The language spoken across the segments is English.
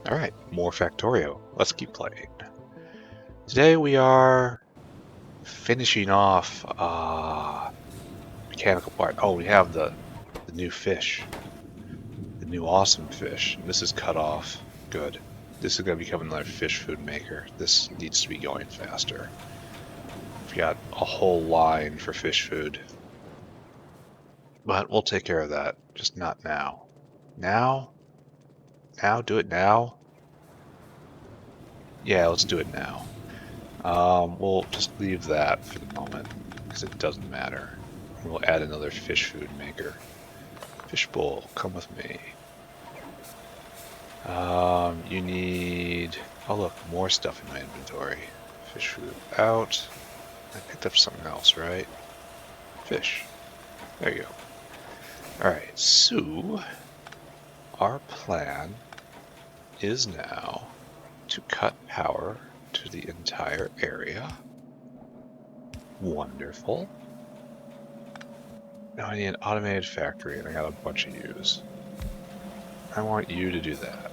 Alright, more Factorio. Let's keep playing. Today we are finishing off mechanical part. Oh, we have the new fish. The new awesome fish. And this is cut off. Good. This is going to become another fish food maker. This needs to be going faster. We've got a whole line for fish food. But we'll take care of that. Just not now. Now? Now? Do it now? Yeah, let's do it now. We'll just leave that for the moment, because it doesn't matter. We'll add another fish food maker. Fish bowl, come with me. You need... Oh look, more stuff in my inventory. Fish food out. I picked up something else, right? Fish. There you go. Alright, so... Our plan is now to cut power to the entire area. Wonderful. Now I need an automated factory, and I got a bunch of U's. I want you to do that.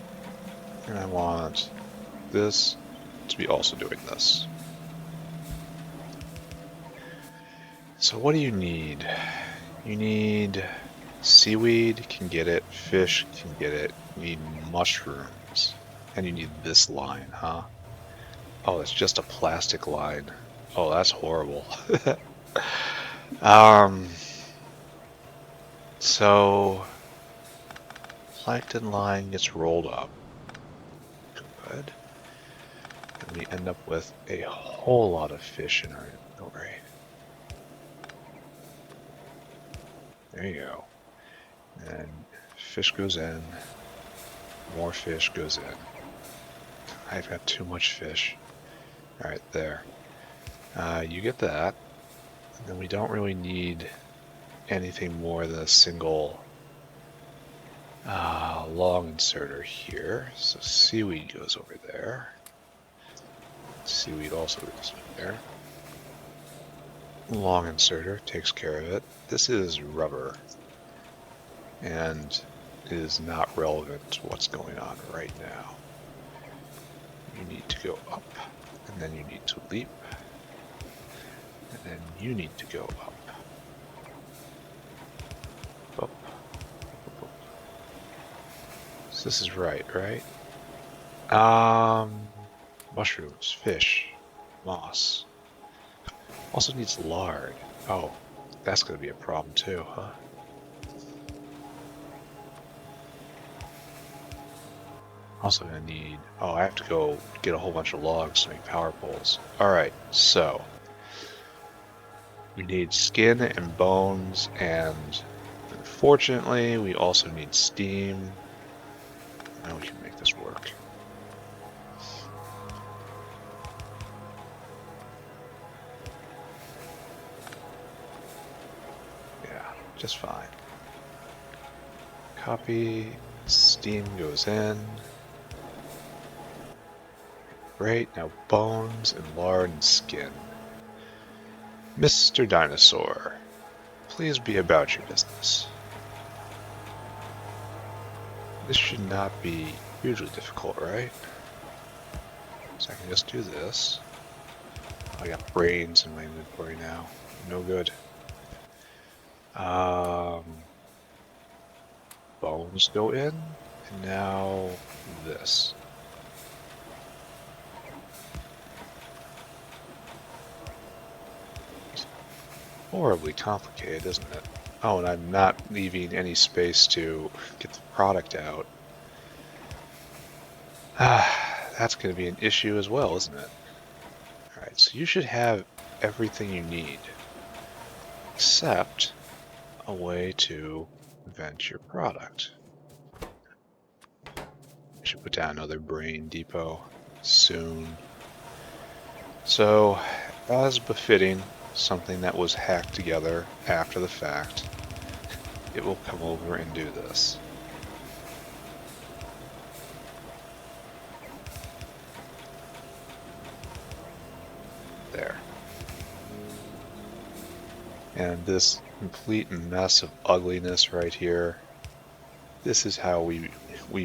And I want this to be also doing this. So what do you need? You need seaweed, can get it. Fish can get it. You need mushrooms. And you need this line, huh? Oh, it's just a plastic line. Oh, that's horrible. So plankton line gets rolled up. Good. And we end up with a whole lot of fish in our inventory. There you go. And fish goes in. More fish goes in. I've got too much fish. Alright, there. You get that. And then we don't really need anything more than a single long inserter here. So seaweed goes over there. Seaweed also goes over there. Long inserter takes care of it. This is rubber. And is not relevant to what's going on right now. You need to go up, and then you need to leap, and then you need to go up. Up. So this is right? Mushrooms, fish, moss. Also needs lard. Oh, that's going to be a problem too, huh? Also gonna need... Oh, I have to go get a whole bunch of logs to make power poles. Alright, so... We need skin and bones, and... Unfortunately, we also need steam. Now we can make this work. Yeah, just fine. Copy. Steam goes in. Great, now bones and lard and skin. Mr. Dinosaur, please be about your business. This should not be hugely difficult, right? So I can just do this. I got brains in my inventory now. No good. Bones go in, and now this. Horribly complicated, isn't it? Oh, and I'm not leaving any space to get the product out. That's going to be an issue as well, isn't it? Alright, so you should have everything you need, except a way to vent your product. I should put down another brain depot soon. So, as befitting something that was hacked together after the fact, it will come over and do this. There. And this complete mess of ugliness right here, this is how we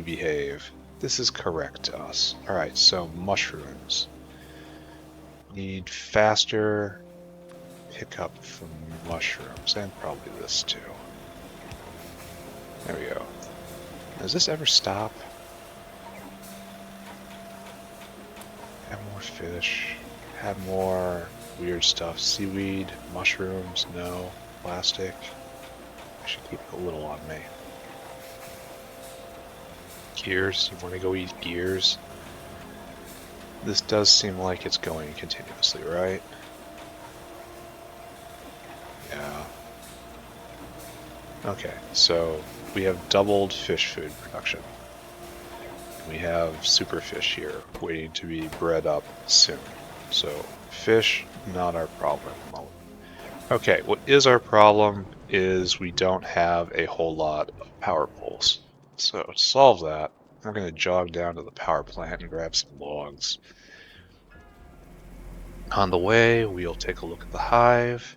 behave. This is correct to us. Alright, so mushrooms. Need faster pickup from mushrooms, and probably this too. There we go. Does this ever stop? Have more fish. Have more weird stuff. Seaweed, mushrooms, no. Plastic. I should keep a little on me. Gears, you want to go eat gears? This does seem like it's going continuously, right? Yeah. Okay, so we have doubled fish food production. We have superfish here waiting to be bred up soon. So fish, not our problem at the moment. Okay, what is our problem is we don't have a whole lot of power poles. So to solve that, we're going to jog down to the power plant and grab some logs. On the way, we'll take a look at the hive.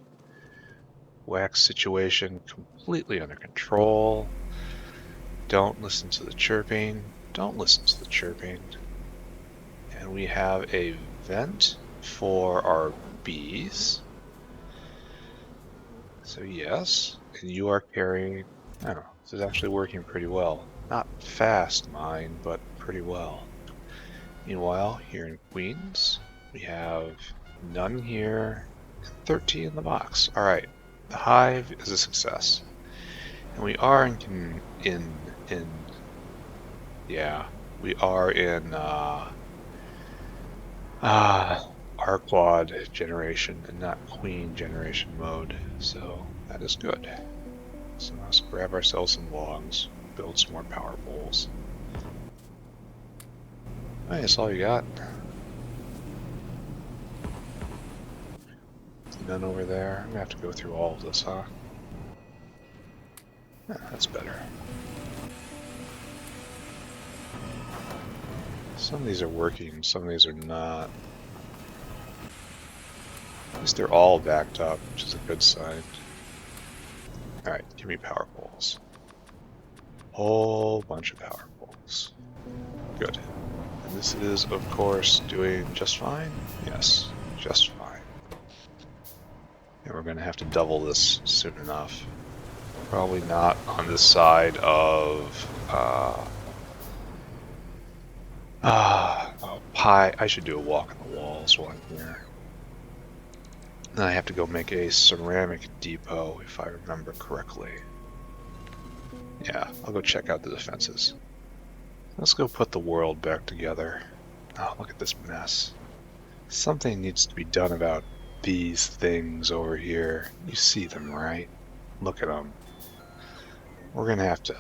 Wax situation completely under control. Don't listen to the chirping. Don't listen to the chirping. And we have a vent for our bees. So yes, and you are carrying, I don't know, this is actually working pretty well. Not fast, mind, but pretty well. Meanwhile, here in Queens, we have none here, and 13 in the box. Alright, the hive is a success. And we are we are in R-Quad generation and not Queen generation mode, so that is good. So let's grab ourselves some logs, build some more power poles. Alright, that's all you got. None over there. I'm gonna have to go through all of this, huh? Yeah, that's better. Some of these are working, some of these are not. At least they're all backed up, which is a good sign. Alright, give me power poles. Whole bunch of power poles. Good. And this is, of course, doing just fine? Yes, just fine. And we're going to have to double this soon enough. Probably not on this side of pie. I should do a walk on the walls while I'm here. Then I have to go make a ceramic depot, if I remember correctly. Yeah, I'll go check out the defenses. Let's go put the world back together. Oh, look at this mess. Something needs to be done about these things over here. You see them, right? Look at them. We're going to have to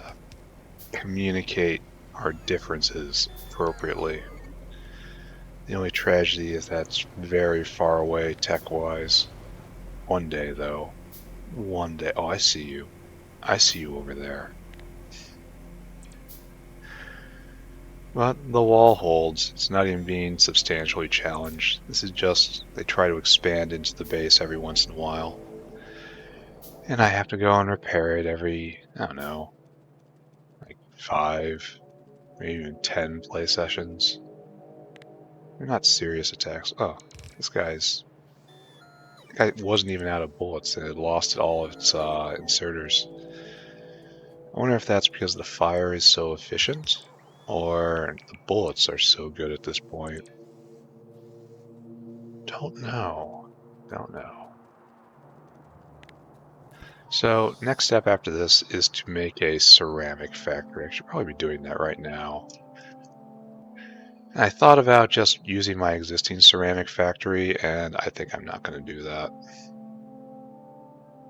communicate our differences appropriately. The only tragedy is that's very far away tech-wise. One day, though. One day. Oh, I see you. I see you over there. But the wall holds. It's not even being substantially challenged. This is just, they try to expand into the base every once in a while. And I have to go and repair it every, I don't know, like 5, maybe even 10 play sessions. They're not serious attacks. Oh, this guy wasn't even out of bullets and it lost all of its inserters. I wonder if that's because the fire is so efficient, or the bullets are so good at this point. Don't know. Don't know. So, next step after this is to make a ceramic factory. I should probably be doing that right now. And I thought about just using my existing ceramic factory, and I think I'm not going to do that.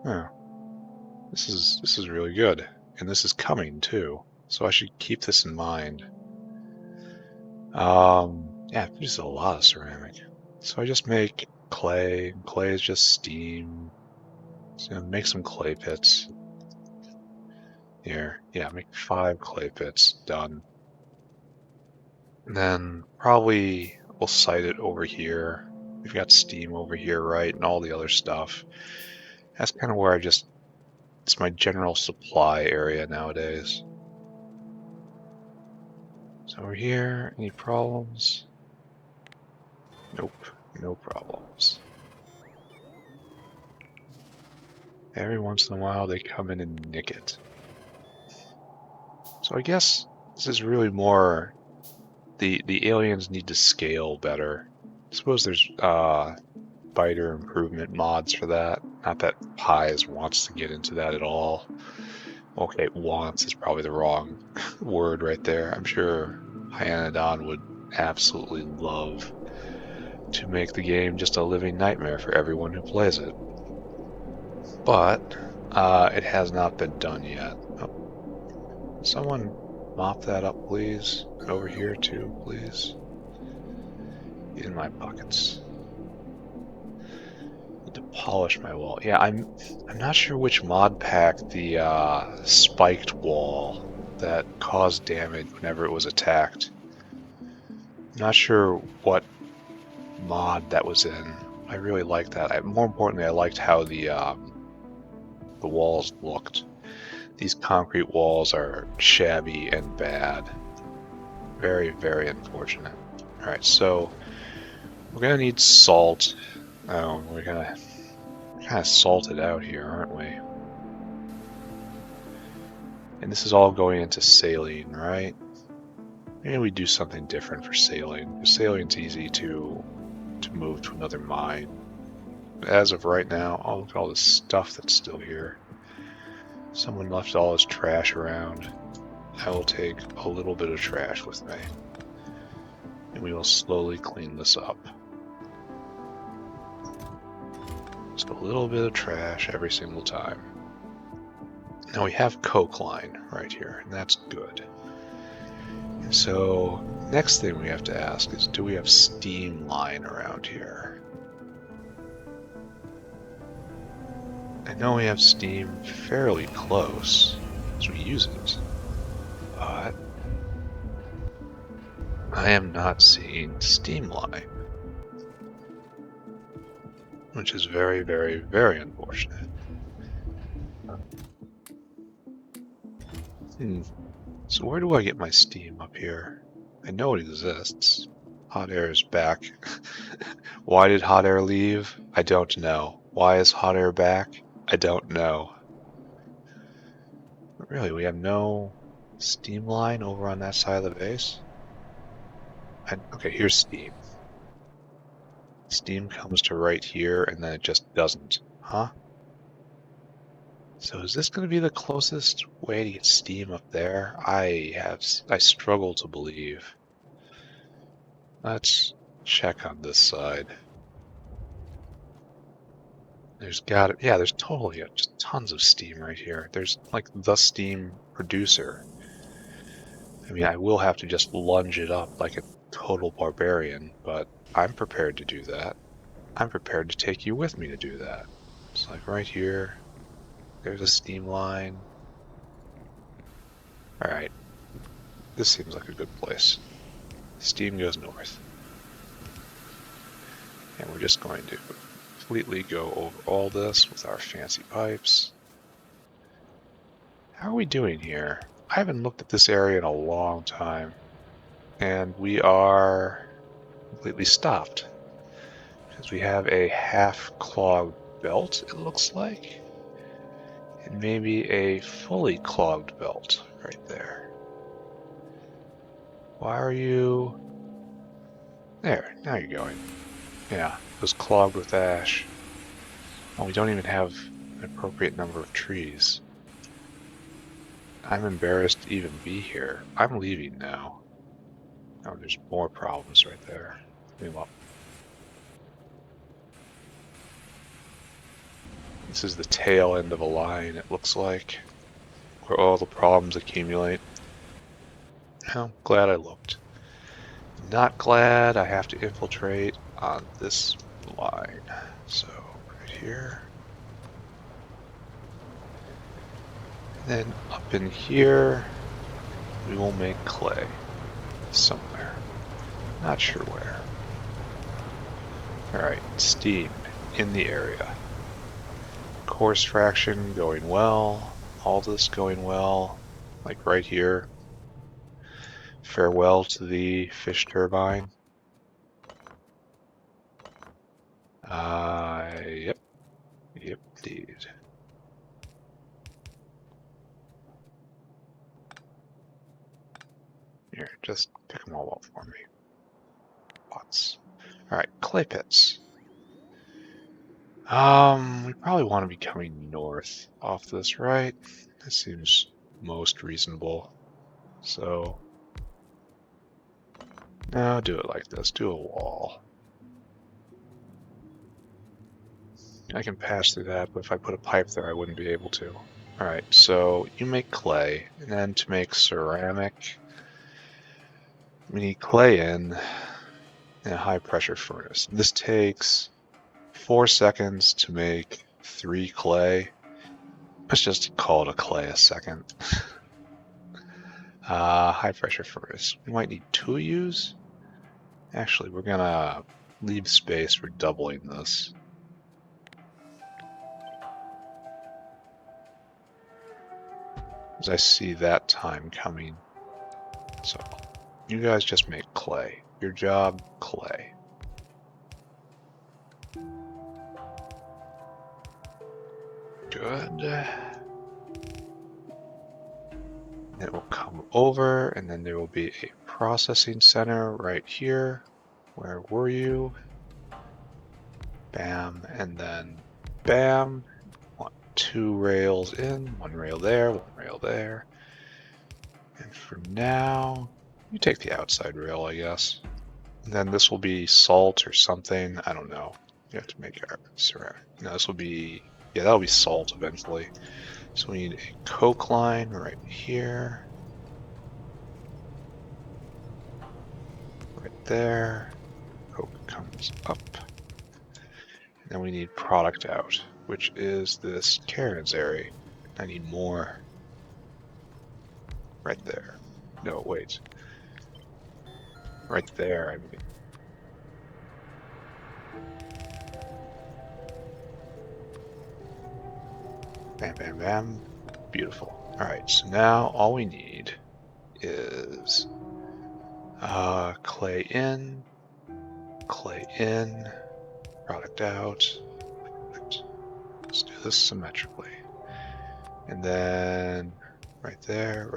Oh, this is really good, and this is coming too, so I should keep this in mind. Yeah, there's a lot of ceramic. So I just make clay. Clay is just steam. So make some clay pits. Here, yeah, make 5 clay pits. Done. And then probably we'll site it over here. We've got steam over here, right, and all the other stuff. That's kind of where it's my general supply area nowadays. So Over here, any problems? Nope, no problems. Every once in a while they come in and nick it. So I guess this is really more the aliens need to scale better. I suppose there's biter improvement mods for that. Not that Pies wants to get into that at all. Okay, wants is probably the wrong word right there. I'm sure Pyanodon would absolutely love to make the game just a living nightmare for everyone who plays it. But it has not been done yet. Oh, someone mop that up, please. And over here too, please. In my pockets. Need to polish my wall. Yeah, I'm not sure which mod pack the spiked wall that caused damage whenever it was attacked. I'm not sure what mod that was in. I really liked that. More importantly, I liked how the walls looked. These concrete walls are shabby and bad. Very, very unfortunate. Alright, so we're gonna need salt. Oh, we're gonna kind of salt it out here, aren't we? And this is all going into saline, right? Maybe we do something different for saline, because saline's easy to move to another mine. But as of right now, oh, look at all this stuff that's still here. Someone left all his trash around. I will take a little bit of trash with me. And we will slowly clean this up. Just a little bit of trash every single time. Now we have coke line right here, and that's good. And so, next thing we have to ask is, do we have steam line around here? I know we have steam fairly close, as we use it, but I am not seeing steam line, which is very, very, very unfortunate. So where do I get my steam up here? I know it exists. Hot air is back. Why did hot air leave? I don't know. Why is hot air back? I don't know. But really, we have no steam line over on that side of the base? Okay, here's steam. Steam comes to right here, and then it just doesn't. Huh? So is this going to be the closest way to get steam up there? I struggle to believe. Let's check on this side. There's there's totally just tons of steam right here. There's like the steam producer. I mean, I will have to just lunge it up like a total barbarian, but I'm prepared to do that. I'm prepared to take you with me to do that. It's like right here. There's a steam line. Alright. This seems like a good place. Steam goes north. And we're just going to completely go over all this with our fancy pipes. How are we doing here? I haven't looked at this area in a long time. And we are completely stopped. Because we have a half-clogged belt, it looks like. And maybe a fully clogged belt right there. Why are you... There, now you're going. Yeah, it was clogged with ash. Oh, we don't even have an appropriate number of trees. I'm embarrassed to even be here. I'm leaving now. Oh, there's more problems right there. Move up. This is the tail end of a line, it looks like, where all the problems accumulate. I'm glad I looked. Not glad I have to infiltrate on this line. So, right here. And then up in here, we will make clay. Somewhere. Not sure where. Alright, steam in the area. Course fraction going well. All this going well. Like right here. Farewell to the fish turbine. Yep. Yep, indeed. Here, just pick them all up for me. Pots. Alright, clay pits. We probably want to be coming north off this, right? That seems most reasonable. So, now do it like this. Do a wall. I can pass through that, but if I put a pipe there, I wouldn't be able to. Alright, so you make clay, and then to make ceramic, we need clay in a high pressure furnace. This takes 4 seconds to make 3 clay. Let's just call it a clay a second. High pressure furnace. We might need 2 use. Actually, we're gonna leave space for doubling this. As I see that time coming. So, you guys just make clay. Your job, clay. Good. It will come over, and then there will be a processing center right here. Where were you? Bam, and then bam. 2 rails in, 1 rail there, 1 rail there. And for now, you take the outside rail, I guess. And then this will be salt or something. I don't know. You have to make our ceramic. No, this will be, yeah, that'll be salt eventually. So we need a coke line right here. Right there. Coke comes up. And then we need product out, which is this carousel. I need more. Right there. No, wait. Right there, I mean. Bam, bam, bam. Beautiful. Alright, so now all we need is clay in, product out. Let's do this symmetrically. And then right there,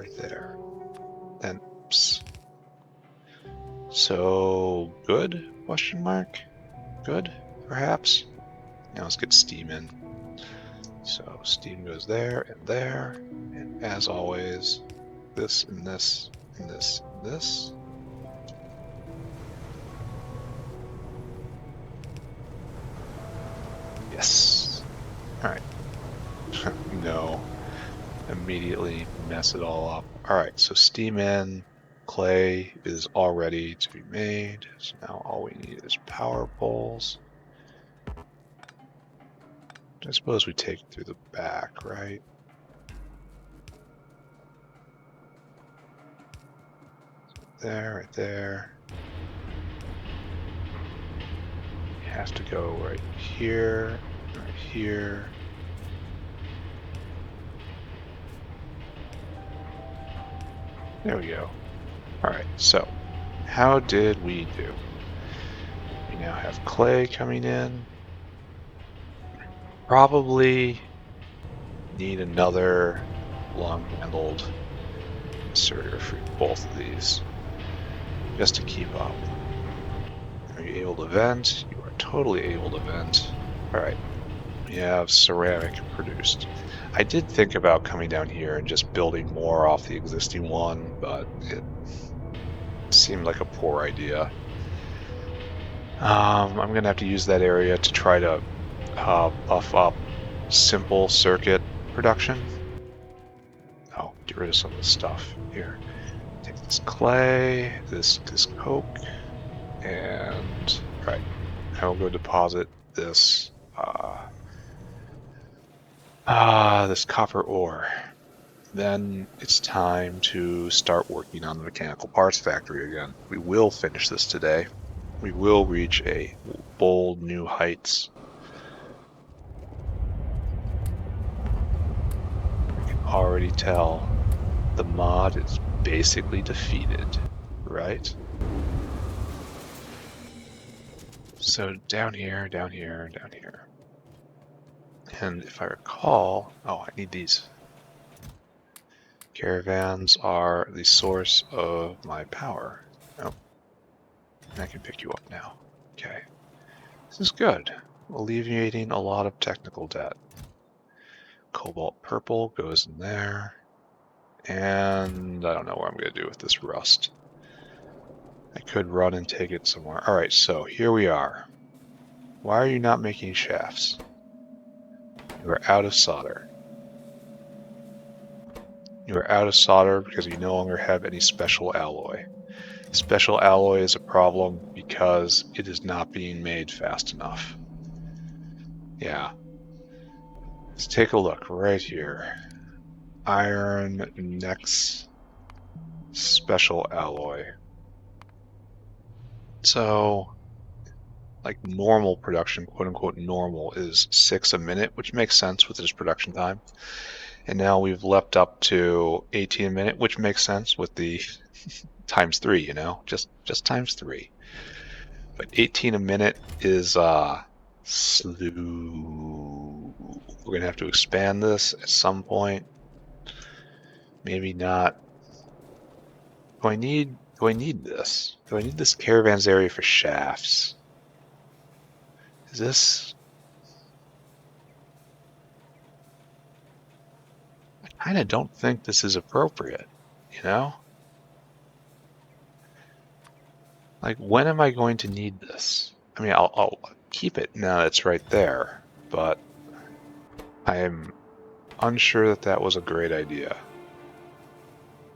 then oops. So good, question mark? Good, perhaps? Now let's get steam in. So steam goes there, and as always, this and this and this and this. Yes. Alright. No. Immediately mess it all up. Alright, so steam in. Clay is all ready to be made. So now all we need is power poles. I suppose we take it through the back, right? There, right there. You have to go right here, right here. There we go. Alright, so how did we do? We now have clay coming in. Probably need another long-handled inserter for both of these, just to keep up. Are you able to vent? You are totally able to vent. Alright, we have ceramic produced. I did think about coming down here and just building more off the existing one, but it seemed like a poor idea. I'm going to have to use that area to try to buff up simple circuit production. Oh, get rid of some of the stuff here. Take this clay, this coke, and right. I will go deposit this this copper ore. Then it's time to start working on the mechanical parts factory again. We will finish this today. We will reach a bold new heights. I can already tell the mod is basically defeated. right? So down here, down here, down here. And if I recall, oh, I need these. Caravans are the source of my power. Oh, and I can pick you up now. Okay. This is good. Alleviating a lot of technical debt. Cobalt purple goes in there. And I don't know what I'm going to do with this rust. I could run and take it somewhere. Alright, so here we are. Why are you not making shafts? You are out of solder. You are out of solder because you no longer have any special alloy. Special alloy is a problem because it is not being made fast enough. Yeah. Let's take a look right here. Iron next special alloy. So, like normal production, quote unquote normal, is 6 a minute, which makes sense with this production time. And now we've leapt up to 18 a minute, which makes sense with the times 3, you know, just times 3. But 18 a minute is slow. We're gonna have to expand this at some point. Maybe not. Do I need this? Do I need this caravans area for shafts? Is this? I kind of don't think this is appropriate, you know? Like, when am I going to need this? I mean, I'll keep it now that it's right there, but I am unsure that that was a great idea.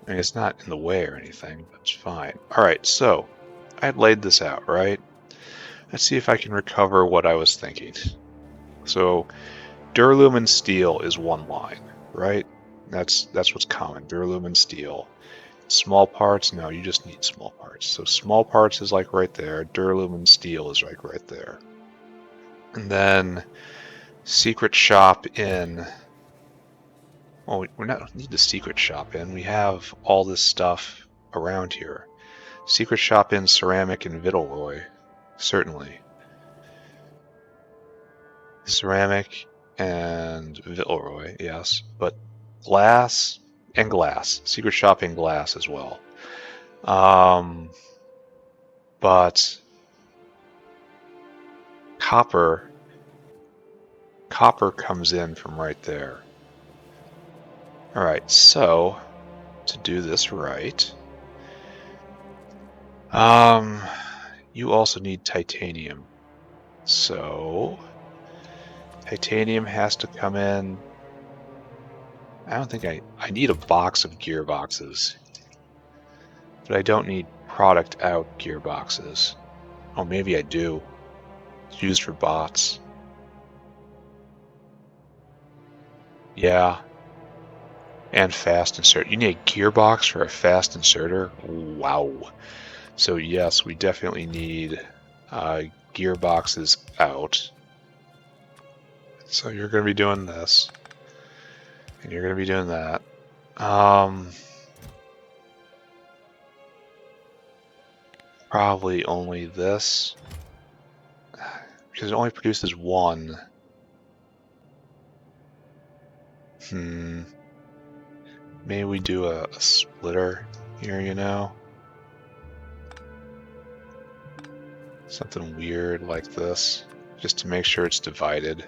I mean, it's not in the way or anything, but it's fine. Alright, so, I laid this out, right? Let's see if I can recover what I was thinking. So, Duralumin steel is one line, right? That's what's common, Duralumin steel. Small parts, no, you just need small parts. So small parts is like right there, Duralumin steel is like right there. And then secret shop in, well, we don't need the secret shop in, we have all this stuff around here. Secret shop in ceramic and Vittelroy, certainly. Ceramic and Vittelroy, yes, but glass and glass. Secret shop in glass as well. But copper comes in from right there. Alright, so to do this right, you also need titanium. So titanium has to come in. I don't think I need a box of gearboxes, but I don't need product out gearboxes. Oh, maybe I do. It's used for bots. Yeah. And fast insert. You need a gearbox for a fast inserter? Wow. So yes, we definitely need gearboxes out. So you're going to be doing this. And you're going to be doing that. Probably only this. Because it only produces one. Maybe we do a splitter here, you know? Something weird like this, just to make sure it's divided.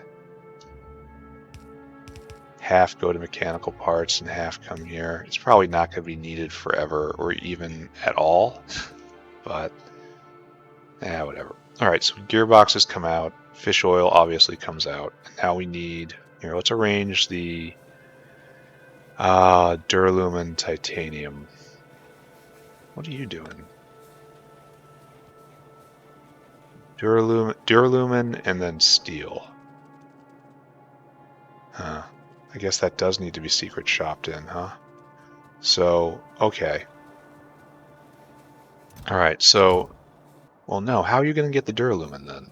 Half go to mechanical parts and half come here. It's probably not going to be needed forever or even at all, but whatever. Alright, so gearboxes come out. Fish oil obviously comes out. And now we need, here, let's arrange the Duralumin titanium. What are you doing? Duralumin and then steel. Huh. I guess that does need to be secret shopped in, huh? So, okay. Alright, so... Well, no, how are you going to get the Duralumin then?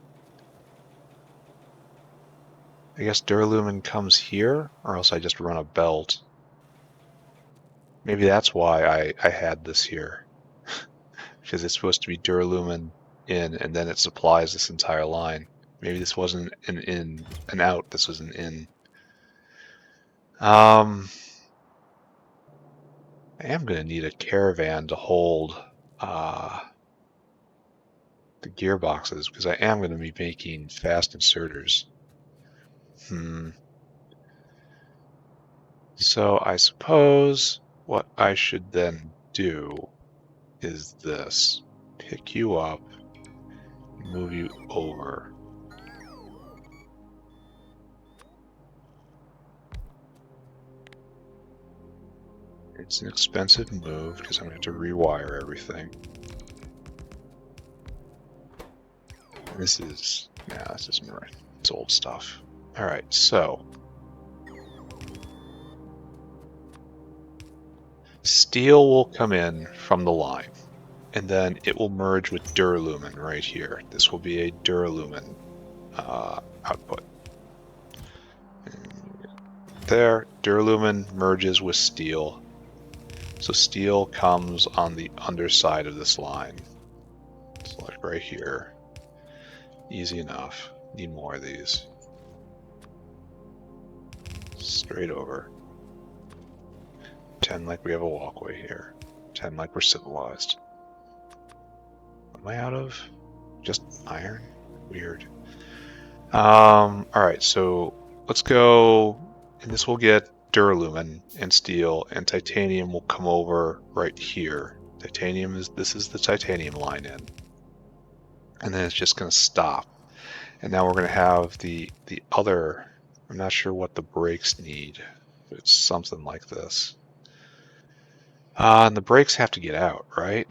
I guess Duralumin comes here, or else I just run a belt. Maybe that's why I had this here. because it's supposed to be duralumin in, and then it supplies this entire line. Maybe this wasn't an in, an out, this was an in. I am going to need a caravan to hold the gearboxes, because I am going to be making fast inserters. So I suppose what I should then do is this. Pick you up, move you over. It's an expensive move because I'm going to have to rewire everything. This is right. It's old stuff. All right, so steel will come in from the line, and then it will merge with duralumin right here. This will be a duralumin output. And there, duralumin merges with steel. So steel comes on the underside of this line. So like right here. Easy enough. Need more of these. Straight over. Pretend like we have a walkway here. Pretend like we're civilized. What am I out of? Just iron? Weird. Alright, so let's go, and this will get duralumin and steel, and titanium will come over right here. Titanium is, this is the titanium line in. And then it's just going to stop. And now we're going to have the other, I'm not sure what the brakes need, but it's something like this. And the brakes have to get out, right?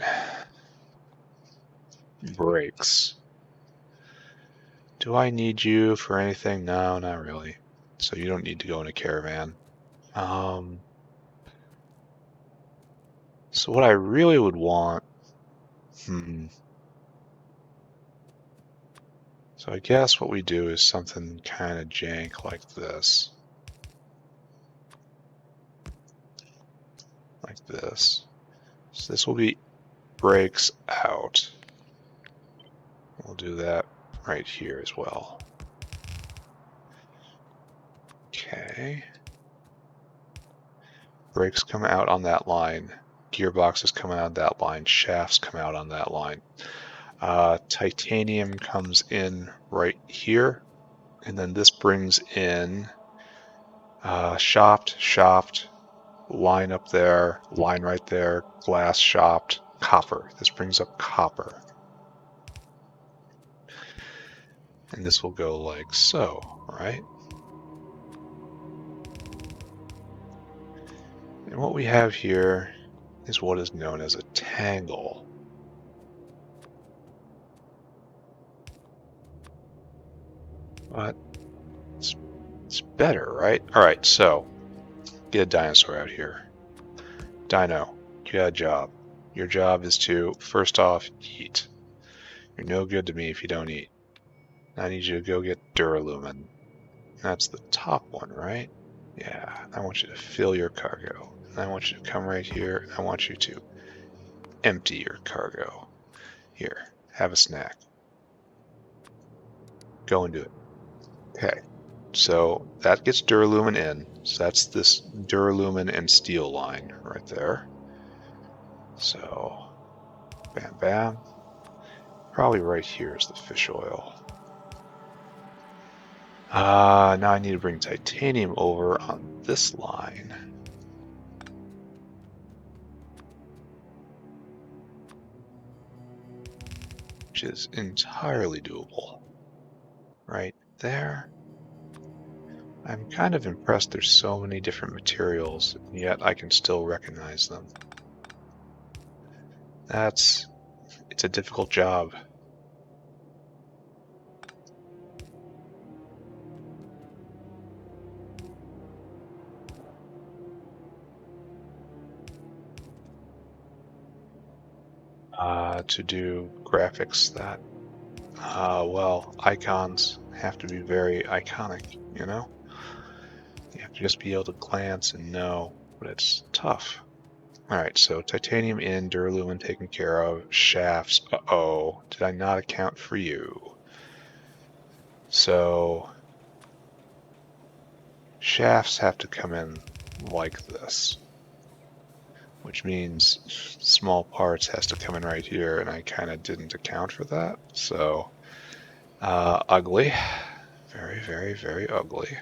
Brakes. Do I need you for anything? No, not really. So you don't need to go in a caravan. So what I really would want, so I guess what we do is something kind of jank like this. Like this. So this will be brakes out. We'll do that right here as well. Okay. Brakes come out on that line. Gearboxes come out on that line. Shafts come out on that line. Titanium comes in right here. And then this brings in shopped, line up there, line right there, glass, shopped, copper. This brings up copper. And this will go like so, right? And what we have here is what is known as a tangle. But it's better, right? Alright, so get a dinosaur out here. Dino, you got a job. Your job is to, first off, eat. You're no good to me if you don't eat. I need you to go get duralumin. That's the top one, right? Yeah, I want you to fill your cargo. And I want you to come right here. I want you to empty your cargo. Here, have a snack. Go and do it. Okay, so that gets duralumin in. So that's this duralumin and steel line right there. So, bam, bam. Probably right here is the fish oil. Now I need to bring titanium over on this line. Which is entirely doable. Right there. I'm kind of impressed there's so many different materials, and yet I can still recognize them. It's a difficult job. To do graphics that, well, icons have to be very iconic, you know? You have to just be able to glance and know, but it's tough. Alright, so titanium in, duralumin taken care of, shafts, uh-oh, did I not account for you? So, shafts have to come in like this, which means small parts has to come in right here, and I kind of didn't account for that, so ugly. Very, very, very ugly.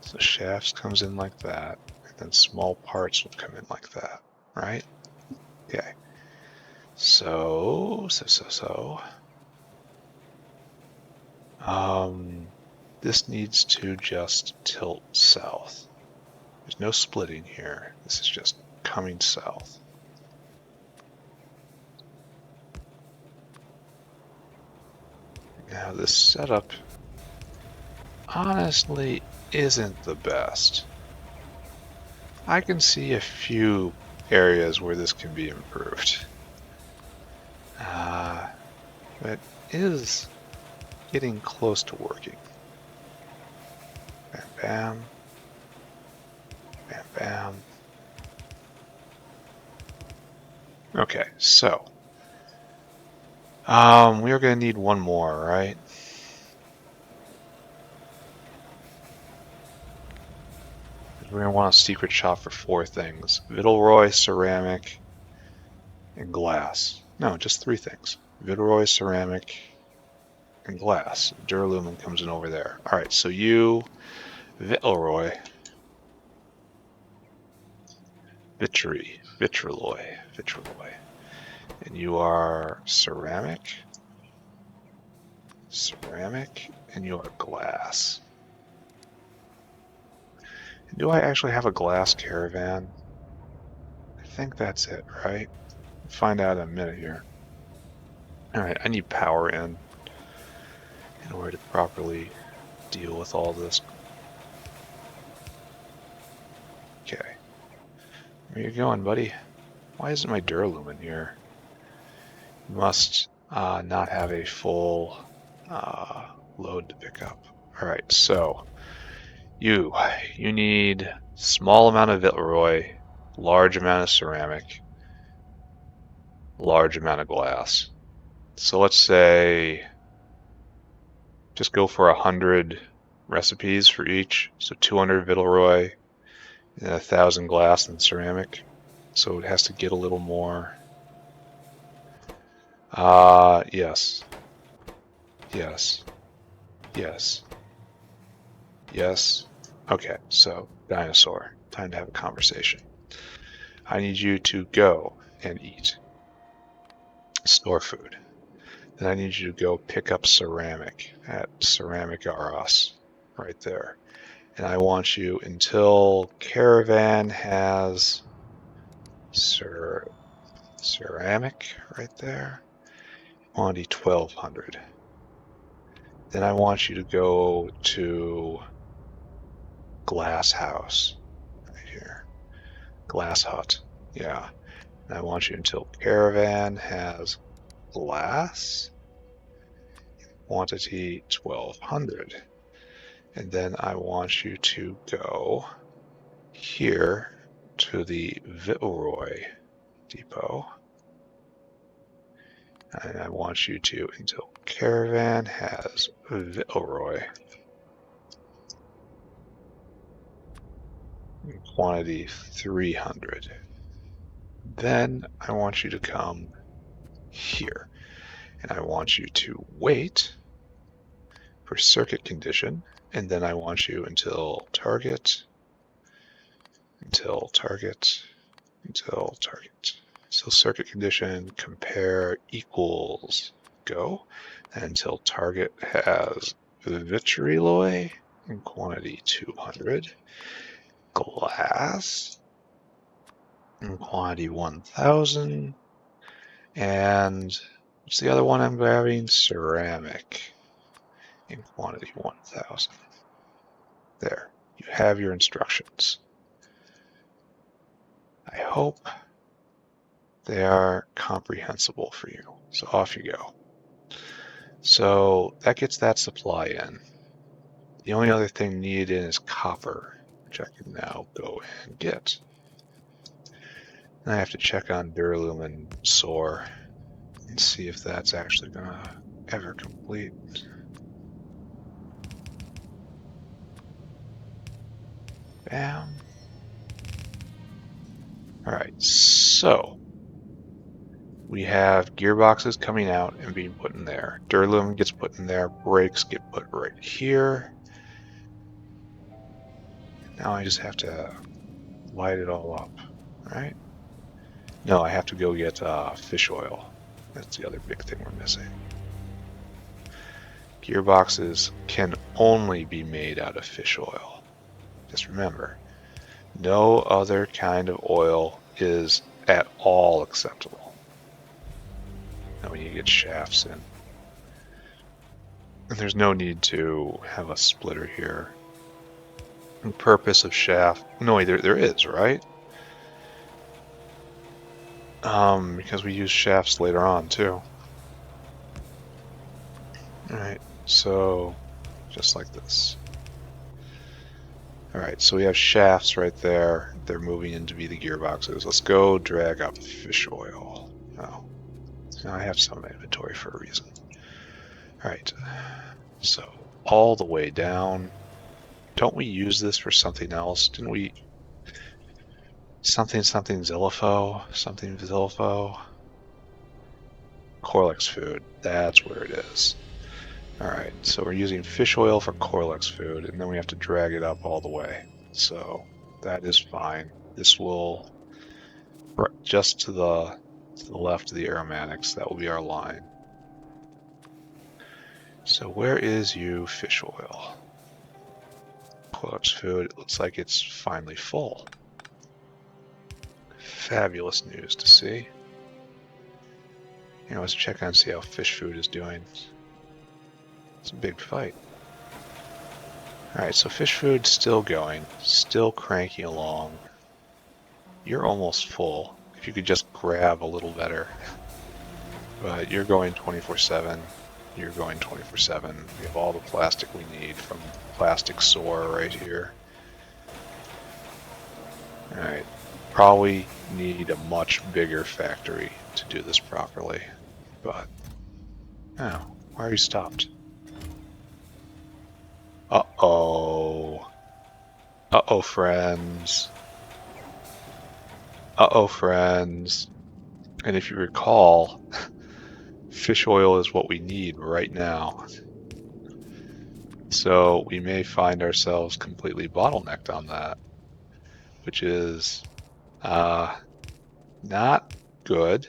So shafts comes in like that, and then small parts would come in like that, right? Okay. So. This needs to just tilt south. There's no splitting here. This is just coming south. Now this setup honestly isn't the best. I can see a few areas where this can be improved. But it is getting close to working. Bam, bam. Bam, bam. Okay, so we are going to need one more, right? We're going to want a secret shop for 4 things. Vittelroy, ceramic, and glass. No, just 3 things. Vittelroy, ceramic, and glass. Duralumin comes in over there. Alright, so you, Vittelroy, Vitriloy, and you are ceramic, and you are glass. Do I actually have a glass caravan? I think that's it, right? We'll find out in a minute here. Alright, I need power in order to properly deal with all this. Okay. Where you going, buddy? Why isn't my Duralumin here? You must not have a full load to pick up. Alright, so you need small amount of Vitleroy, large amount of ceramic, large amount of glass. So let's say just go for 100 recipes for each. So 200 Vitleroy and 1,000 glass and ceramic. So it has to get a little more. Yes. Yes. Yes. Yes. Okay, so dinosaur. Time to have a conversation. I need you to go and eat. Store food. Then I need you to go pick up ceramic at Ceramic R Us, right there. And I want you until Caravan has ceramic right there. Quantity 1,200. Then I want you to go to Glass House right here. Glass Hut. Yeah. And I want you until Caravan has glass. Quantity 1,200. And then I want you to go here to the Vitleroy depot. And I want you to until Caravan has Vitleroy. Quantity 300. Then I want you to come here. And I want you to wait for circuit condition. And then I want you until target. So circuit condition compare equals go, and until target has Vitriloy in quantity 200, glass in quantity 1,000, and what's the other one I'm grabbing? Ceramic in quantity 1,000. There, you have your instructions. I hope they are comprehensible for you. So off you go. So that gets that supply in. The only other thing needed is copper. which I can now go and get. And I have to check on Duralumin Soar and see if that's actually gonna ever complete. Bam. Alright, so we have gearboxes coming out and being put in there. Duralumin gets put in there, brakes get put right here. Now I just have to light it all up, right? No, I have to go get fish oil. That's the other big thing we're missing. Gearboxes can only be made out of fish oil. Just remember, no other kind of oil is at all acceptable. Now when you get shafts in. And there's no need to have a splitter here. The purpose of shaft, no, there is, right? Because we use shafts later on too. Alright, so just like this. Alright, so we have shafts right there. They're moving in to be the gearboxes. Let's go drag up fish oil. Oh, now I have some inventory for a reason. Alright, so all the way down. Don't we use this for something else? Didn't we? Something Zillifo? Something Zillifo? Corlex food. That's where it is. Alright, so we're using fish oil for Corlex food, and then we have to drag it up all the way. So that is fine. This will, just to the left of the aromatics, that will be our line. So where is you fish oil? Corlex food, it looks like it's finally full. Fabulous news to see. You know, let's check on see how fish food is doing. It's a big fight. Alright, so fish food's still going, still cranking along. You're almost full. If you could just grab a little better. But you're going 24/7. You're going 24/7. We have all the plastic we need from Plastic Soar right here. Alright, probably need a much bigger factory to do this properly. But, oh, why are you stopped? Uh-oh. Uh-oh, friends. Uh-oh, friends. And if you recall, fish oil is what we need right now. So we may find ourselves completely bottlenecked on that, which is not good.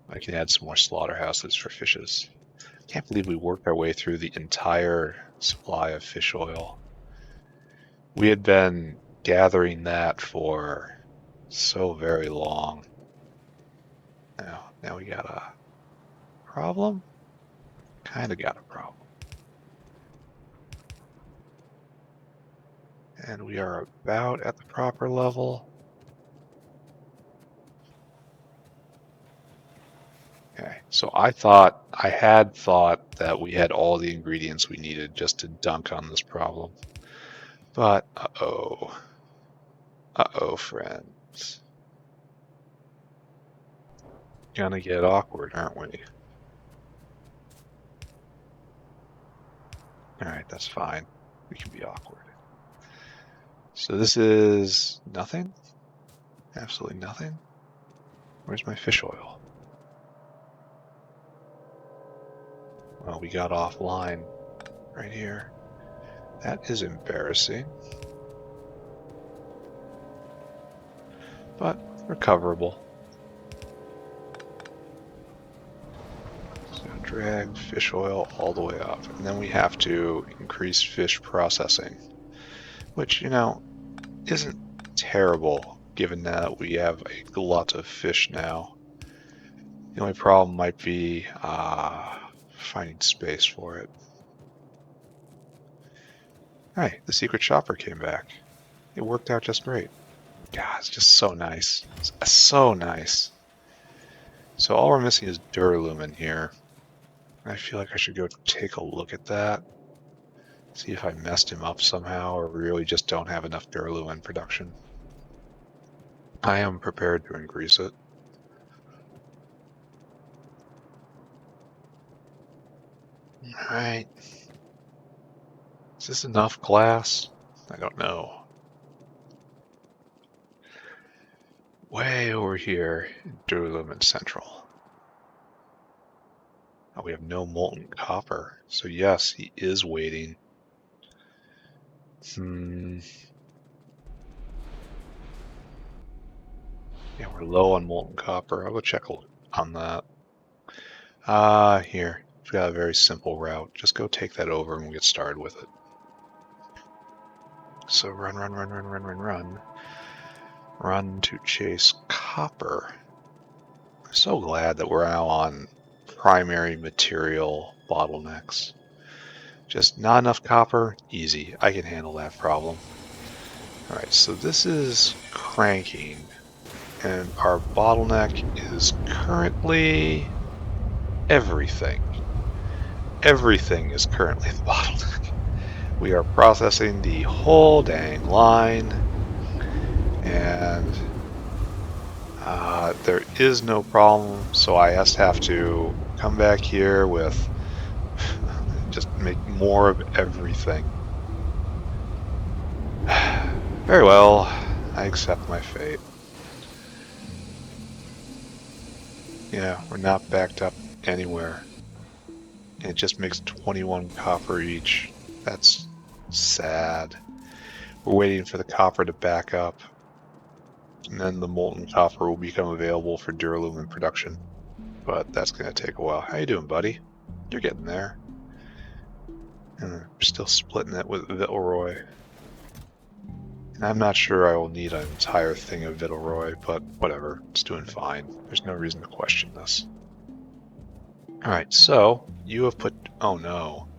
I can add some more slaughterhouses for fishes. I can't believe we worked our way through the entire supply of fish oil. We had been gathering that for so very long. Now we got a problem? Kinda got a problem. And we are about at the proper level. Okay, so I had thought that we had all the ingredients we needed just to dunk on this problem. But, uh-oh. Uh-oh, friends. Gonna get awkward, aren't we? Alright, that's fine. We can be awkward. So this is nothing? Absolutely nothing? Where's my fish oil? Well, we got offline right here. That is embarrassing. But recoverable. So drag fish oil all the way up. And then we have to increase fish processing. Which, you know, isn't terrible given that we have a lot of fish now. The only problem might be finding space for it. Hey, the secret shopper came back. It worked out just great. God, it's just so nice. It's so nice. So all we're missing is Duralumin here. I feel like I should go take a look at that. See if I messed him up somehow, or really just don't have enough duralumin production. I am prepared to increase it. Alright. Is this enough glass? I don't know. Way over here in Duralumin Central. Oh, we have no molten copper. So yes, he is waiting. Yeah, we're low on molten copper. I'll go check on that. Here. We've got a very simple route. Just go take that over and we'll get started with it. So run. Run to chase copper. I'm so glad that we're now on primary material bottlenecks. Just not enough copper? Easy. I can handle that problem. Alright, so this is cranking. And our bottleneck is currently everything. Everything is currently the bottleneck. We are processing the whole dang line. And there is no problem, so I just have to come back here with just make more of everything. Very well, I accept my fate. Yeah, we're not backed up anywhere. And it just makes 21 copper each. That's sad. We're waiting for the copper to back up. And then the molten copper will become available for duralumin production. But that's going to take a while. How you doing, buddy? You're getting there. And we're still splitting it with Vitleroy. And I'm not sure I will need an entire thing of Vitleroy, but whatever. It's doing fine. There's no reason to question this. Alright, so you have put... Oh no.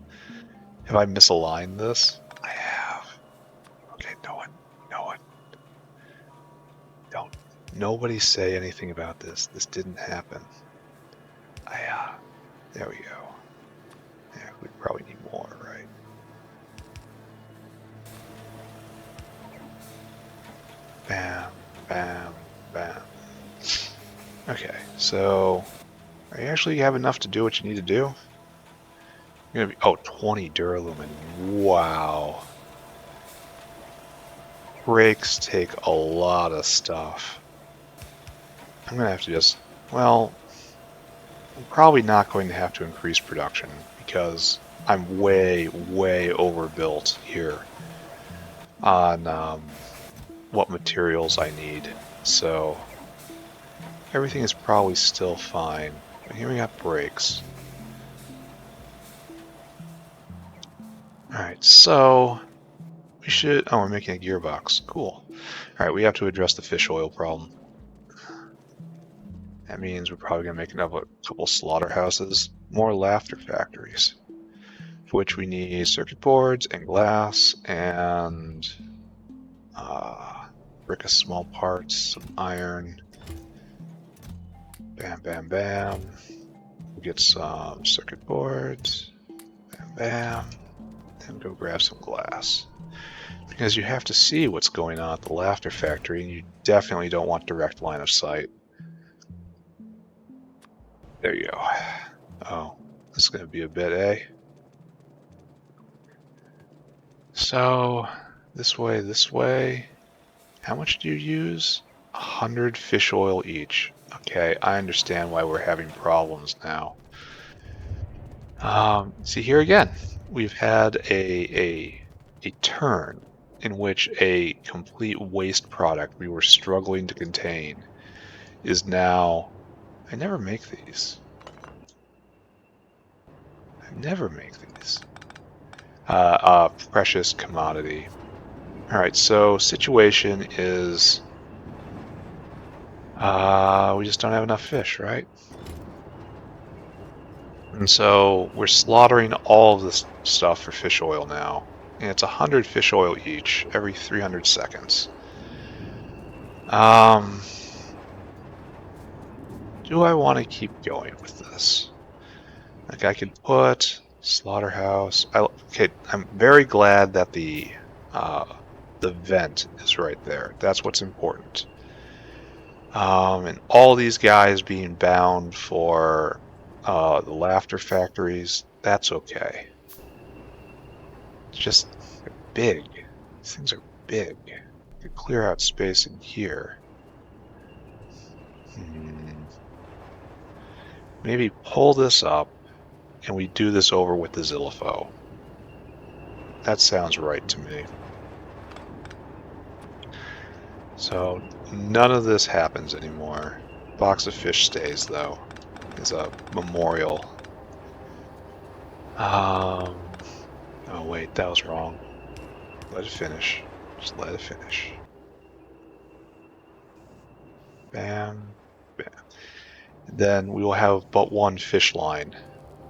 Have I misaligned this? I have. Okay, no one. Don't. Nobody say anything about this. This didn't happen. There we go. Yeah, we probably need more, right? Bam, bam, bam. Okay, so you actually have enough to do what you need to do? You're gonna be 20 duralumin. Wow. Brakes take a lot of stuff. I'm gonna have to just, well, I'm probably not going to have to increase production because I'm way overbuilt here on what materials I need. So everything is probably still fine. But here we got brakes. Alright, so we should... Oh, we're making a gearbox. Cool. Alright, we have to address the fish oil problem. That means we're probably going to make another couple slaughterhouses, more laughter factories, for which we need circuit boards and glass and brick of small parts, some iron. Bam, bam, bam. We'll get some circuit boards. Bam, bam. And go grab some glass. Because you have to see what's going on at the laughter factory, and you definitely don't want direct line of sight. There you go. Oh, this is going to be a bit, eh? So, this way. How much do you use? 100 fish oil each. Okay, I understand why we're having problems now. See here again, we've had a turn in which a complete waste product we were struggling to contain is now... I never make these. Precious commodity. Alright, so situation is... we just don't have enough fish, right? And so we're slaughtering all of this stuff for fish oil now. And it's 100 fish oil each every 300 seconds. Do I want to keep going with this? Like I could put Slaughterhouse. Okay, I'm very glad that the vent is right there. That's what's important. And all these guys being bound for the laughter factories, that's okay. It's just they're big. These things are big. You could clear out space in here. Maybe pull this up and we do this over with the Zillifo. That sounds right to me. So none of this happens anymore. Box of fish stays though, as a memorial. Oh wait, that was wrong. Let it finish. Just let it finish. Bam, bam. Then we will have but one fish line,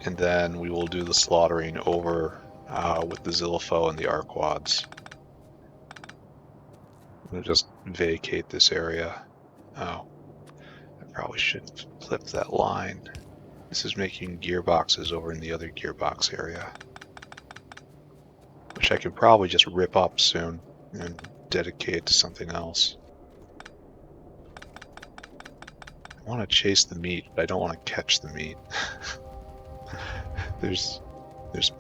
and then we will do the slaughtering over with the Zillifo and the Arquads. I'm going to just vacate this area. Oh, I probably shouldn't flip that line. This is making gearboxes over in the other gearbox area, which I can probably just rip up soon and dedicate to something else. I want to chase the meat, but I don't want to catch the meat. There's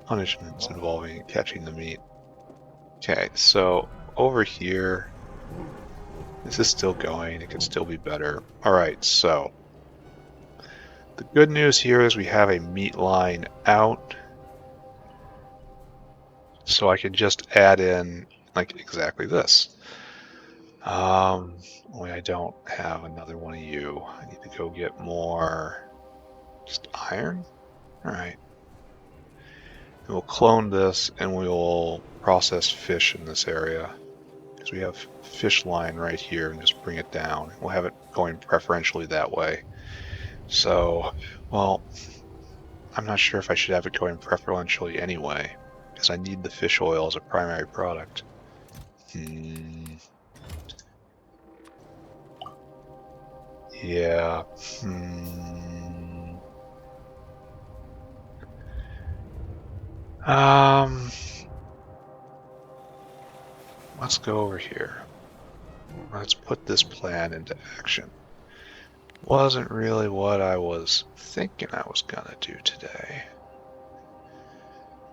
punishments involving catching the meat. Okay, so over here, this is still going. It could still be better. All right, so the good news here is we have a meat line out, so I can just add in like exactly this. Only I don't have another one of you. I need to go get more just iron. All right. And we'll clone this and we'll process fish in this area because we have fish line right here and just bring it down. We'll have it going preferentially that way. So, well, I'm not sure if I should have it going preferentially anyway because I need the fish oil as a primary product. Yeah. Let's go over here. Let's put this plan into action. Wasn't really what I was thinking I was gonna do today.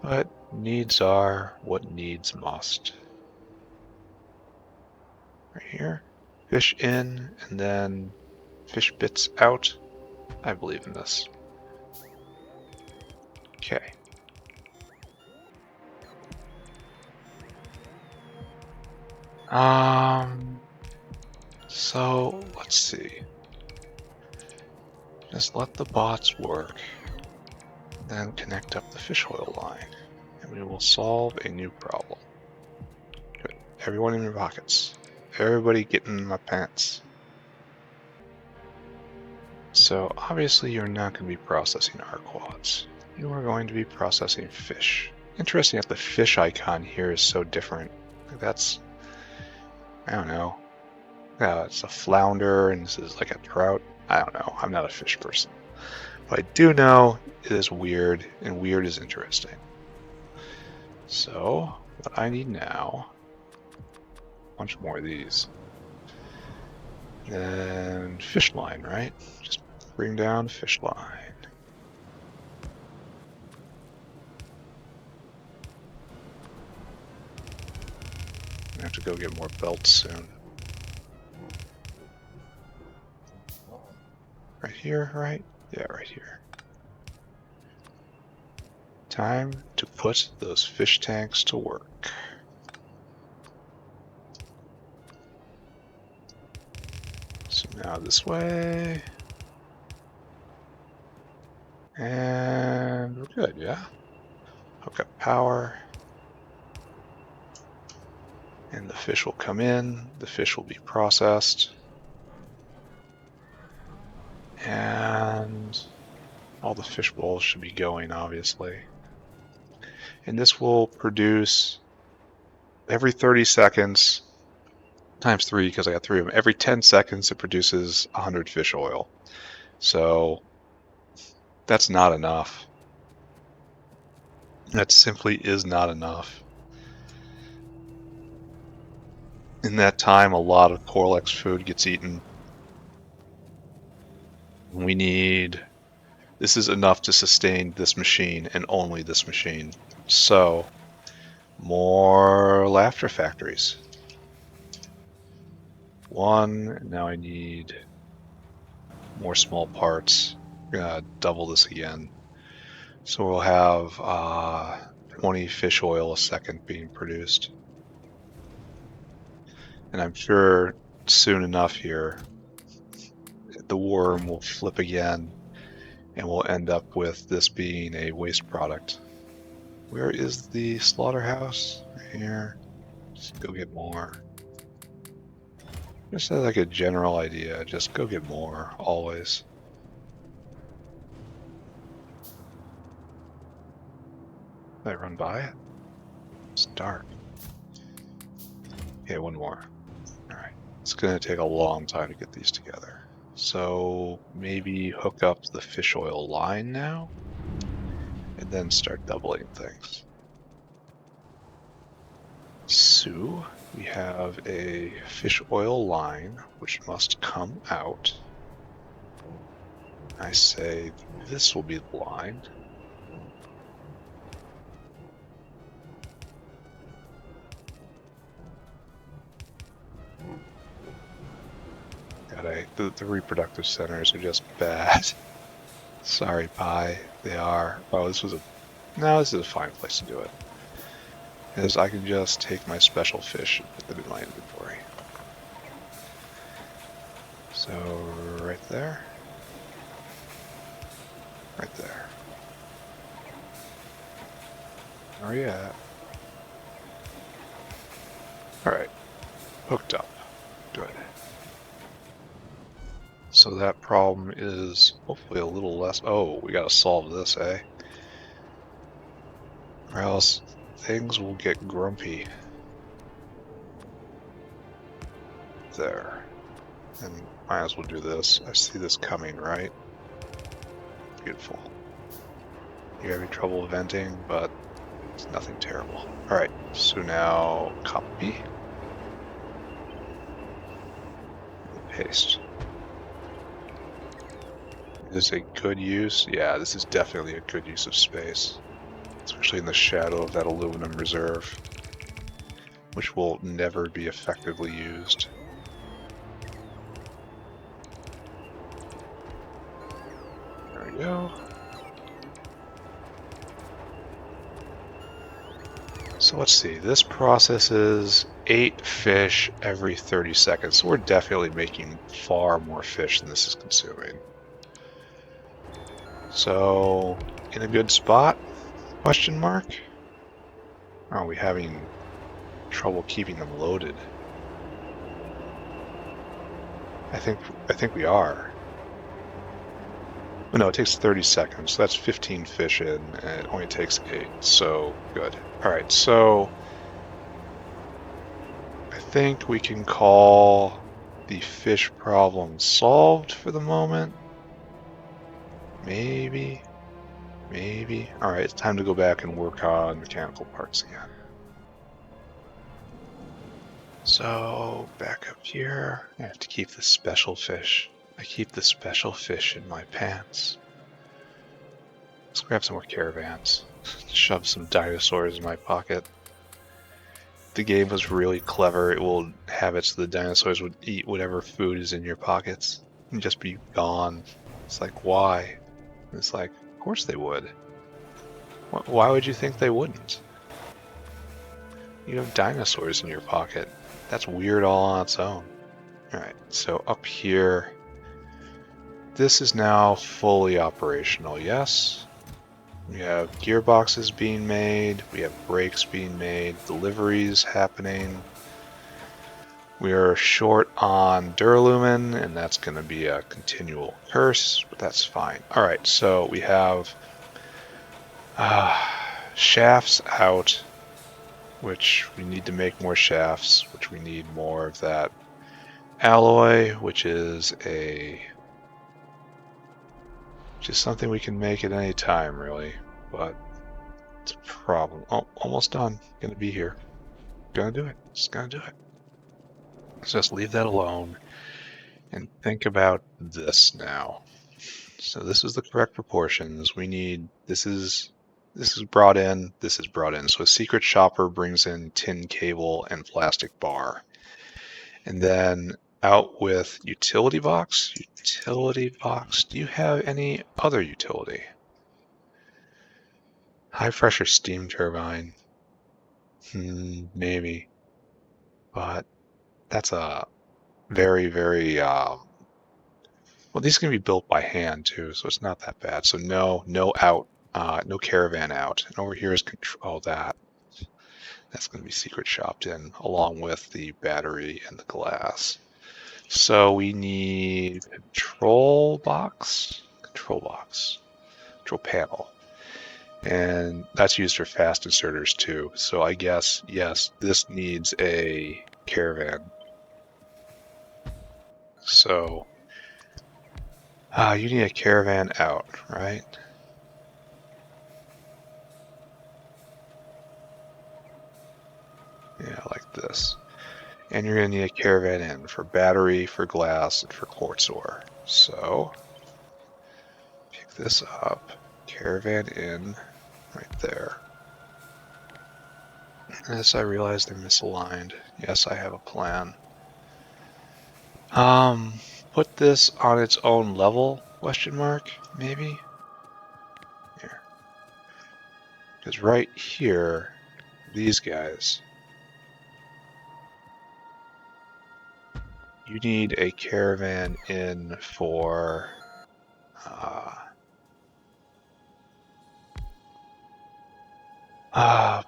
But needs are what needs must. Right here. Fish in, and then fish bits out. I believe in this. Okay. So let's see. Just let the bots work, then connect up the fish oil line, and we will solve a new problem. Good. Everyone in your pockets. Everybody get in my pants. So obviously you're not going to be processing Arquads. You are going to be processing fish. Interesting that the fish icon here is so different. That's, I don't know. Yeah, it's a flounder and this is like a trout. I don't know. I'm not a fish person. But I do know it is weird, and weird is interesting. So what I need now, a bunch more of these. Then fish line, right? Just bring down fish line. I have to go get more belts soon. Right here, right? Yeah, right here. Time to put those fish tanks to work. So now this way. And we're good, yeah? Hook up power. And the fish will come in, the fish will be processed. And all the fish bowls should be going, obviously. And this will produce every 30 seconds, times 3 because I got 3 of them. Every 10 seconds it produces 100 fish oil. So that's not enough. That simply is not enough. In that time, a lot of Corlex food gets eaten. We need... This is enough to sustain this machine and only this machine. So, more laughter factories. One, now I need more small parts. We're gonna double this again. So we'll have 20 fish oil a second being produced. And I'm sure soon enough here, the worm will flip again and we'll end up with this being a waste product. Where is the slaughterhouse? Right here. Just go get more. Just as like a general idea, just go get more, always. Did I run by it? It's dark. Okay, one more. Alright. It's gonna take a long time to get these together. So maybe hook up the fish oil line now, and then start doubling things. So we have a fish oil line, which must come out. I say this will be the line. God, the reproductive centers are just bad. Sorry, Pi, they are. Oh, this is a fine place to do it. Is I can just take my special fish and put them in my inventory. So right there. Right there. Where are you at? Alright. Hooked up. Good. So that problem is hopefully a little less... Oh, we gotta solve this, eh? Or else things will get grumpy. There. And might as well do this. I see this coming, right? Beautiful. You're having trouble venting, but it's nothing terrible. Alright, so now copy. Paste. Is this a good use? Yeah, this is definitely a good use of space. Especially in the shadow of that aluminum reserve, which will never be effectively used. There we go. So let's see, this processes 8 fish every 30 seconds, so we're definitely making far more fish than this is consuming. So, in a good spot? Question mark? Are we having trouble keeping them loaded? I think we are. Oh, no, it takes 30 seconds. So that's 15 fish in, and it only takes 8. So good. All right, so I think we can call the fish problem solved for the moment. Maybe. All right, it's time to go back and work on mechanical parts again. So back up here, I have to keep the special fish. I keep the special fish in my pants. Let's grab some more caravans. Shove some dinosaurs in my pocket. The game was really clever. It will have it so the dinosaurs would eat whatever food is in your pockets and just be gone. It's like, why? It's like, of course they would. Why would you think they wouldn't? You have dinosaurs in your pocket. That's weird all on its own. Alright, so up here, this is now fully operational, yes? We have gearboxes being made, we have brakes being made, deliveries happening. We are short on duralumin, and that's going to be a continual curse, but that's fine. Alright, so we have shafts out, which we need to make more shafts, which we need more of that alloy, which is something we can make at any time, really, but It's a problem. Oh, almost done. Gonna be here. Gonna do it. Just gonna do it. Let's just leave that alone and think about this now. So this is the correct proportions. We need, this is brought in, this is brought in. So a secret shopper brings in tin cable and plastic bar. And then out with utility box. Utility box. Do you have any other utility? High pressure steam turbine. Maybe. But that's a very, very, well, these can be built by hand too, so it's not that bad. So no out, no caravan out. And over here is control, that's going to be secret shopped in along with the battery and the glass. So we need control panel. And that's used for fast inserters too. So I guess, yes, this needs a caravan. So you need a caravan out, right? Yeah, like this. And you're going to need a caravan in for battery, for glass, and for quartz ore. So pick this up, caravan in right there. As I realize they're misaligned. Yes, I have a plan. Put this on its own level, question mark, maybe? Here. Because right here, these guys, you need a caravan in for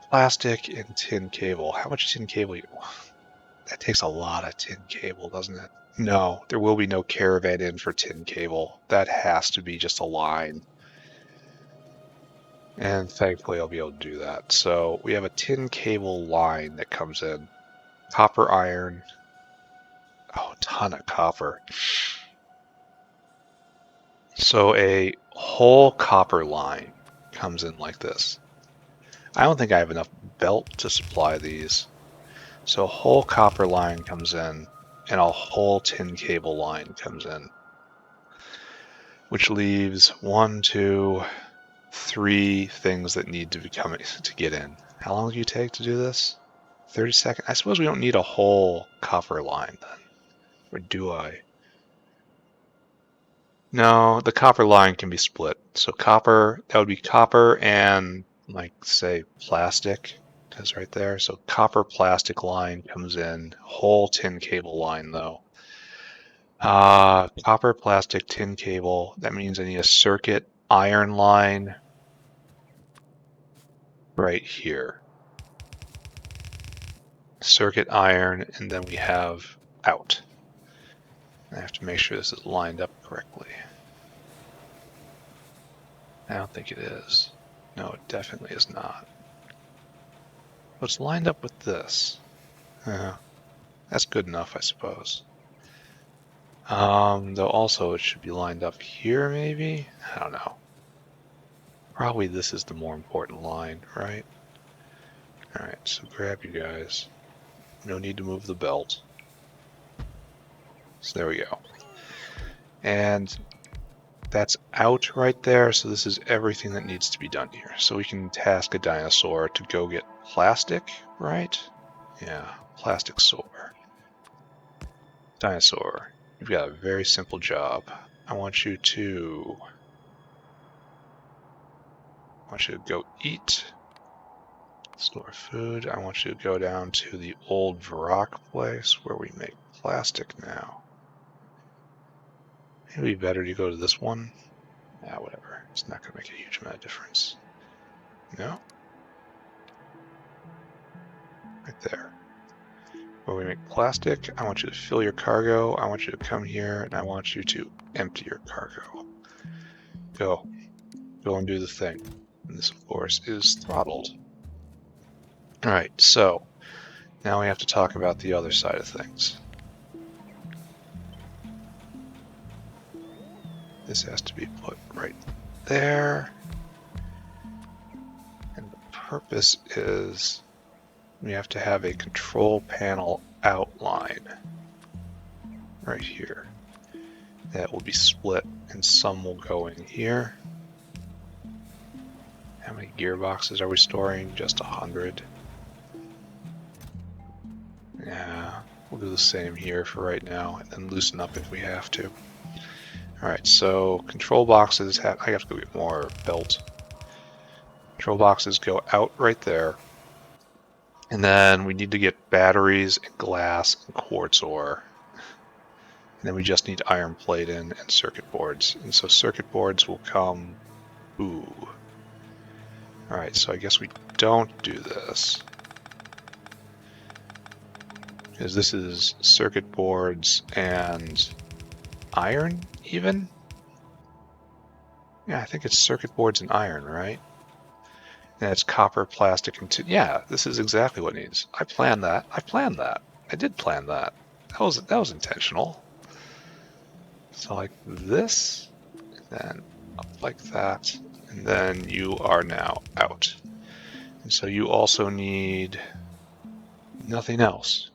plastic and tin cable. How much tin cable? That takes a lot of tin cable, doesn't it? No, there will be no caravan in for tin cable. That has to be just a line. And thankfully I'll be able to do that. So we have a tin cable line that comes in. Copper, iron. Oh, a ton of copper. So a whole copper line comes in like this. I don't think I have enough belt to supply these. So a whole copper line comes in and a whole tin cable line comes in. Which leaves 1, 2, 3 things that need to be coming to get in. How long do you take to do this? 30 seconds? I suppose we don't need a whole copper line then. Or do I? No, the copper line can be split. So copper, that would be copper and, like, say, plastic, because right there. So copper plastic line comes in. Whole tin cable line, though. Copper plastic tin cable. That means I need a circuit iron line right here. Circuit iron, and then we have out. I have to make sure this is lined up correctly. I don't think it is. No, it definitely is not. But it's lined up with this. That's good enough, I suppose. Though also it should be lined up here, maybe? I don't know. Probably this is the more important line, right? Alright, so grab you guys. No need to move the belt. So there we go. And that's out right there, so this is everything that needs to be done here. So we can task a dinosaur to go get plastic, right? Yeah, plastic sore. Dinosaur, you've got a very simple job. I want you to go eat, store food. I want you to go down to the old Varrock place where we make plastic now. It'd be better to go to this one. Yeah, whatever. It's not going to make a huge amount of difference. No? Right there. Where we make plastic, I want you to fill your cargo. I want you to come here, and I want you to empty your cargo. Go. Go and do the thing. And this, of course, is throttled. Alright, so now we have to talk about the other side of things. This has to be put right there. And the purpose is we have to have a control panel outline right here. That will be split, and some will go in here. How many gearboxes are we storing? Just 100. Yeah, we'll do the same here for right now, and then loosen up if we have to. Alright, so control boxes have, I have to go get more belt. Control boxes go out right there. And then we need to get batteries and glass and quartz ore. And then we just need iron plate in and circuit boards. And so circuit boards will come... Ooh. Alright, so I guess we don't do this. Because this is circuit boards and iron, even? Yeah, I think it's circuit boards and iron, right? And it's copper, plastic, and tin. Yeah, this is exactly what it needs. I planned that. I planned that. I did plan that. That was intentional. So like this, and then up like that, and then you are now out. And so you also need nothing else.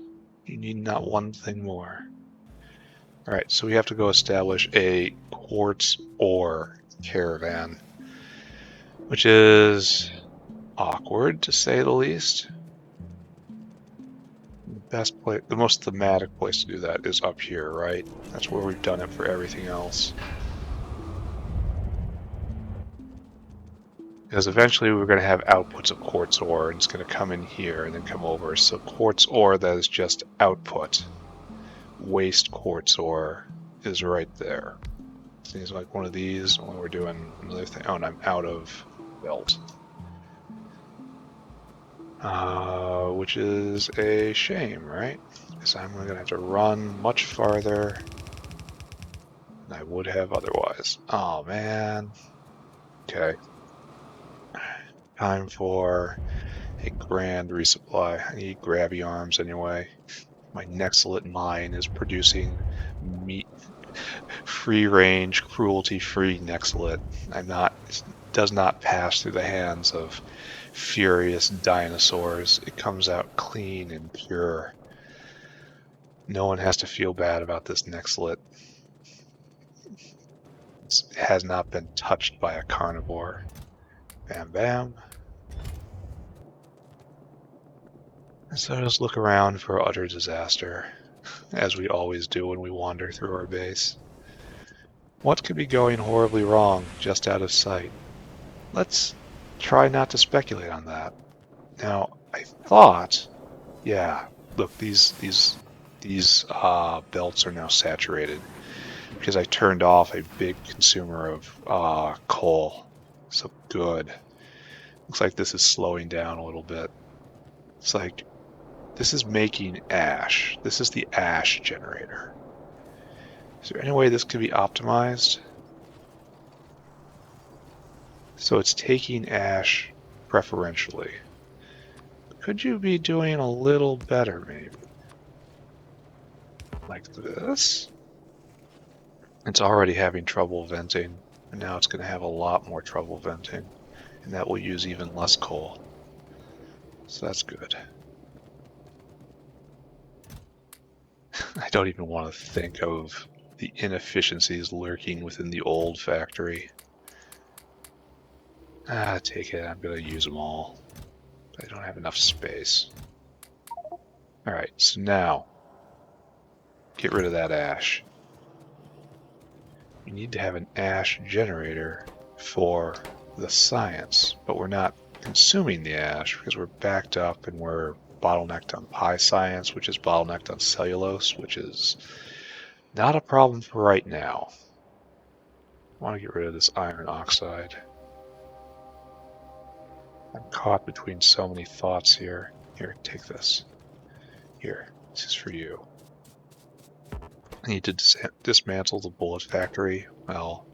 You need not one thing more. Alright, so we have to go establish a quartz ore caravan, which is awkward to say the least. The best place, the most thematic place to do that is up here, right? That's where we've done it for everything else. Because eventually we're going to have outputs of quartz ore, and it's going to come in here and then come over. So quartz ore that is just output. Waste quartz ore is right there. Seems like one of these when we're doing another thing. Oh, and I'm out of belt. Which is a shame, right? Because I'm going to have to run much farther than I would have otherwise. Oh, man. Okay. Time for a grand resupply. I need grabby arms anyway. My Nextlet mine is producing meat, free-range, cruelty-free Nextlet. It does not pass through the hands of furious dinosaurs. It comes out clean and pure. No one has to feel bad about this Nextlet. It has not been touched by a carnivore. Bam, bam. And so just look around for utter disaster, as we always do when we wander through our base. What could be going horribly wrong just out of sight? Let's try not to speculate on that. Now, I thought, yeah, look, these belts are now saturated because I turned off a big consumer of coal. So good. Looks like this is slowing down a little bit. It's like, this is making ash. This is the ash generator. Is there any way this could be optimized? So it's taking ash preferentially. Could you be doing a little better, maybe? Like this? It's already having trouble venting, and now it's going to have a lot more trouble venting, and that will use even less coal. So that's good. I don't even want to think of the inefficiencies lurking within the old factory. Take it, I'm going to use them all. I don't have enough space. Alright, so now, get rid of that ash. We need to have an ash generator for the science, but we're not consuming the ash because we're backed up and we're bottlenecked on pie science, which is bottlenecked on cellulose, which is not a problem for right now. I want to get rid of this iron oxide. I'm caught between so many thoughts here. Here, take this. Here, this is for you. I need to dismantle the bullet factory. Well,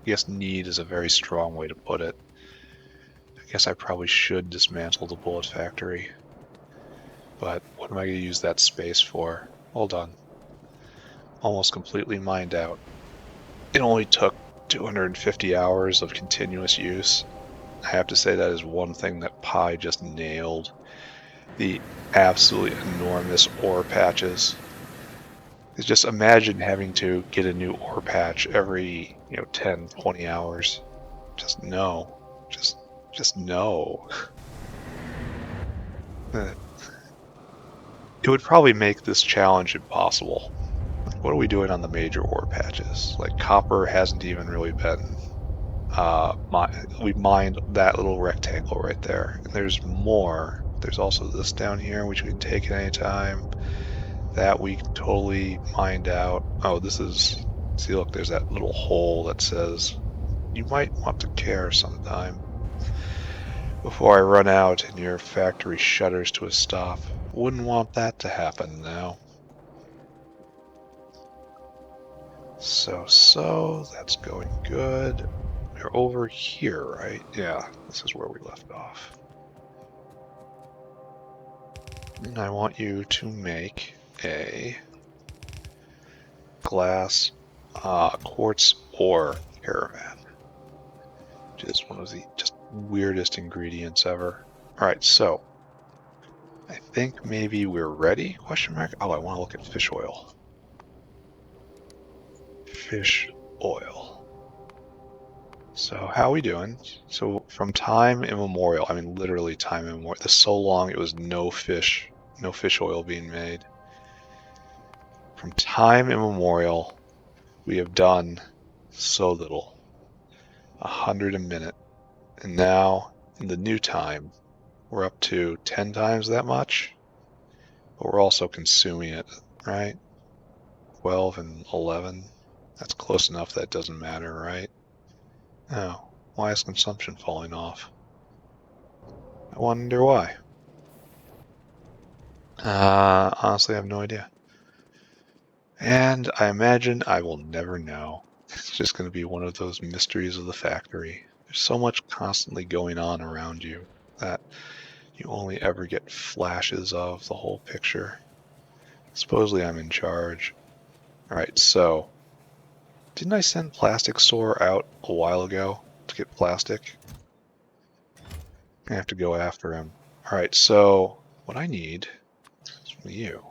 I guess need is a very strong way to put it. I guess I probably should dismantle the bullet factory. But what am I going to use that space for? Hold on. Almost completely mined out. It only took 250 hours of continuous use. I have to say that is one thing that Pi just nailed. The absolutely enormous ore patches. Just imagine having to get a new ore patch every 10, 20 hours. Just no. Just no. It would probably make this challenge impossible. Like, what are we doing on the major ore patches? Like, copper hasn't even really been we mined that little rectangle right there. And there's more. There's also this down here, which we can take at any time. That we totally mined out. Oh, this is, see, look, there's that little hole that says, you might want to care sometime before I run out and your factory shutters to a stop. Wouldn't want that to happen now. So, that's going good. We're over here, right? Yeah, this is where we left off. And I want you to make a glass quartz ore caravan, which is one of the just weirdest ingredients ever. Alright, so I think maybe we're ready, question mark? Oh, I want to look at fish oil. Fish oil. So how are we doing? So from time immemorial, I mean literally time immemorial, this so long it was no fish oil being made. From time immemorial, we have done so little. 100 a minute. And now, in the new time, we're up to 10 times that much, but we're also consuming it, right? 12 and 11. That's close enough that it doesn't matter, right? Oh, why is consumption falling off? I wonder why. Honestly, I have no idea. And I imagine I will never know. It's just going to be one of those mysteries of the factory. There's so much constantly going on around you that you only ever get flashes of the whole picture. Supposedly I'm in charge. Alright, so didn't I send Plastic Store out a while ago to get plastic? I have to go after him. Alright, so what I need is from you.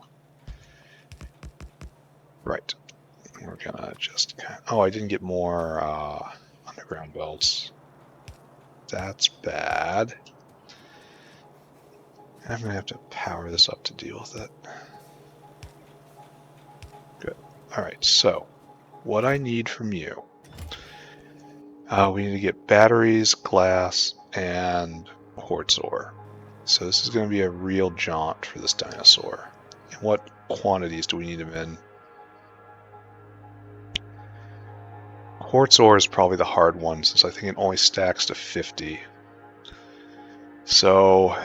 Right. We're gonna just... Oh, I didn't get more underground belts. That's bad. I'm gonna have to power this up to deal with it. Good. Alright, so what I need from you, we need to get batteries, glass, and quartz ore. So this is going to be a real jaunt for this dinosaur. And what quantities do we need them in? Quartz ore is probably the hard one, since I think it only stacks to 50. So if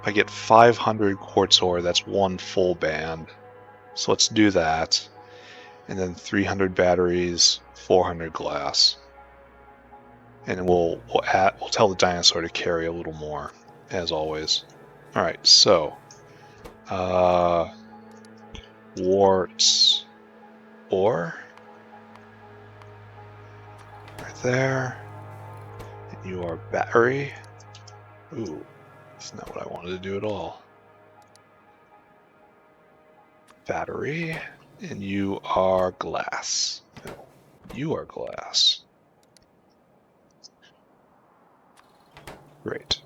I get 500 quartz ore, that's one full band. So let's do that. And then 300 batteries, 400 glass. And we'll tell the dinosaur to carry a little more, as always. Alright, so quartz ore right there. And you are battery. Ooh, that's not what I wanted to do at all. Battery, and you are glass. No, you are glass. Great.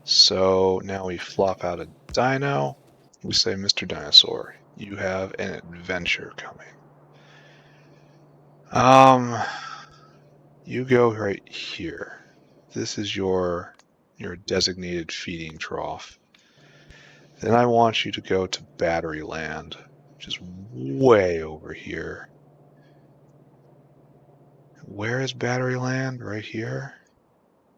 So now we flop out a dino. We say, Mr. Dinosaur, you have an adventure coming. You go right here. This is your designated feeding trough. Then I want you to go to Battery Land, which is way over here. Where is Battery Land? Right here?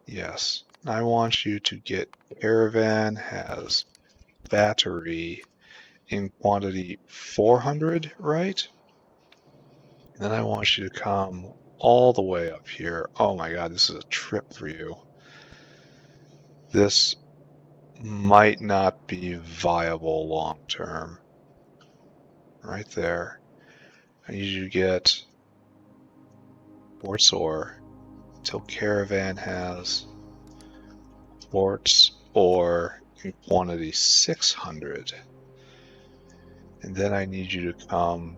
Yes. I want you to get Caravan has battery in quantity 400, right? And then I want you to come all the way up here. Oh my god, this is a trip for you. This might not be viable long term. Right there. I need you to get quartz ore until Caravan has quartz ore in quantity 600. And then I need you to come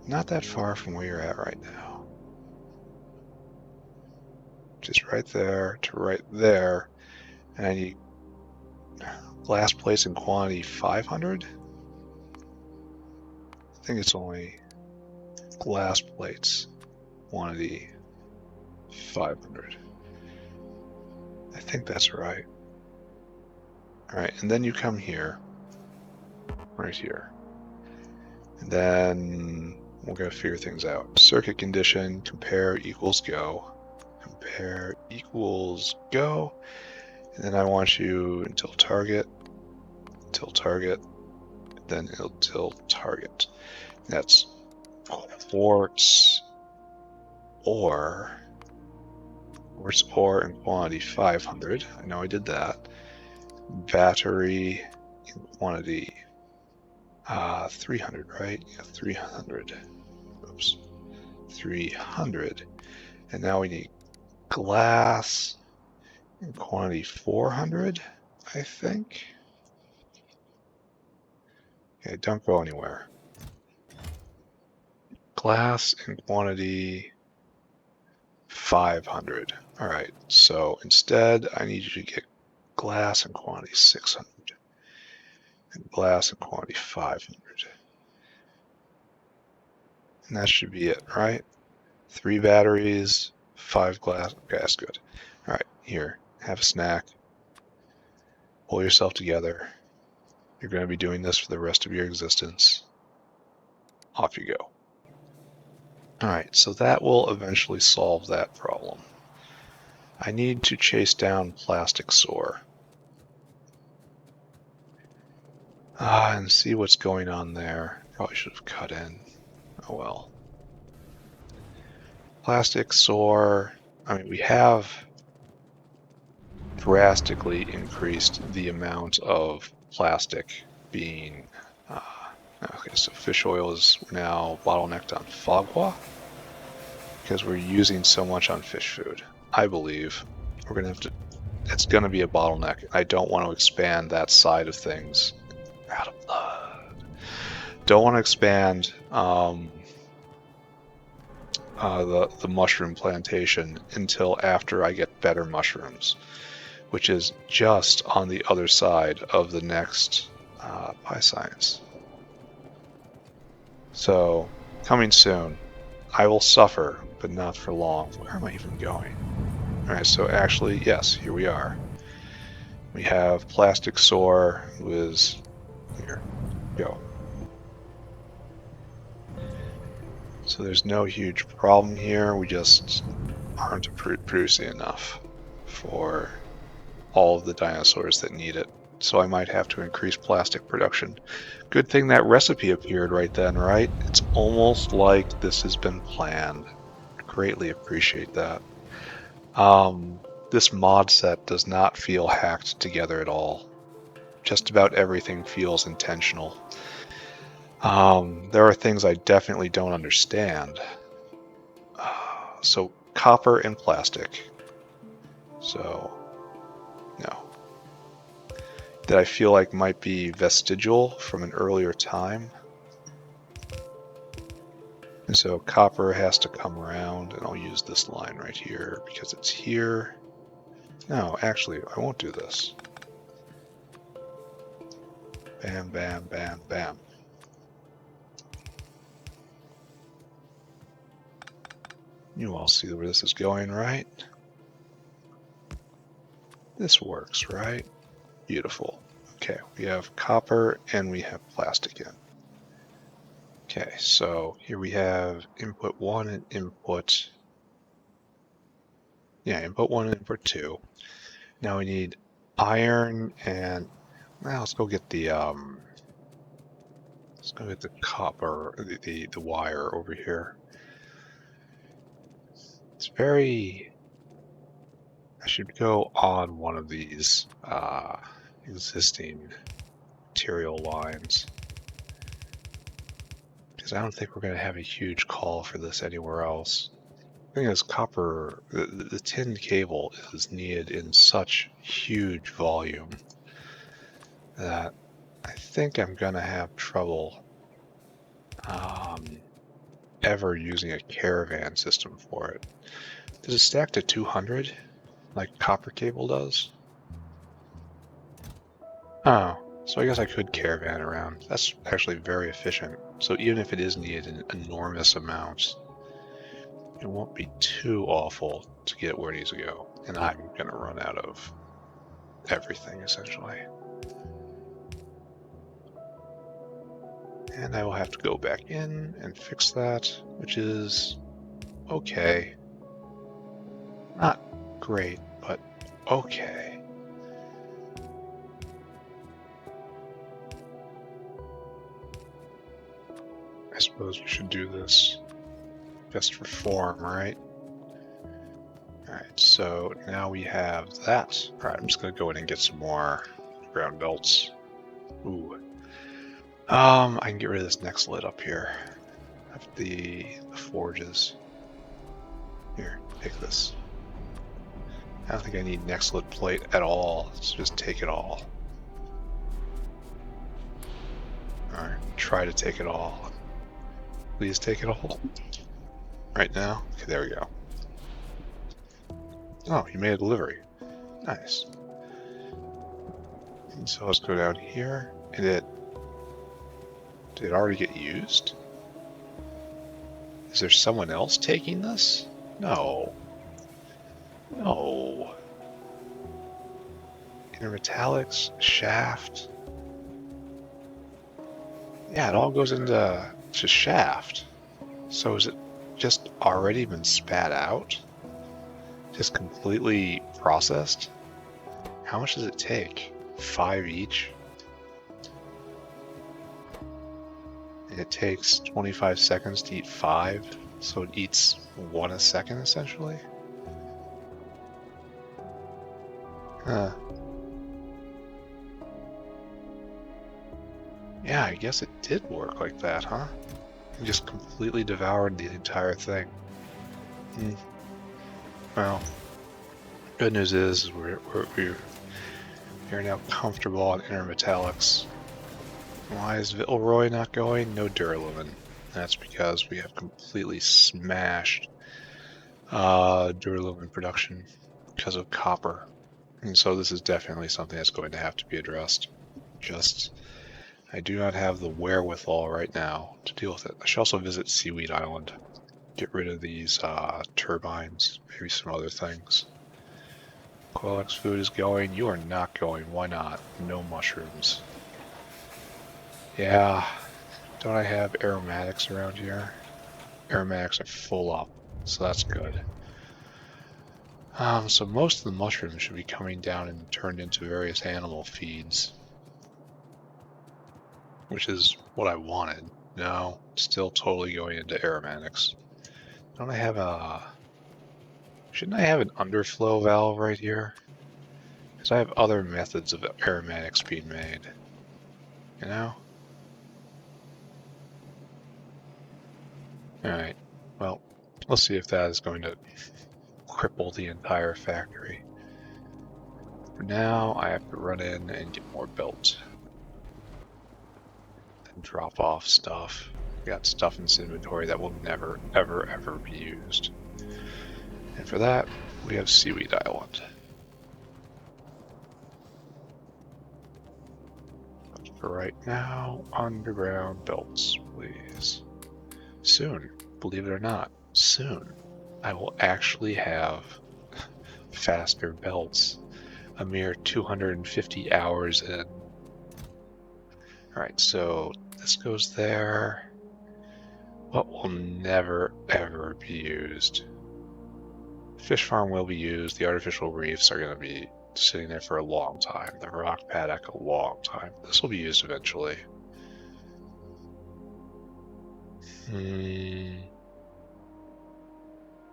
not that far from where you're at right now. Just right there to right there. And I need glass plates in quantity 500. I think it's only glass plates quantity 500. I think that's right. Alright, and then you come here. Right here. And then we're going to figure things out. Circuit condition, compare equals go. Compare equals go. And then I want you until target, then until target. That's quartz ore in quantity 500. I know I did that. Battery in quantity 300, right? Yeah, 300. Oops. 300. And now we need glass in quantity 400, I think. Okay, don't go anywhere. Glass in quantity 500. All right, so instead I need you to get glass in quantity 600 and glass in quantity 500. And that should be it, right? 3 batteries, 5 glass. Okay, that's good. All right, here, have a snack. Pull yourself together. You're going to be doing this for the rest of your existence. Off you go. Alright, so that will eventually solve that problem. I need to chase down plastic sore. And see what's going on there. Probably should have cut in. Oh well. Plastic sore. I mean, we have drastically increased the amount of plastic being... okay, so fish oil is now bottlenecked on fogwa because we're using so much on fish food. I believe we're going to have to... It's going to be a bottleneck. I don't want to expand that side of things. Out of blood. Don't want to expand the mushroom plantation until after I get better mushrooms, which is just on the other side of the next pie science. So, coming soon. I will suffer, but not for long. Where am I even going? Alright, so actually, yes, here we are. We have plastic sore, who is here. Go. So there's no huge problem here, we just aren't producing enough for all of the dinosaurs that need it. So I might have to increase plastic production. Good thing that recipe appeared right then, right? It's almost like this has been planned. Greatly appreciate that. This mod set does not feel hacked together at all. Just about everything feels intentional. There are things I definitely don't understand. So copper and plastic. So, no. That I feel like might be vestigial from an earlier time. And so copper has to come around, and I'll use this line right here because it's here. No, actually, I won't do this. Bam, bam, bam, bam. You all see where this is going, right? This works, right? Beautiful. Okay, we have copper and we have plastic in. Okay, so here we have input 1 and input... Yeah, input 1 and input 2. Now we need iron and... Well, let's go get the copper, the wire over here. It's very... I should go on one of these existing material lines, because I don't think we're going to have a huge call for this anywhere else. thing is, copper, the tin cable is needed in such huge volume that I think I'm gonna have trouble ever using a caravan system for it. Does it stack to 200 like copper cable does? Oh, so I guess I could caravan around. That's actually very efficient. So even if it is needed in enormous amounts, it won't be too awful to get where it needs to go. And I'm gonna run out of everything essentially. And I will have to go back in and fix that, which is okay. Not great, but okay. I suppose we should do this just for form, right? Alright, so now we have that. Alright, I'm just gonna go in and get some more ground belts. Ooh. I can get rid of this next lid up here. Of the forges. Here, take this. I don't think I need next lid plate at all, so just take it all. Alright, try to take it all. Please take it all. Right now? Okay, there we go. Oh, you made a delivery. Nice. And so let's go down here, and did it already get used? Is there someone else taking this? No. No. Intermetallics, shaft. Yeah, it all goes into shaft. So is it just already been spat out? Just completely processed? How much does it take? 5 each? And it takes 25 seconds to eat 5, so it eats 1 a second essentially? Huh. Yeah, I guess it did work like that, huh? It just completely devoured the entire thing. Well, good news is we're now comfortable on intermetallics. Why is Vittelroy not going? No duralumin. That's because we have completely smashed duralumin production because of copper. And so this is definitely something that's going to have to be addressed. I do not have the wherewithal right now to deal with it. I should also visit Seaweed Island. Get rid of these turbines, maybe some other things. Coilex food is going. You are not going. Why not? No mushrooms. Yeah. Don't I have aromatics around here? Aromatics are full up, so that's good. So most of the mushrooms should be coming down and turned into various animal feeds. Which is what I wanted. No, still totally going into aromatics. Don't I have a... Shouldn't I have an underflow valve right here? Because I have other methods of aromatics being made. You know? Alright, well, let's see if that is going to cripple the entire factory. For now, I have to run in and get more built. And drop off stuff. Got stuff in this inventory that will never, ever, ever be used. And for that, we have Seaweed Island. But for right now, underground belts, please. Soon, believe it or not, soon, I will actually have faster belts. A mere 250 hours in. Alright, so this goes there. What will never, ever be used? Fish farm will be used. The artificial reefs are going to be sitting there for a long time. The rock paddock, a long time. This will be used eventually.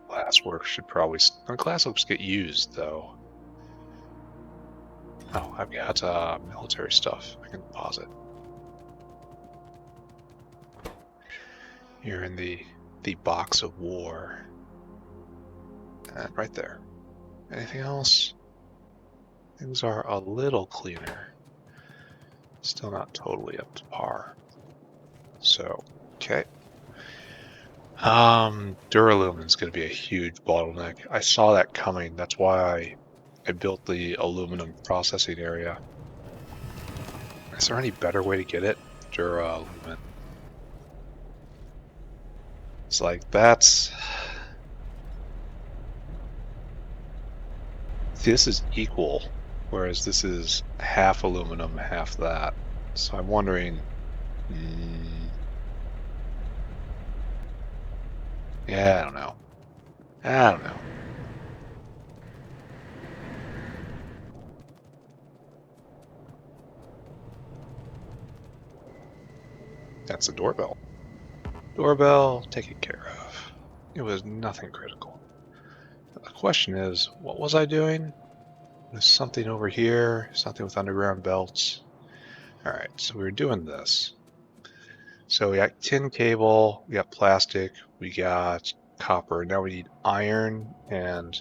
Glassworks should probably... Glassworks get used, though. Oh, I've got military stuff I can deposit. You're in the box of war. And right there. Anything else? Things are a little cleaner. Still not totally up to par. So, okay. Duralumin is going to be a huge bottleneck. I saw that coming. That's why I built the aluminum processing area. Is there any better way to get it? Duralumin. It's like, that's... See, this is equal, whereas this is half aluminum, half that. So I'm wondering... yeah, I don't know. I don't know. That's the doorbell. Doorbell taken care of. It was nothing critical. The question is, what was I doing? There's something over here, something with underground belts. Alright, so we were doing this. So we got tin cable, we got plastic, we got copper. Now we need iron and...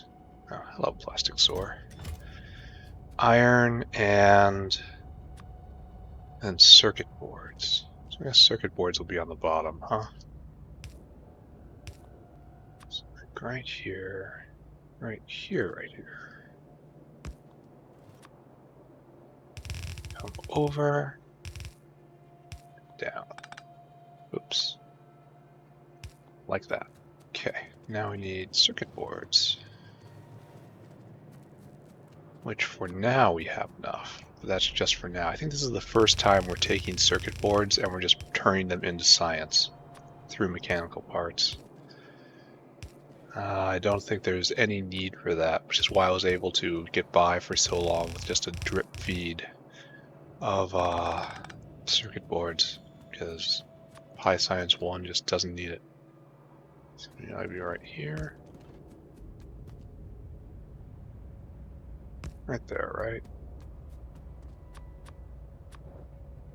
oh, hello, plastic sore. Iron and circuit boards. So I guess circuit boards will be on the bottom, huh? So right here, right here, right here. Come over, down. Oops. Like that. Okay, now we need circuit boards. Which for now we have enough. But that's just for now. I think this is the first time we're taking circuit boards and we're just turning them into science through mechanical parts. I don't think there's any need for that, which is why I was able to get by for so long with just a drip feed of circuit boards, because Pi Science 1 just doesn't need it. So I'd be right here. Right there, right?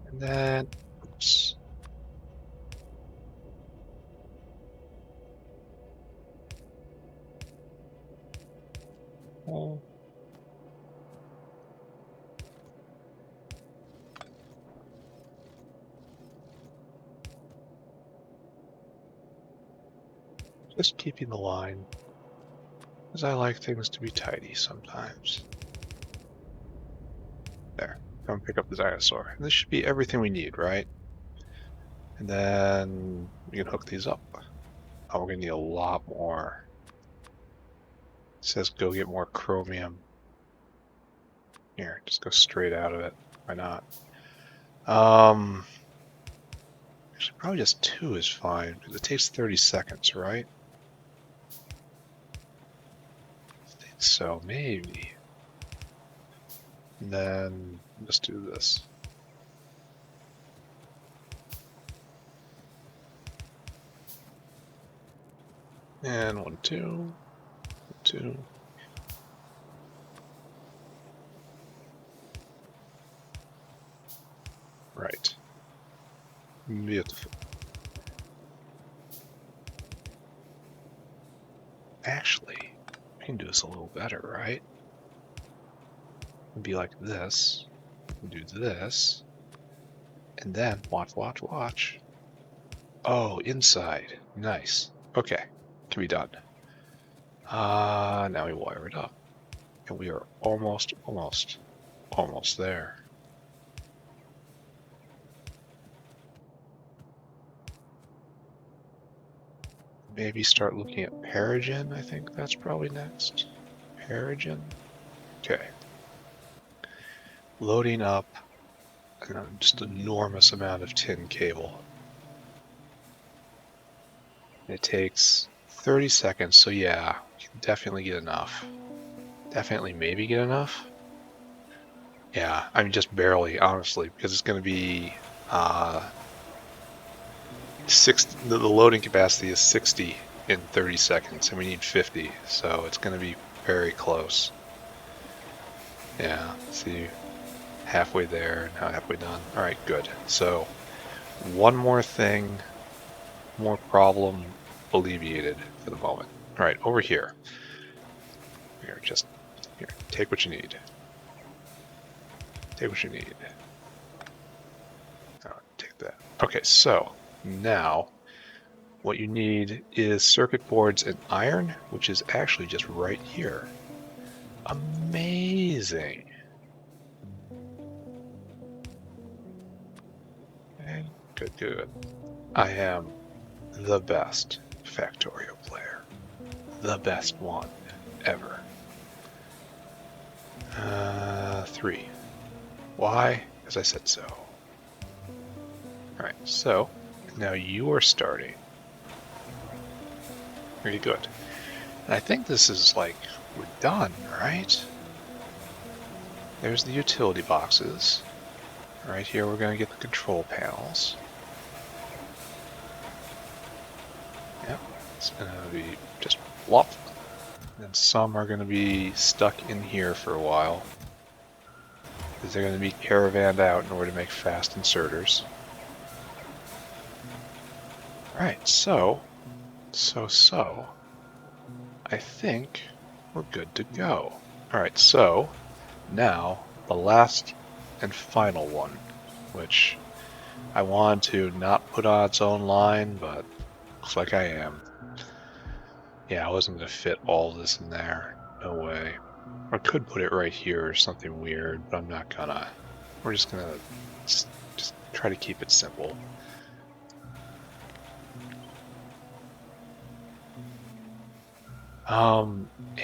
And then, oops. Oh. Just keeping the line, because I like things to be tidy sometimes. There, come pick up the dinosaur. And this should be everything we need, right? And then we can hook these up. Oh, we're gonna need a lot more. It says go get more chromium. Here, just go straight out of it. Why not? Actually, probably just 2 is fine, because it takes 30 seconds, right? I think so, maybe. And then let's do this. And 1, 2, 2. Right. Beautiful. Actually, we can do this a little better, right? It'd be like this. Do this. And then, watch. Oh, inside. Nice. Okay, can be done. Now we wire it up. And we are almost there. Maybe start looking at Paragen, I think that's probably next. Paragen. Okay. Loading up just an enormous amount of tin cable. It takes 30 seconds, so yeah, you can definitely get enough. Definitely maybe get enough. Yeah, I mean just barely, honestly, because it's going to be the loading capacity is 60 in 30 seconds, and we need 50, so it's going to be very close. Yeah, see, halfway there, now halfway done. All right, good. So one more thing, more problem alleviated for the moment. All right, over here. Here, just here. Take what you need. Take what you need. Oh, take that. Okay, so now what you need is circuit boards and iron, which is actually just right here. Amazing. Okay, good, good. I am the best Factorio player. The best one ever. 3. Why? Because I said so. Alright, so now you are starting. Very good. And I think this is like, we're done, right? There's the utility boxes. Right here we're going to get the control panels. Yep, it's going to be just plop. And some are going to be stuck in here for a while, because they're going to be caravanned out in order to make fast inserters. Alright, so, I think we're good to go. Alright, so, now, the last and final one, which I wanted to not put on its own line, but looks like I am. Yeah, I wasn't going to fit all this in there. No way. I could put it right here or something weird, but I'm not gonna. We're just gonna just try to keep it simple.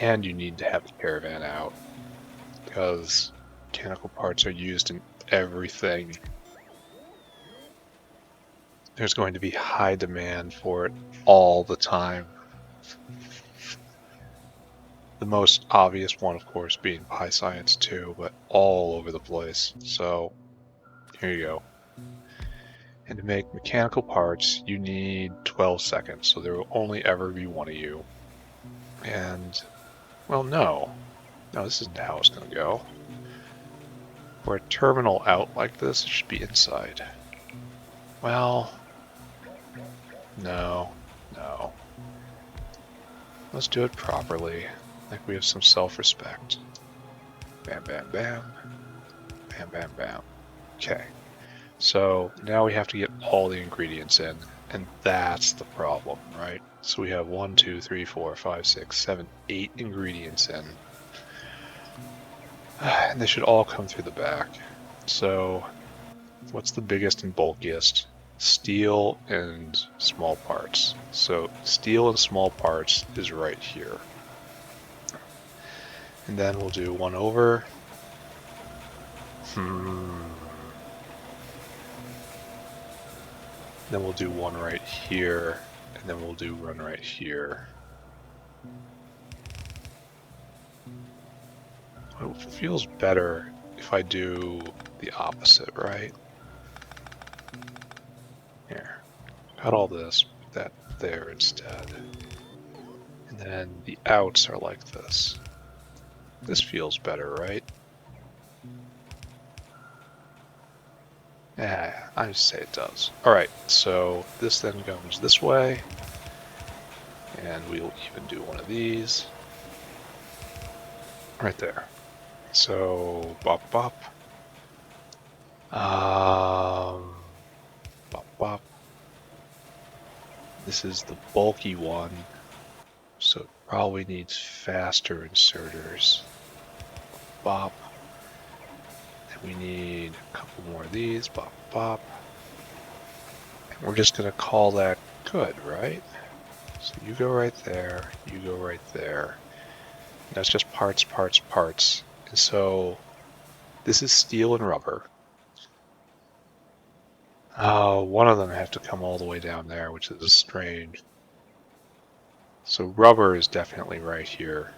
And you need to have the caravan out, because mechanical parts are used in everything. There's going to be high demand for it all the time. The most obvious one, of course, being Pi Science 2, but all over the place. So, here you go. And to make mechanical parts, you need 12 seconds, so there will only ever be one of you. And, well, no, this isn't how it's going to go. For a terminal out like this, it should be inside. Well, no. Let's do it properly, like we have some self-respect. Bam, bam, bam. Bam, bam, bam. Okay. So now we have to get all the ingredients in, and that's the problem, right? So we have 1, 2, 3, 4, 5, 6, 7, 8 ingredients in. And they should all come through the back. So what's the biggest and bulkiest? Steel and small parts. So steel and small parts is right here. And then we'll do 1 over. Then we'll do 1 right here, and then we'll do 1 right here. It feels better if I do the opposite, right? Here, cut all this, put that there instead. And then the outs are like this. This feels better, right? Yeah, I just say it does. Alright, so this then goes this way. And we'll even do one of these. Right there. So, bop bop. Bop bop. This is the bulky one, so it probably needs faster inserters. Bop. And we need a couple more of these. Bop bop. And we're just gonna call that good, right? So you go right there, you go right there. And that's just parts, parts, parts. And so this is steel and rubber. One of them have to come all the way down there, which is strange. So rubber is definitely right here.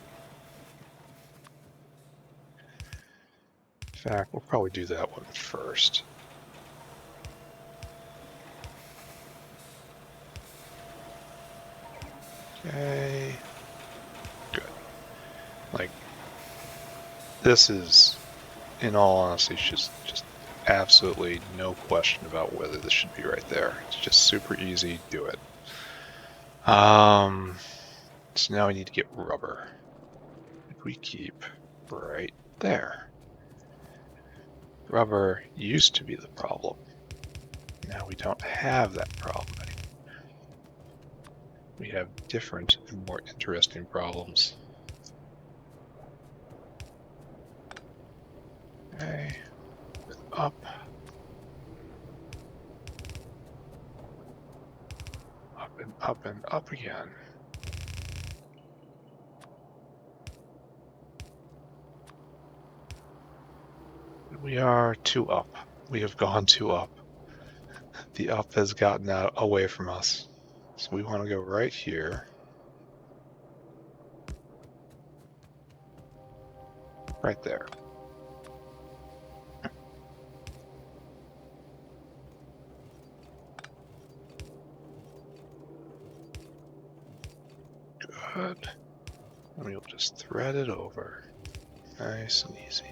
In fact, we'll probably do that one first. Okay. Good. Like, this is, in all honesty, just absolutely no question about whether this should be right there. It's just super easy. Do it. So now we need to get rubber. we keep right there. Rubber used to be the problem. Now we don't have that problem anymore. We have different and more interesting problems. Okay, up. Up and up and up again. We are too up. We have gone too up. The up has gotten out away from us. So we want to go right here. Right there. Good. And we'll just thread it over. Nice and easy.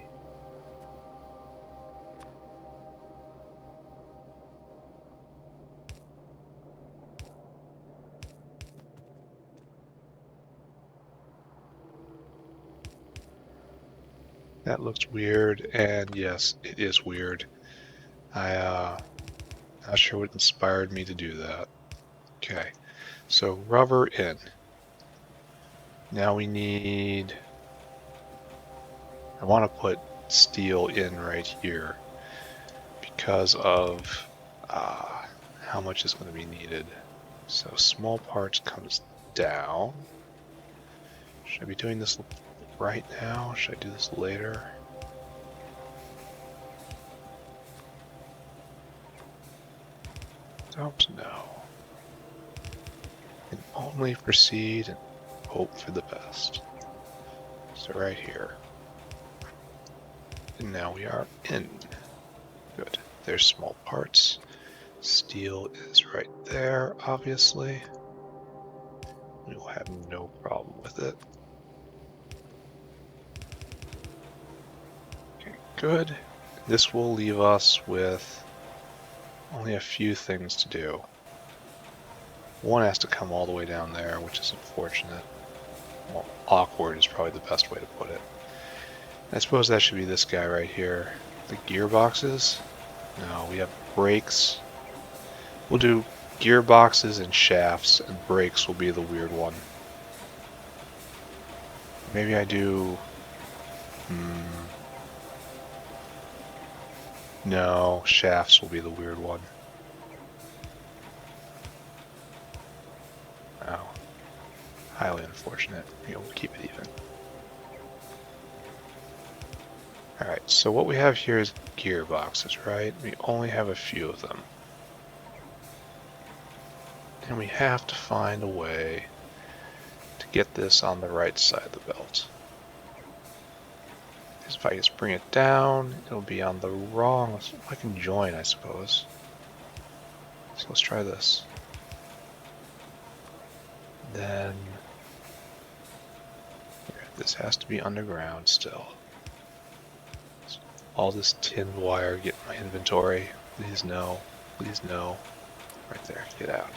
That looks weird, and yes, it is weird. Not sure what inspired me to do that. Okay, so rubber in. Now we need... I want to put steel in right here because of how much is going to be needed. So small parts comes down. Should I be doing this right now? Should I do this later? Don't know. And only proceed and hope for the best. So right here. And now we are in. Good. There's small parts. Steel is right there, obviously. We will have no problem with it. Okay, good. This will leave us with only a few things to do. One has to come all the way down there, which is unfortunate. Well, awkward is probably the best way to put it. I suppose that should be this guy right here. The gearboxes? No, we have brakes. We'll do gearboxes and shafts, and brakes will be the weird one. Maybe I do... No, shafts will be the weird one. Oh. Highly unfortunate. We'll keep it even. Alright, so what we have here is gearboxes, right? We only have a few of them. And we have to find a way to get this on the right side of the belt. Because if I just bring it down, it'll be on the wrong... I can join, I suppose. So let's try this. Then... this has to be underground still. All this tinned wire get in my inventory. Please no. Please no. Right there. Get out.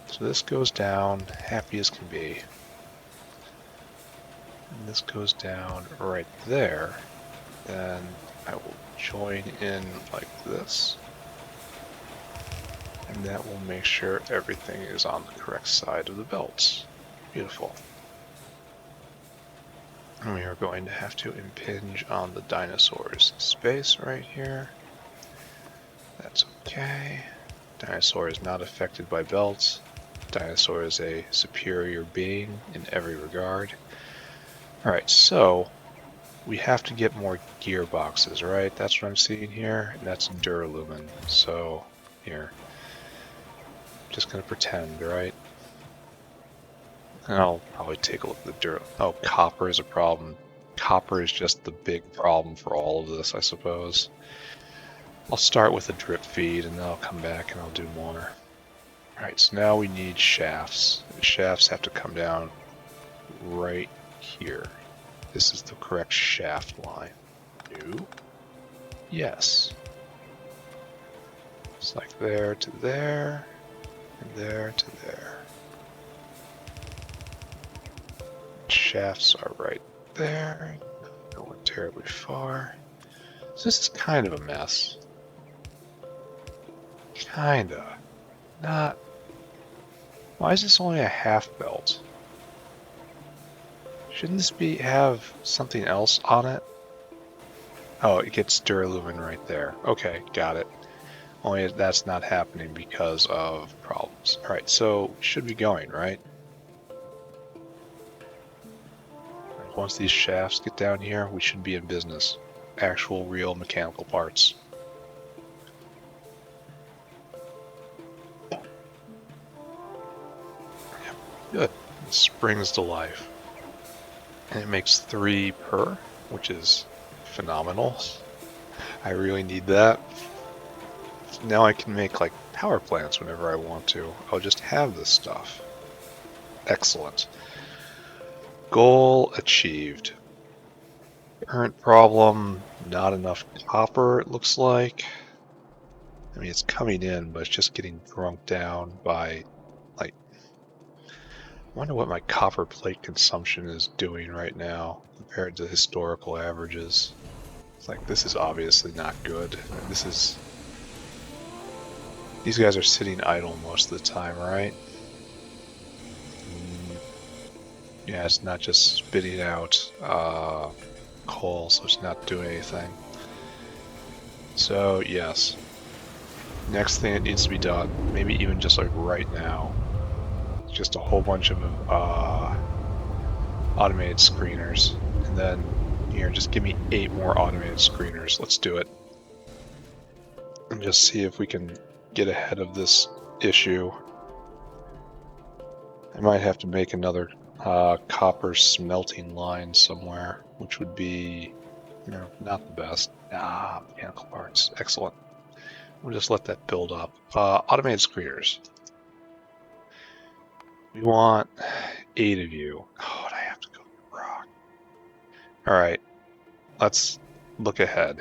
So this goes down, happy as can be. And this goes down right there. Then I will join in like this. And that will make sure everything is on the correct side of the belts. Beautiful. And we are going to have to impinge on the dinosaur's space right here. That's okay. Dinosaur is not affected by belts. Dinosaur is a superior being in every regard. Alright, so we have to get more gearboxes, right? That's what I'm seeing here, and that's duralumin. So, here. I'm just gonna pretend, right? And I'll probably take a look at the oh, copper is a problem. Copper is just the big problem for all of this, I suppose. I'll start with a drip feed, and then I'll come back and I'll do more. Alright, so now we need shafts. The shafts have to come down right here. This is the correct shaft line. No? Yes. It's like there to there, and there to there. shafts are right there. Not going terribly far. So this is kind of a mess. Kinda. Not. Why is this only a half belt? Shouldn't this have something else on it? Oh, it gets duralumin right there. Okay, got it. Only that's not happening because of problems. Alright, so we should be going, right? Once these shafts get down here, we should be in business. Actual, real mechanical parts. Yep, good. It springs to life. And it makes 3 per, which is phenomenal. I really need that. Now I can make like power plants whenever I want to. I'll just have this stuff. Excellent. Goal achieved. Current problem, not enough copper it looks like. I mean, it's coming in, but it's just getting drunk down by, like, I wonder what my copper plate consumption is doing right now compared to historical averages. It's like, this is obviously not good. These guys are sitting idle most of the time, right? Yeah, it's not just spitting out coal, so it's not doing anything. So, yes. Next thing that needs to be done, maybe even just like right now, just a whole bunch of automated screeners. And then, here, just give me 8 more automated screeners. Let's do it. And just see if we can get ahead of this issue. I might have to make another copper smelting line somewhere, which would be, not the best. Mechanical parts. Excellent. We'll just let that build up. Automated screeners. We want 8 of you. Oh, and I have to go rock. Alright. Let's look ahead.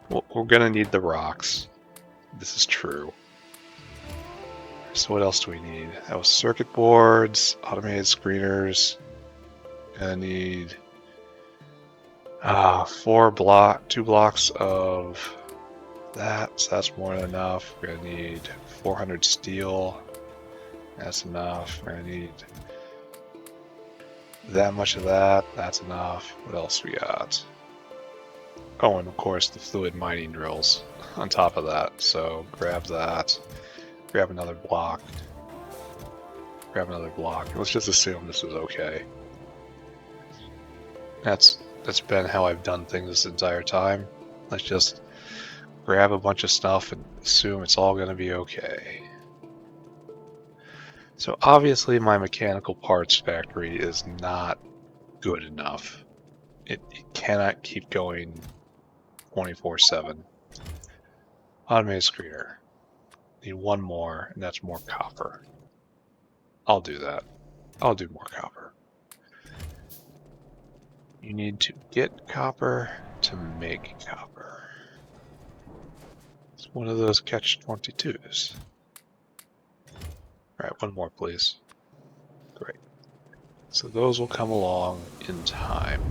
We're gonna need the rocks. This is true. So what else do we need? That was circuit boards, automated screeners. Gonna need 2 blocks of that, so that's more than enough. We're gonna need 400 steel. That's enough. We're gonna need that much of that. That's enough. What else we got? Oh, and of course the fluid mining drills on top of that. So grab that. Grab another block. Grab another block. Let's just assume this is okay. That's been how I've done things this entire time. Let's just grab a bunch of stuff and assume it's all going to be okay. So obviously my mechanical parts factory is not good enough. It cannot keep going 24/7. Automated screener. Need 1 more, and that's more copper. I'll do that. I'll do more copper. You need to get copper to make copper. It's one of those catch-22s. Alright, 1 more, please. Great. So those will come along in time.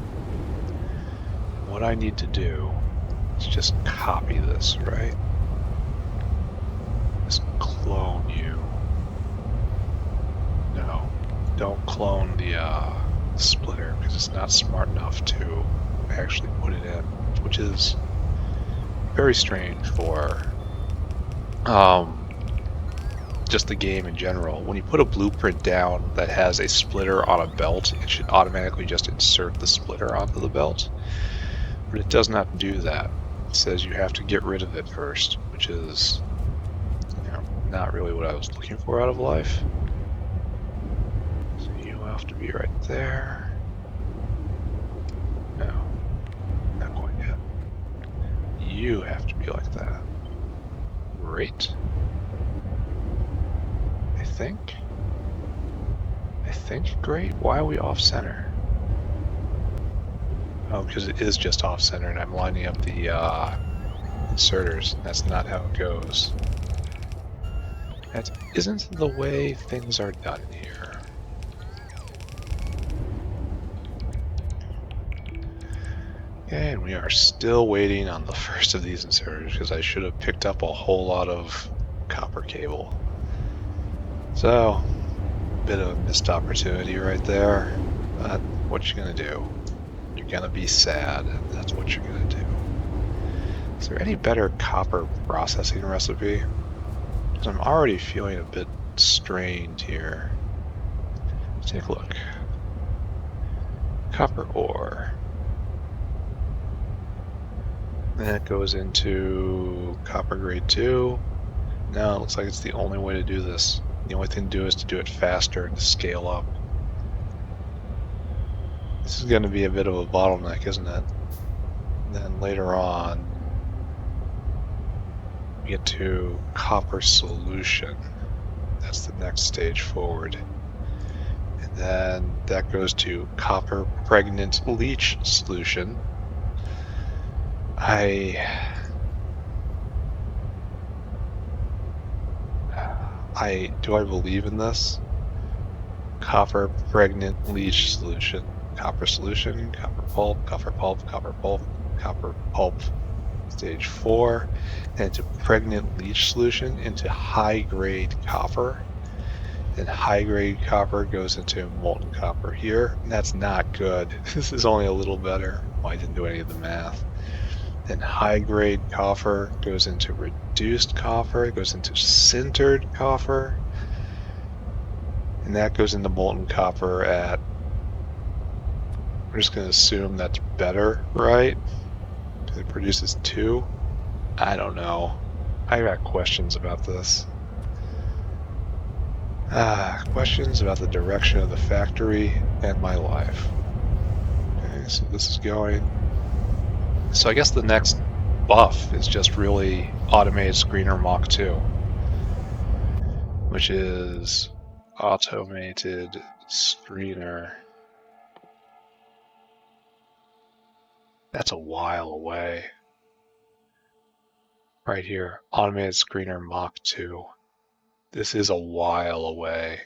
What I need to do is just copy this, right? Just clone you. No, don't clone the splitter because it's not smart enough to actually put it in, which is very strange for just the game in general. When you put a blueprint down that has a splitter on a belt, it should automatically just insert the splitter onto the belt, but it does not do that. It says you have to get rid of it first, which is not really what I was looking for out of life. So you have to be right there. No, not quite yet. You have to be like that. Great. I think great. Why are we off center? Oh, because it is just off center and I'm lining up the inserters. That's not how it goes. That isn't the way things are done here. Okay, and we are still waiting on the first of these inserters because I should have picked up a whole lot of copper cable. So, bit of a missed opportunity right there, but what you gonna do? You're gonna be sad, and that's what you're gonna do. Is there any better copper processing recipe? Because I'm already feeling a bit strained here. Let's take a look. Copper ore. That goes into copper grade 2. No, it looks like it's the only way to do this. The only thing to do is to do it faster and to scale up. This is going to be a bit of a bottleneck, isn't it? And then later on, we get to copper solution. That's the next stage forward. And then that goes to copper pregnant leach solution. Do I believe in this? Copper pregnant leach solution. Copper solution, copper pulp, copper pulp, copper pulp, copper pulp. Stage 4, and into pregnant leach solution into high-grade copper. Then high-grade copper goes into molten copper here, and that's not good. This is only a little better. Well, I didn't do any of the math. Then high-grade copper goes into reduced copper, it goes into sintered copper, and that goes into molten copper at, we're just going to assume that's better, right? Because it produces 2. I don't know. I got questions about this. Questions about the direction of the factory and my life. Okay, so this is going. So I guess the next buff is just really automated screener Mach 2, which is automated screener. That's a while away. Right here, automated screener Mach 2. This is a while away.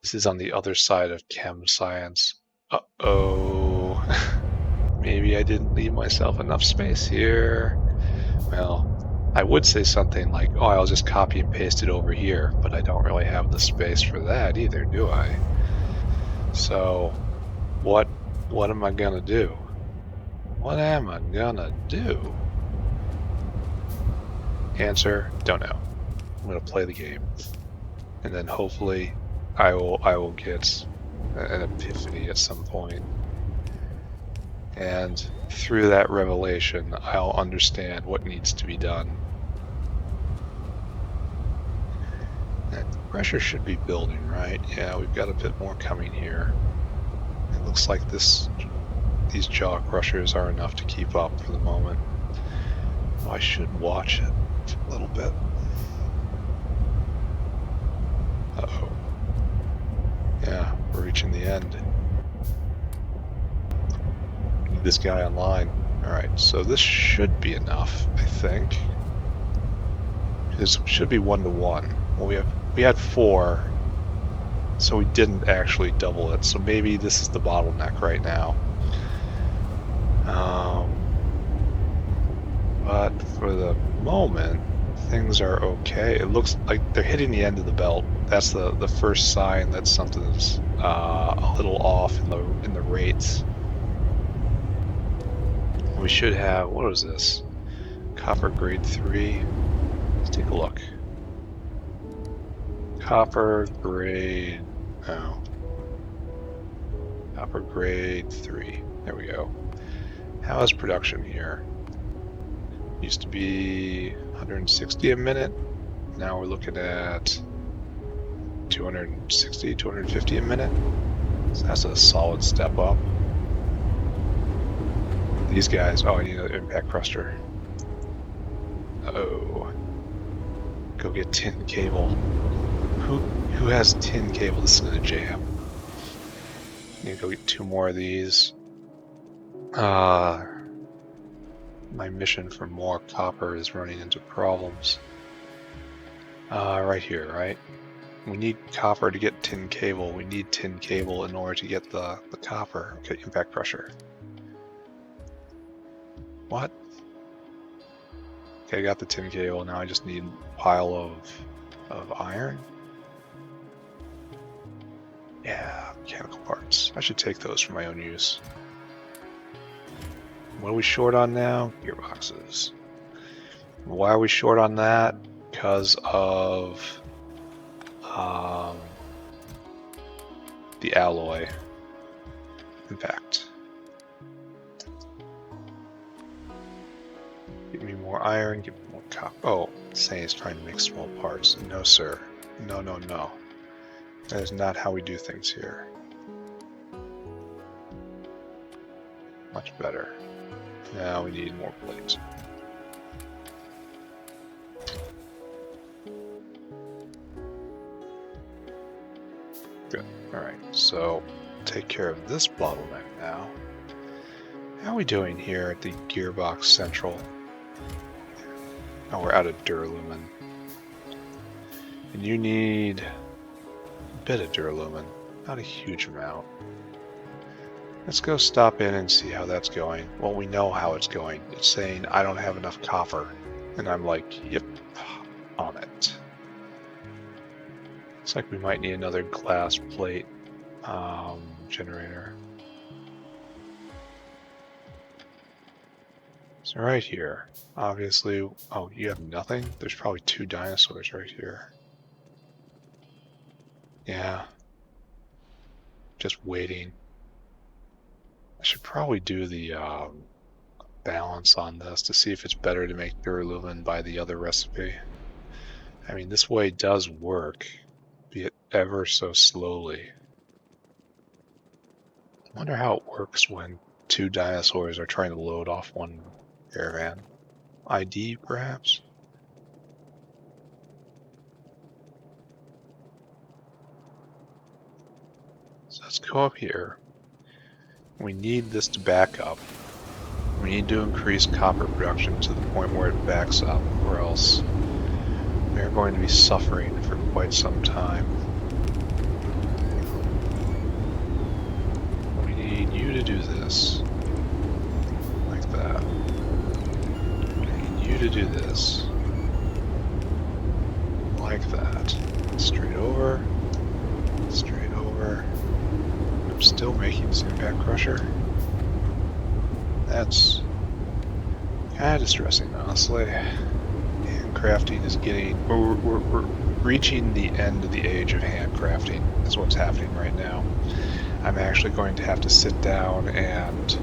This is on the other side of chem science. Uh-oh. Maybe I didn't leave myself enough space here. Well, I would say something like, oh, I'll just copy and paste it over here, but I don't really have the space for that either, do I? So, what am I gonna do? What am I gonna do? Answer, don't know. I'm gonna play the game. And then hopefully I will get an epiphany at some point. And through that revelation, I'll understand what needs to be done. And pressure should be building, right? Yeah, we've got a bit more coming here. It looks like these jaw crushers are enough to keep up for the moment. I should watch it a little bit. Uh-oh. Yeah, we're reaching the end. Need this guy online. Alright, so this should be enough, I think. This should be 1-to-1. Well, we had 4, so we didn't actually double it. So maybe this is the bottleneck right now. But for the moment, things are okay. It looks like they're hitting the end of the belt. That's the first sign that something's a little off in the rates. We should have, what is this? Copper grade 3. Let's take a look. Copper grade, oh. Copper grade 3. There we go. How is production here? Used to be 160 a minute. Now we're looking at 260, 250 a minute. So that's a solid step up. These guys, oh, I need another impact thruster. Uh-oh. Go get tin cable. Who has tin cable? This is gonna jam. Need to go get 2 more of these. My mission for more copper is running into problems. Right here, right? We need copper to get tin cable. We need tin cable in order to get the copper. Okay, impact pressure. What? Okay, I got the tin cable. Now I just need a pile of iron. Yeah, mechanical parts. I should take those for my own use. What are we short on now? Gearboxes. Why are we short on that? Because of the alloy. In fact, give me more iron, give me more copper. Oh, it's saying it's trying to make small parts. No, sir. No, no, no. That is not how we do things here. Much better. Now we need more plates. Good. Alright, so take care of this bottleneck now. How are we doing here at the Gearbox Central? Oh, we're out of duralumin. And you need a bit of duralumin, not a huge amount. Let's go stop in and see how that's going. Well, we know how it's going. It's saying I don't have enough copper. And I'm like, yep, on it. Looks like we might need another glass plate generator. So right here, obviously, oh, you have nothing? There's probably 2 dinosaurs right here. Yeah. Just waiting. I should probably do the balance on this to see if it's better to make duralumin by the other recipe. I mean, this way does work, be it ever so slowly. I wonder how it works when 2 dinosaurs are trying to load off one caravan. ID, perhaps? So let's go up here. We need this to back up. We need to increase copper production to the point where it backs up, or else we're going to be suffering for quite some time. We need you to do this. Like that. We need you to do this. Like that. Straight over. Straight over. I'm still making this impact crusher. That's kind of distressing, honestly. Handcrafting is getting... We're reaching the end of the age of handcrafting, is what's happening right now. I'm actually going to have to sit down and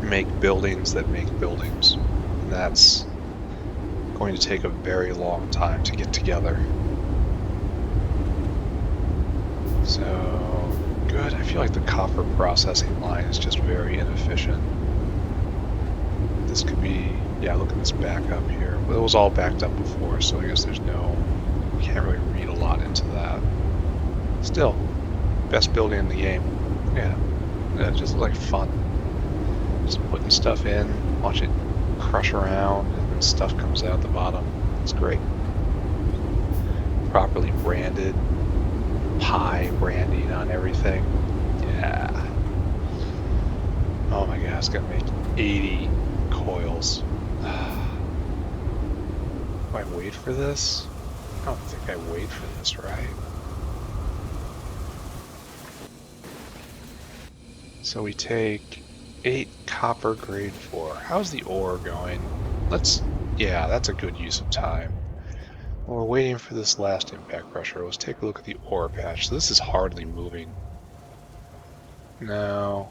make buildings that make buildings. And that's going to take a very long time to get together. So, good. I feel like the copper processing line is just very inefficient. This could be, yeah, look at this backup here. Well, it was all backed up before, so I guess there's no, you can't really read a lot into that. Still, best building in the game. Yeah, it just like fun. Just putting stuff in, watch it crush around, and then stuff comes out the bottom. It's great. Properly branded, high branding on everything. Yeah. Oh my god, it's gonna make 80 coils. Do I wait for this? I don't think I wait for this, right? So we take 8 copper grade 4. How's the ore going? Yeah, that's a good use of time. While we're waiting for this last impact crusher, let's take a look at the ore patch. So this is hardly moving. No,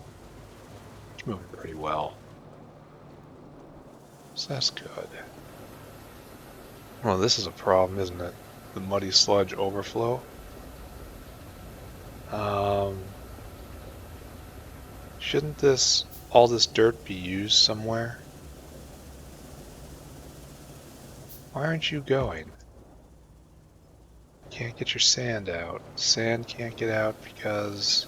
it's moving pretty well. So that's good. Well, this is a problem, isn't it? The muddy sludge overflow. Shouldn't all this dirt be used somewhere? Why aren't you going? Can't get your sand out. Sand can't get out because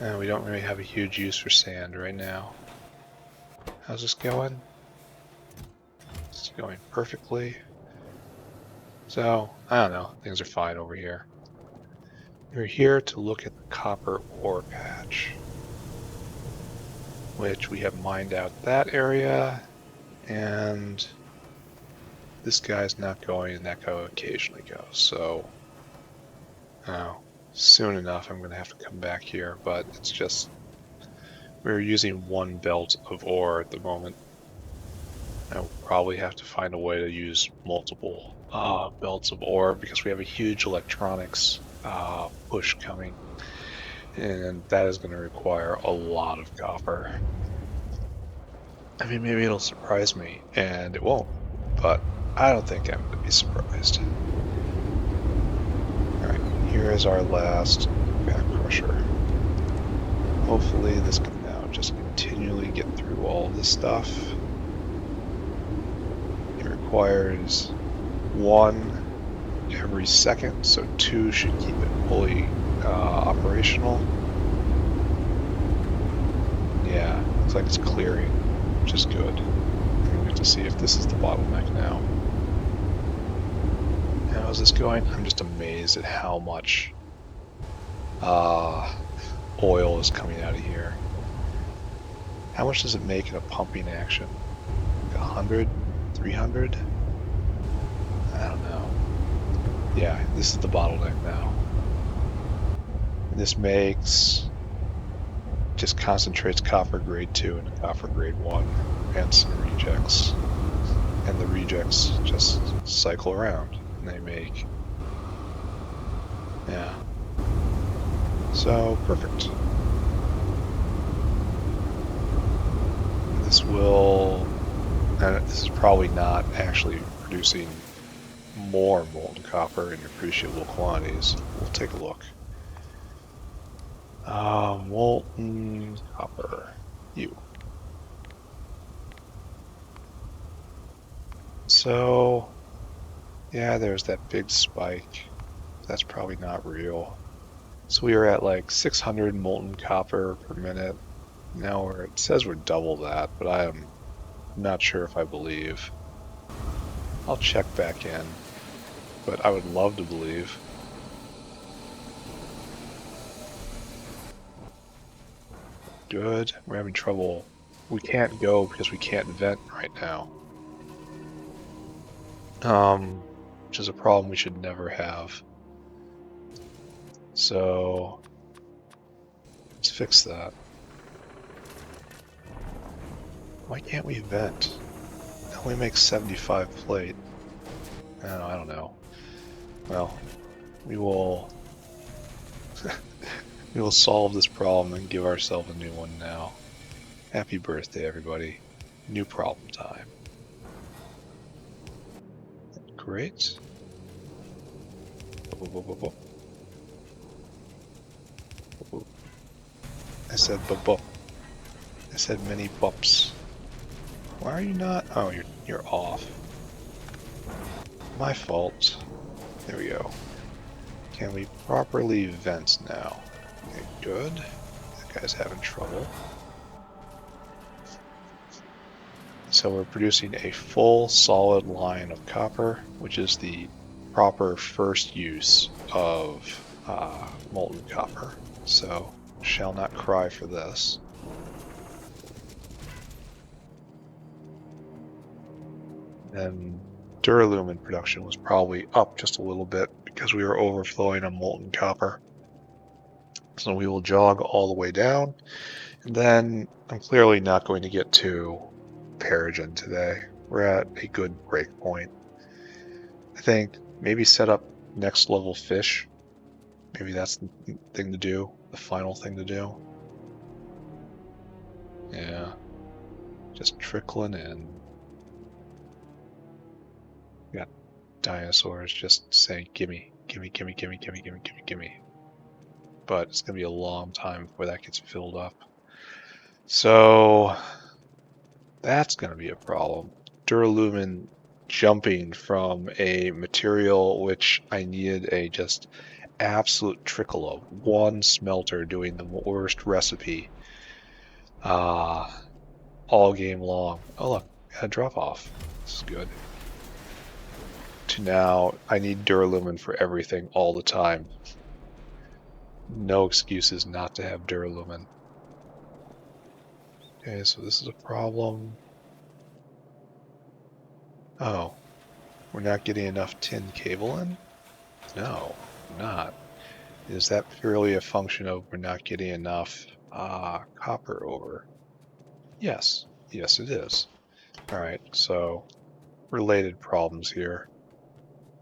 we don't really have a huge use for sand right now. How's this going? It's going perfectly. So, I don't know. Things are fine over here. We're here to look at the copper ore patch. which we have mined out that area, and this guy's not going, and that guy occasionally goes. So soon enough I'm going to have to come back here, but it's just we're using one belt of ore at the moment. I'll probably have to find a way to use multiple belts of ore because we have a huge electronics push coming, and that is going to require a lot of copper. I mean, maybe it'll surprise me, and it won't, but I don't think I'm going to be surprised. Alright, here is our last back crusher. Hopefully this can now just continually get through all this stuff. It requires 1 every second, so 2 should keep it fully operational. Yeah, looks like it's clearing, which is good. We have to see if this is the bottleneck now. How's this going? I'm just amazed at how much oil is coming out of here. How much does it make in a pumping action? Like 100? 300? I don't know. Yeah, this is the bottleneck now. This makes... just concentrates copper grade 2 into copper grade 1 and some rejects. And the rejects just cycle around and they make... yeah. So, perfect. This will... and this is probably not actually producing more molten copper in appreciable quantities. We'll take a look. Molten copper. You. So, yeah, there's that big spike. That's probably not real. So we are at like 600 molten copper per minute. Now it says we're double that, but I am not sure if I believe. I'll check back in, but I would love to believe. Good. We're having trouble. We can't go because we can't vent right now. Which is a problem we should never have. So let's fix that. Why can't we vent? It only makes 75 plate. I don't know. Well, we will we will solve this problem and give ourselves a new one now. Happy birthday, everybody. New problem time. Great. I said bu-bu. I said many bups. Why are you not? Oh, you're off. My fault. There we go. Can we properly vent now? Okay, good. That guy's having trouble. So we're producing a full solid line of copper, which is the proper first use of molten copper. So shall not cry for this. And duralumin production was probably up just a little bit because we were overflowing on molten copper. So we will jog all the way down. And then I'm clearly not going to get to Paragen today. We're at a good break point. I think maybe set up next level fish. Maybe that's the thing to do, the final thing to do. Yeah, just trickling in. Got dinosaurs just saying, gimme, gimme, gimme, gimme, gimme, gimme, gimme, gimme. But it's gonna be a long time before that gets filled up. So that's gonna be a problem. Duralumin jumping from a material which I needed a just absolute trickle of. One smelter doing the worst recipe all game long. Oh look, a drop off. This is good. To now, I need duralumin for everything all the time. No excuses not to have duralumin. Okay, so this is a problem. Oh, we're not getting enough tin cable in? No, we're not. Is that purely a function of we're not getting enough copper over? Yes, yes it is. All right, so related problems here.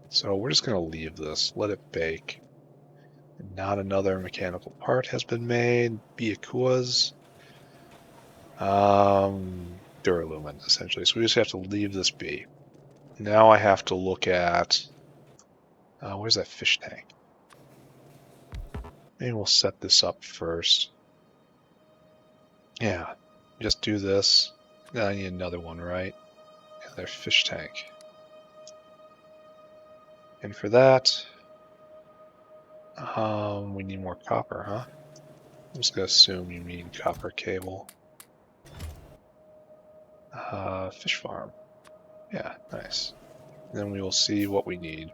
So we're just going to leave this, let it bake. Not another mechanical part has been made. Biakuas. Duralumin, essentially. So we just have to leave this be. Now I have to look at, where's that fish tank? Maybe we'll set this up first. Yeah, just do this. Now I need another one, right? Another fish tank. And for that, we need more copper, huh? I'm just gonna assume you mean copper cable. Fish farm. Yeah, nice. Then we will see what we need.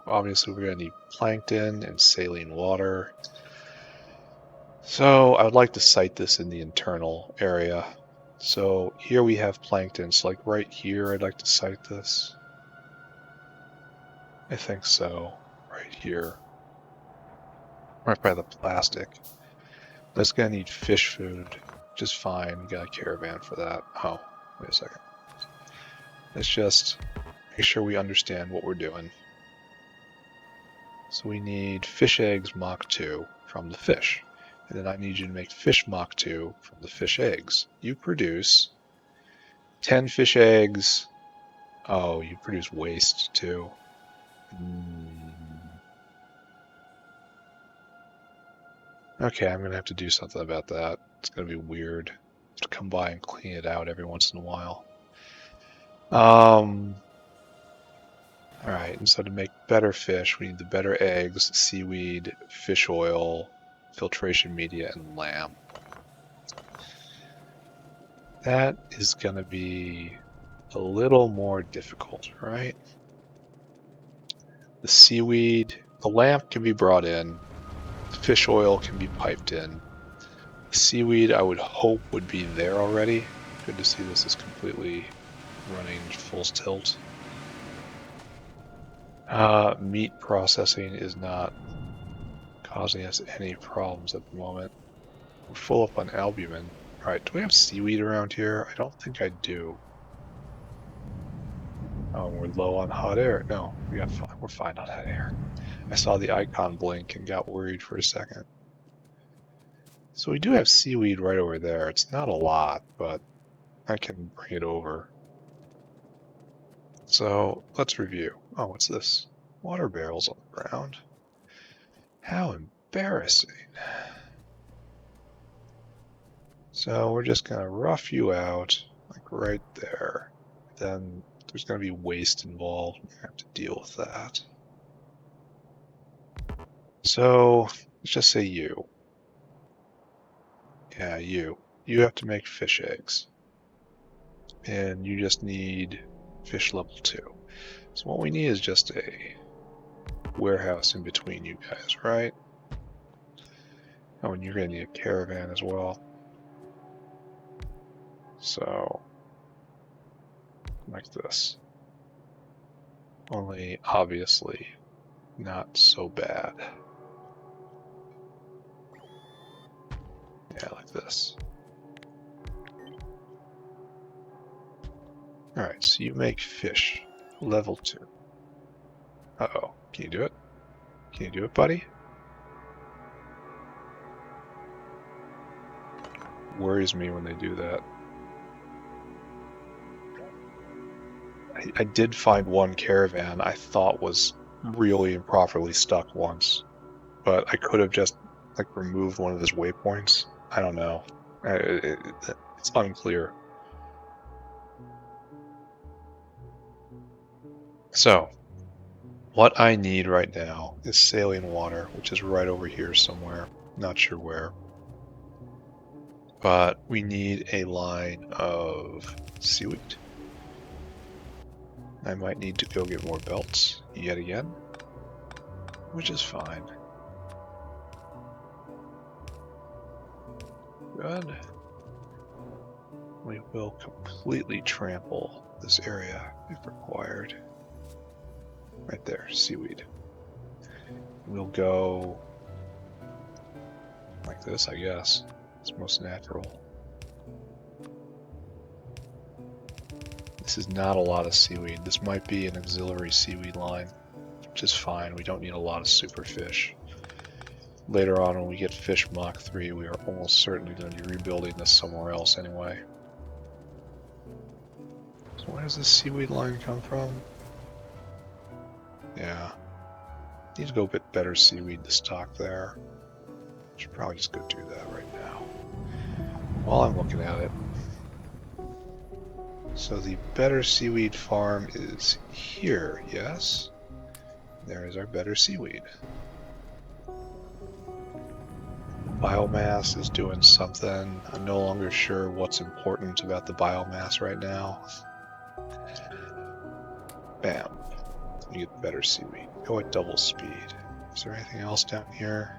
Obviously, we're gonna need plankton and saline water. So I would like to site this in the internal area. So here we have plankton. So like right here, I'd like to site this. I think so. Right here. Right by the plastic. That's gonna need fish food, which is fine. We got a caravan for that. Oh, wait a second. Let's just make sure we understand what we're doing. So we need fish eggs Mach 2 from the fish. And then I need you to make fish Mach 2 from the fish eggs. You produce 10 fish eggs. Oh, you produce waste too. Okay, I'm gonna have to do something about that. It's gonna be weird. I have to come by and clean it out every once in a while. Alright, and so to make better fish, we need the better eggs, seaweed, fish oil, filtration media, and lamb. That is gonna be a little more difficult, right? The seaweed, the lamp can be brought in, the fish oil can be piped in. The seaweed, I would hope, would be there already. Good to see this is completely running full tilt. Meat processing is not causing us any problems at the moment. We're full up on albumin. Alright, do we have seaweed around here? I don't think I do. Oh, we're low on hot air. No, we're fine on hot air. I saw the icon blink and got worried for a second. So we do have seaweed right over there. It's not a lot, but I can bring it over. So let's review. Oh, what's this? Water barrels on the ground. How embarrassing. So we're just gonna rough you out, like right there. Then there's gonna be waste involved. We're gonna have to deal with that. So let's just say you. Yeah, you. You have to make fish eggs. And you just need fish level 2. So what we need is just a warehouse in between you guys, right? Oh, and you're gonna need a caravan as well. So, like this. Only, obviously, not so bad. Yeah, like this. Alright, so you make fish. Level 2. Uh-oh. Can you do it? Can you do it, buddy? Worries me when they do that. I did find one caravan I thought was really improperly stuck once, but I could have just like removed one of his waypoints. I don't know. It's unclear. So, what I need right now is saline water, which is right over here somewhere. Not sure where. But we need a line of seaweed. I might need to go get more belts yet again, which is fine. Good. we will completely trample this area if required. Right there, seaweed. We'll go like this, I guess. It's most natural. This is not a lot of seaweed. This might be an auxiliary seaweed line, which is fine. We don't need a lot of super fish. Later on, when we get fish Mach 3, we are almost certainly going to be rebuilding this somewhere else anyway. So where does this seaweed line come from? Yeah. Need to go a bit better seaweed to stock there. Should probably just go do that right now. While I'm looking at it. So the better seaweed farm is here, yes? There is our better seaweed. Biomass is doing something. I'm no longer sure what's important about the biomass right now. Bam. You get better seaweed. Go at double speed. Is there anything else down here?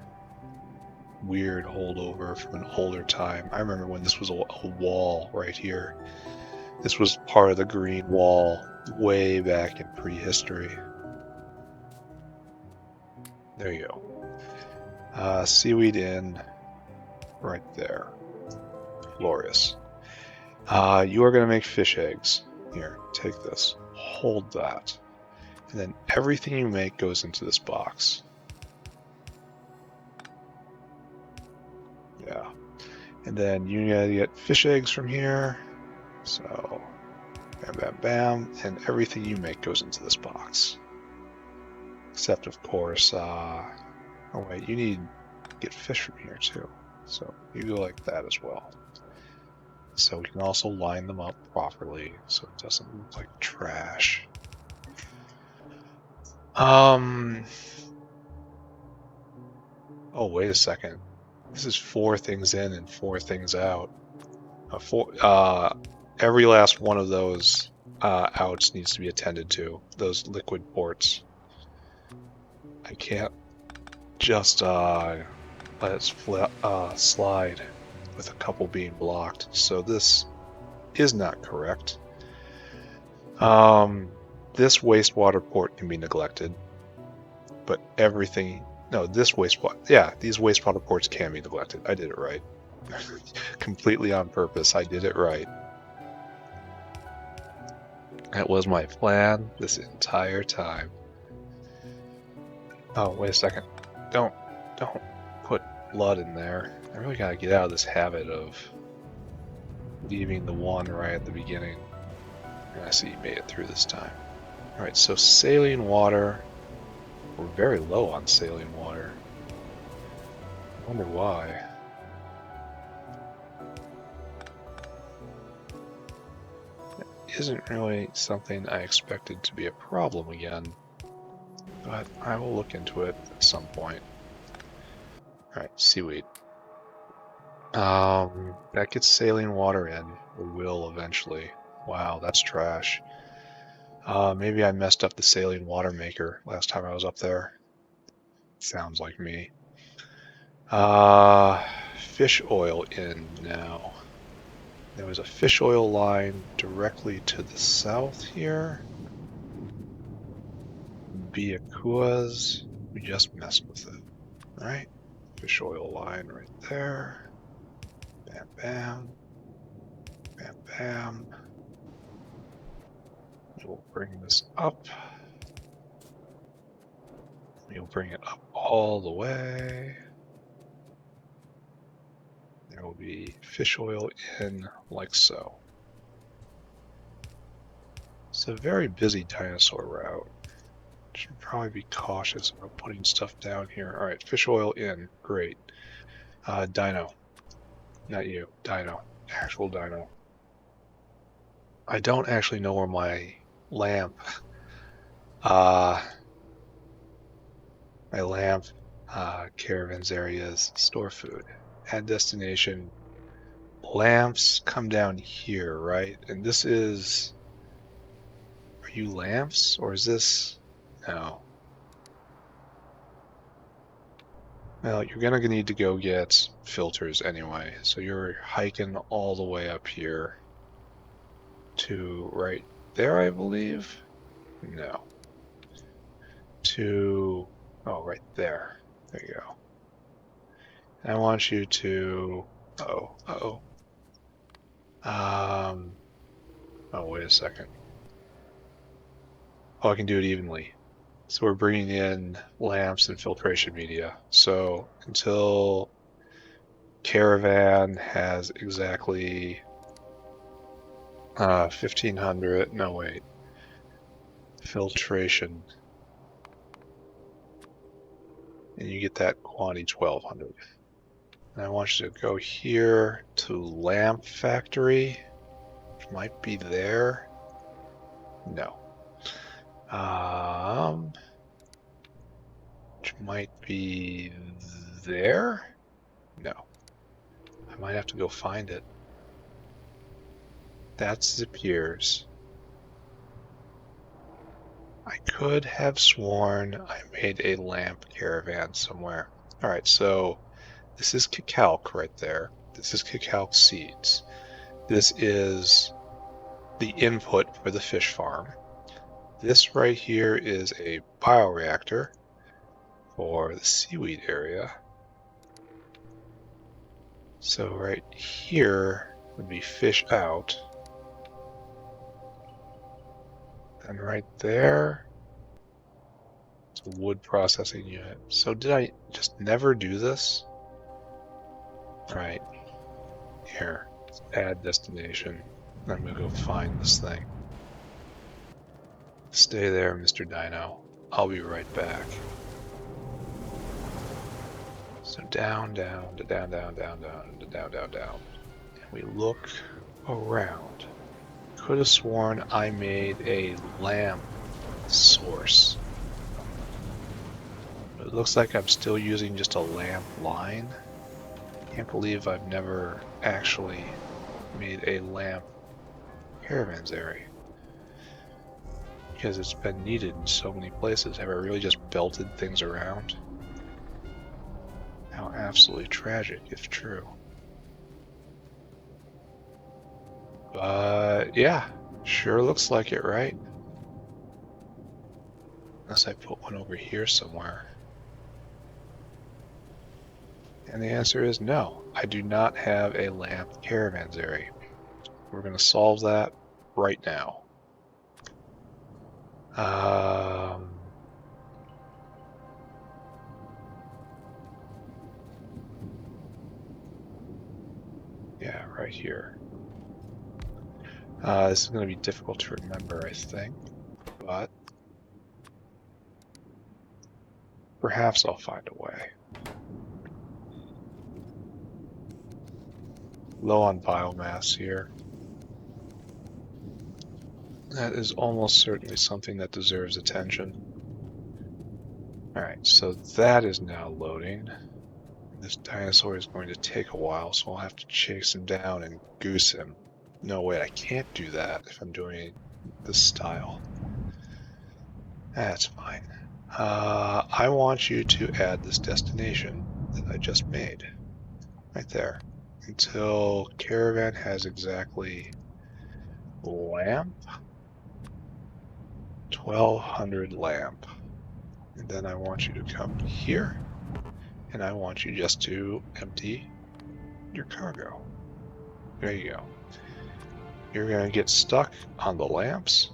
Weird holdover from an older time. I remember when this was a wall right here. This was part of the green wall way back in prehistory. There you go. Seaweed in right there. Glorious. You are going to make fish eggs. Here, take this. Hold that. And then everything you make goes into this box. Yeah. And then you gotta get fish eggs from here. So, bam, bam, bam. And everything you make goes into this box. Except, of course, oh wait, you need to get fish from here too. So, you go like that as well. So we can also line them up properly so it doesn't look like trash. Oh, wait a second. This is 4 things in and 4 things out. Every last one of those outs needs to be attended to. Those liquid ports. I can't just let it slide with a couple being blocked. So this is not correct. This wastewater port can be neglected, but everything. No, this wastewater. Yeah, these wastewater ports can be neglected. I did it right. Completely on purpose. I did it right. That was my plan this entire time. Oh, wait a second. Don't put blood in there. I really gotta get out of this habit of leaving the one right at the beginning. I see you made it through this time. Alright, so saline water. We're very low on saline water. I wonder why. It isn't really something I expected to be a problem again, but I will look into it at some point. Alright, seaweed. That gets saline water in, or will eventually. Wow, that's trash. Maybe I messed up the saline water maker last time I was up there. Sounds like me. Fish oil in now. There was a fish oil line directly to the south here. Biakuas, we just messed with it. Alright, fish oil line right there. Bam, bam. Bam, bam. We'll bring this up. We'll bring it up all the way. There will be fish oil in like so. It's a very busy dinosaur route. Should probably be cautious about putting stuff down here. Alright, fish oil in. Great. Dino. Not you. Dino. Actual dino. I don't actually know where my lamp caravans areas store food. Add destination. Lamps come down here, right? And this is... Are you lamps? Or is this... No. Well, you're gonna need to go get filters anyway. So you're hiking all the way up here. to right there, I believe. No. To, oh, right there. There you go. And I want you to, oh, wait a second. Oh, I can do it evenly. So we're bringing in lamps and filtration media. So until Caravan has exactly 1500, no wait, filtration, and you get that quantity 1200. And I want you to go here to lamp factory, which might be there. No. Which might be there? No. I might have to go find it. That's Zapier's. I could have sworn I made a lamp caravan somewhere. Alright, so this is cacalc right there. This is cacalc seeds. This is the input for the fish farm. This right here is a bioreactor for the seaweed area. So right here would be fish out. And right there, it's a wood processing unit. So did I just never do this? Right. Here, add destination. I'm gonna go find this thing. Stay there, Mr. Dino. I'll be right back. So down, down, to down, down, down, down, to down, down, down. And we look around. Could have sworn I made a lamp source. But it looks like I'm still using just a lamp line. Can't believe I've never actually made a lamp caravanserai. Because it's been needed in so many places. Have I really just belted things around? How absolutely tragic, if true. But yeah, sure looks like it, right? Unless I put one over here somewhere. And the answer is no, I do not have a lamp caravanserai. We're going to solve that right now. Yeah, right here. This is going to be difficult to remember, I think, but perhaps I'll find a way. Low on biomass here. That is almost certainly something that deserves attention. Alright, so that is now loading. This dinosaur is going to take a while, so I'll have to chase him down and goose him. No, wait, I can't do that if I'm doing this style. That's fine. I want you to add this destination that I just made. Right there. Until Caravan has exactly lamp. 1200 lamp. And then I want you to come here. And I want you just to empty your cargo. There you go. You're going to get stuck on the lamps,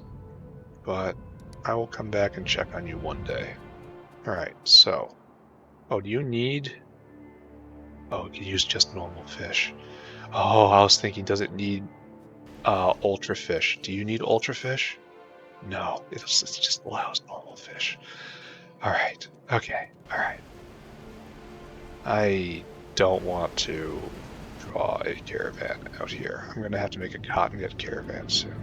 but I will come back and check on you one day. Alright, so... Oh, do you need... Oh, you can use just normal fish. Oh, I was thinking, does it need ultra fish? Do you need ultra fish? No, it just allows normal fish. Alright, okay, alright. I don't want to draw a caravan out here. I'm going to have to make a cotton knit caravan soon.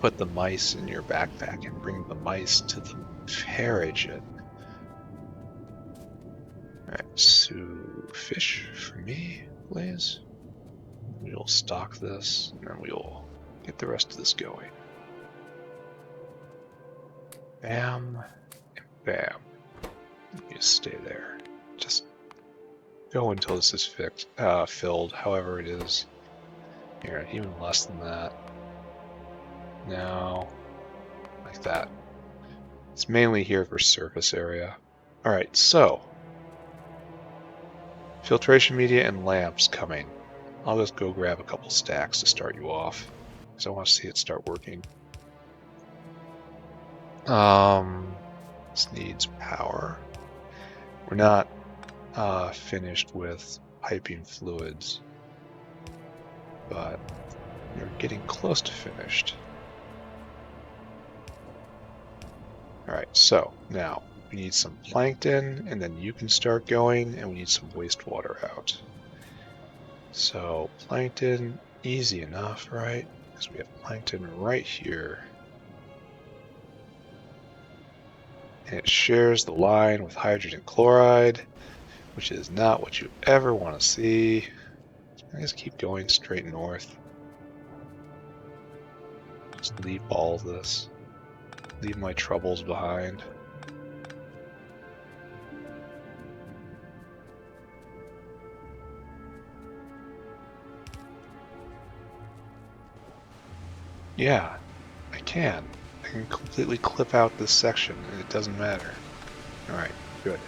Put the mice in your backpack and bring the mice to the Paragen. Alright, so fish for me, please. We'll stock this, and then we'll get the rest of this going. Bam, and bam. You just stay there. Just go until this is filled, however it is. Here, even less than that. No, like that. It's mainly here for surface area. All right, so filtration media and lamps coming. I'll just go grab a couple stacks to start you off, because I want to see it start working. This needs power. We're not finished with piping fluids, but we're getting close to finished. All right, so now we need some plankton, and then you can start going, and we need some wastewater out. So plankton, easy enough, right? Because we have plankton right here. And it shares the line with hydrogen chloride, which is not what you ever want to see. I just keep going straight north. Just leave all of this. Leave my troubles behind. Yeah, I can. I can completely clip out this section and it doesn't matter. Alright, good.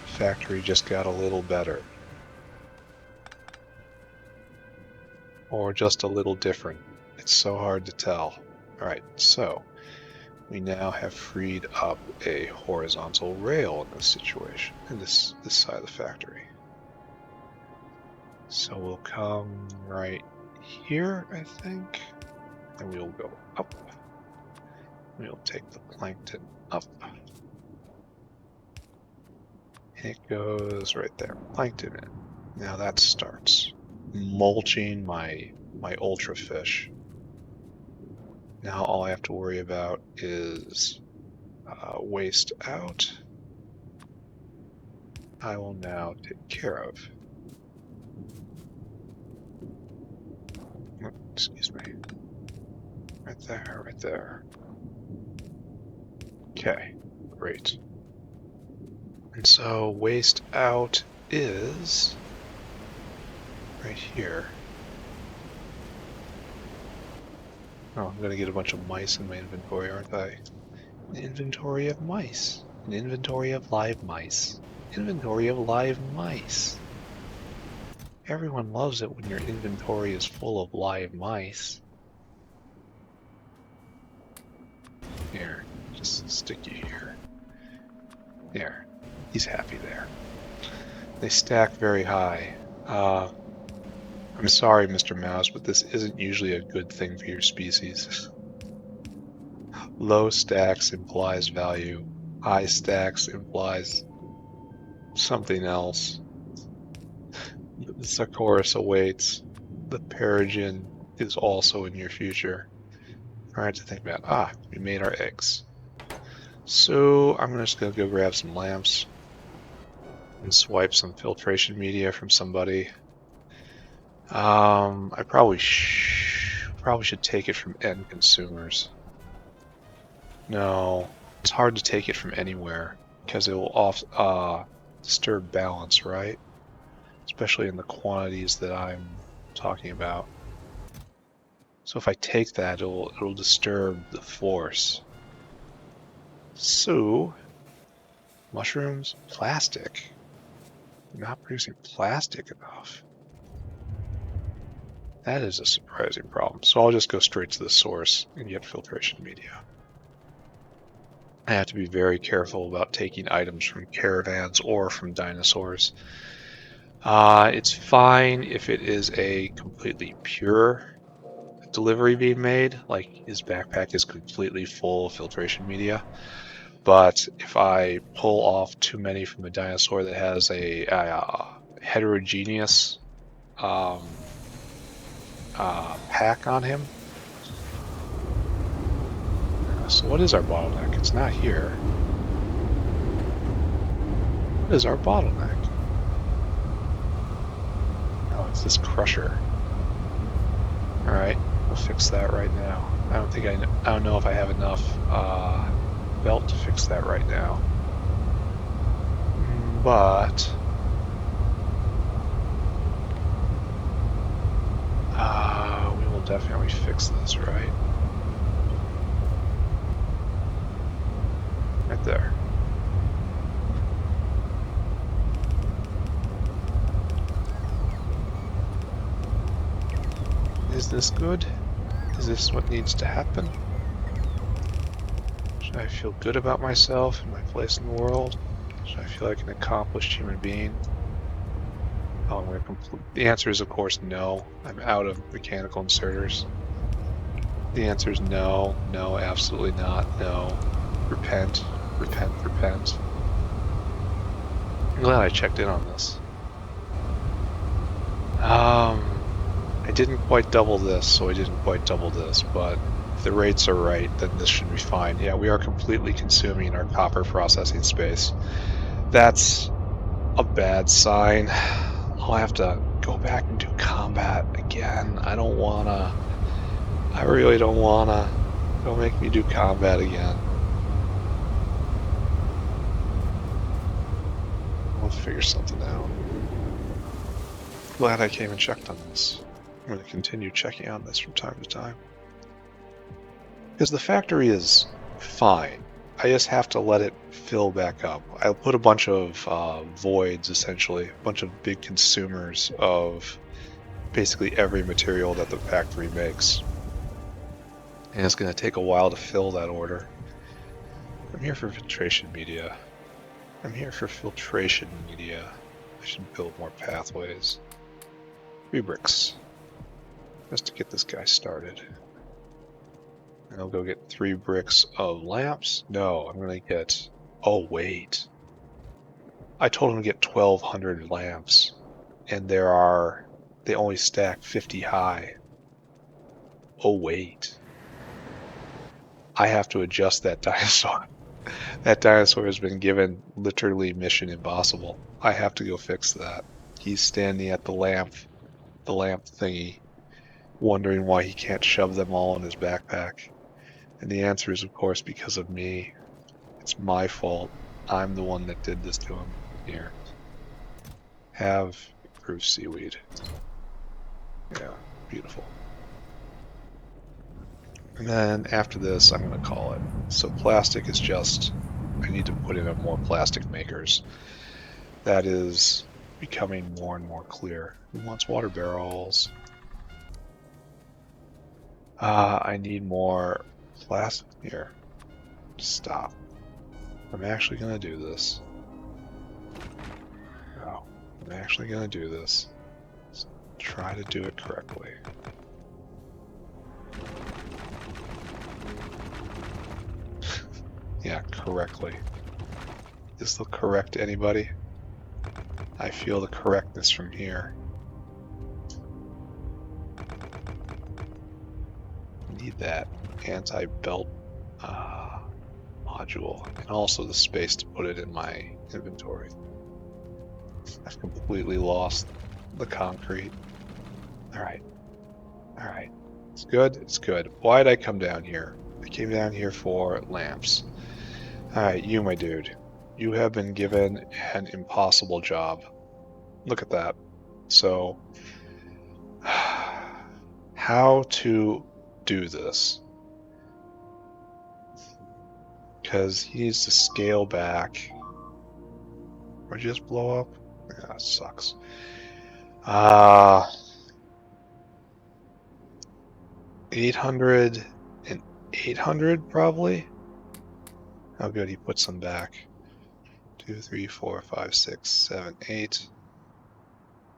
Factory just got a little better. Or just a little different. It's so hard to tell. Alright, so we now have freed up a horizontal rail in this situation, in this side of the factory. So we'll come right here, I think, and we'll go up. We'll take the plankton up. And it goes right there, plankton in. Now that starts mulching my ultra fish. Now all I have to worry about is waste out. I will now take care of. Excuse me. Right there, right there. Okay, great. And so waste out is right here. Oh, I'm gonna get a bunch of mice in my inventory, aren't I? An inventory of mice. An inventory of live mice. Inventory of live mice. Everyone loves it when your inventory is full of live mice. Here, just stick you here. There. He's happy there. They stack very high. I'm sorry, Mr. Mouse, but this isn't usually a good thing for your species. Low stacks implies value. High stacks implies something else. The Sarcoris awaits. The Paragen is also in your future. Alright to think about. We made our eggs. So I'm just going to go grab some lamps and swipe some filtration media from somebody. I probably should take it from end consumers. No, it's hard to take it from anywhere because it will disturb balance, right? Especially in the quantities that I'm talking about. So if I take that, it'll disturb the force. So, mushrooms, plastic. I'm not producing plastic enough. That is a surprising problem. So I'll just go straight to the source and get filtration media. I have to be very careful about taking items from caravans or from dinosaurs. It's fine if it is a completely pure delivery being made, like his backpack is completely full of filtration media. But if I pull off too many from a dinosaur that has a heterogeneous pack on him. So what is our bottleneck? It's not here. What is our bottleneck? Oh, it's this crusher. Alright, we'll fix that right now. I don't know if I have enough belt to fix that right now. But we will definitely fix this, right? Right there. Is this good? Is this what needs to happen? Should I feel good about myself and my place in the world? Should I feel like an accomplished human being? Oh, I'm going to complete. The answer is, of course, no. I'm out of mechanical inserters. The answer is no, no, absolutely not, no. Repent, repent, repent. I'm glad I checked in on this. I didn't quite double this, so I didn't quite double this, but if the rates are right, then this should be fine. Yeah, we are completely consuming our copper processing space. That's a bad sign. I'll have to go back and do combat again. I don't wanna. I really don't wanna. Don't make me do combat again. We'll figure something out. Glad I came and checked on this. I'm going to continue checking on this from time to time. Because the factory is fine. I just have to let it fill back up. I'll put a bunch of voids, essentially, a bunch of big consumers of basically every material that the factory makes. And it's going to take a while to fill that order. I'm here for filtration media. I'm here for filtration media. I should build more pathways. 3 bricks. Just to get this guy started. And I'll go get 3 bricks of lamps. No, I'm going to get... Oh, wait. I told him to get 1,200 lamps. And they only stack 50 high. Oh, wait. I have to adjust that dinosaur. That dinosaur has been given literally mission impossible. I have to go fix that. He's standing at the lamp thingy, wondering why he can't shove them all in his backpack. And the answer is, of course, because of me. It's my fault. I'm the one that did this to him. Here. Have improved seaweed. Yeah, beautiful. And then after this, I'm going to call it. So plastic is just, I need to put in more plastic makers. That is becoming more and more clear. Who wants water barrels? I need more plastic here. Stop. I'm actually going to do this. No, I'm actually going to do this. Let's try to do it correctly. Yeah, correctly. Is this correct, anybody? I feel the correctness from here. Need that anti-belt module, and also the space to put it in my inventory. I've completely lost the concrete. Alright. Alright. It's good, it's good. Why did I come down here? I came down here for lamps. Alright, you, my dude. You have been given an impossible job. Look at that. So, how to do this? Because he needs to scale back. Or just blow up? Yeah, it sucks. 800 and 800 probably? Oh good, he put some back. 2, 3, 4, 5, 6, 7, 8.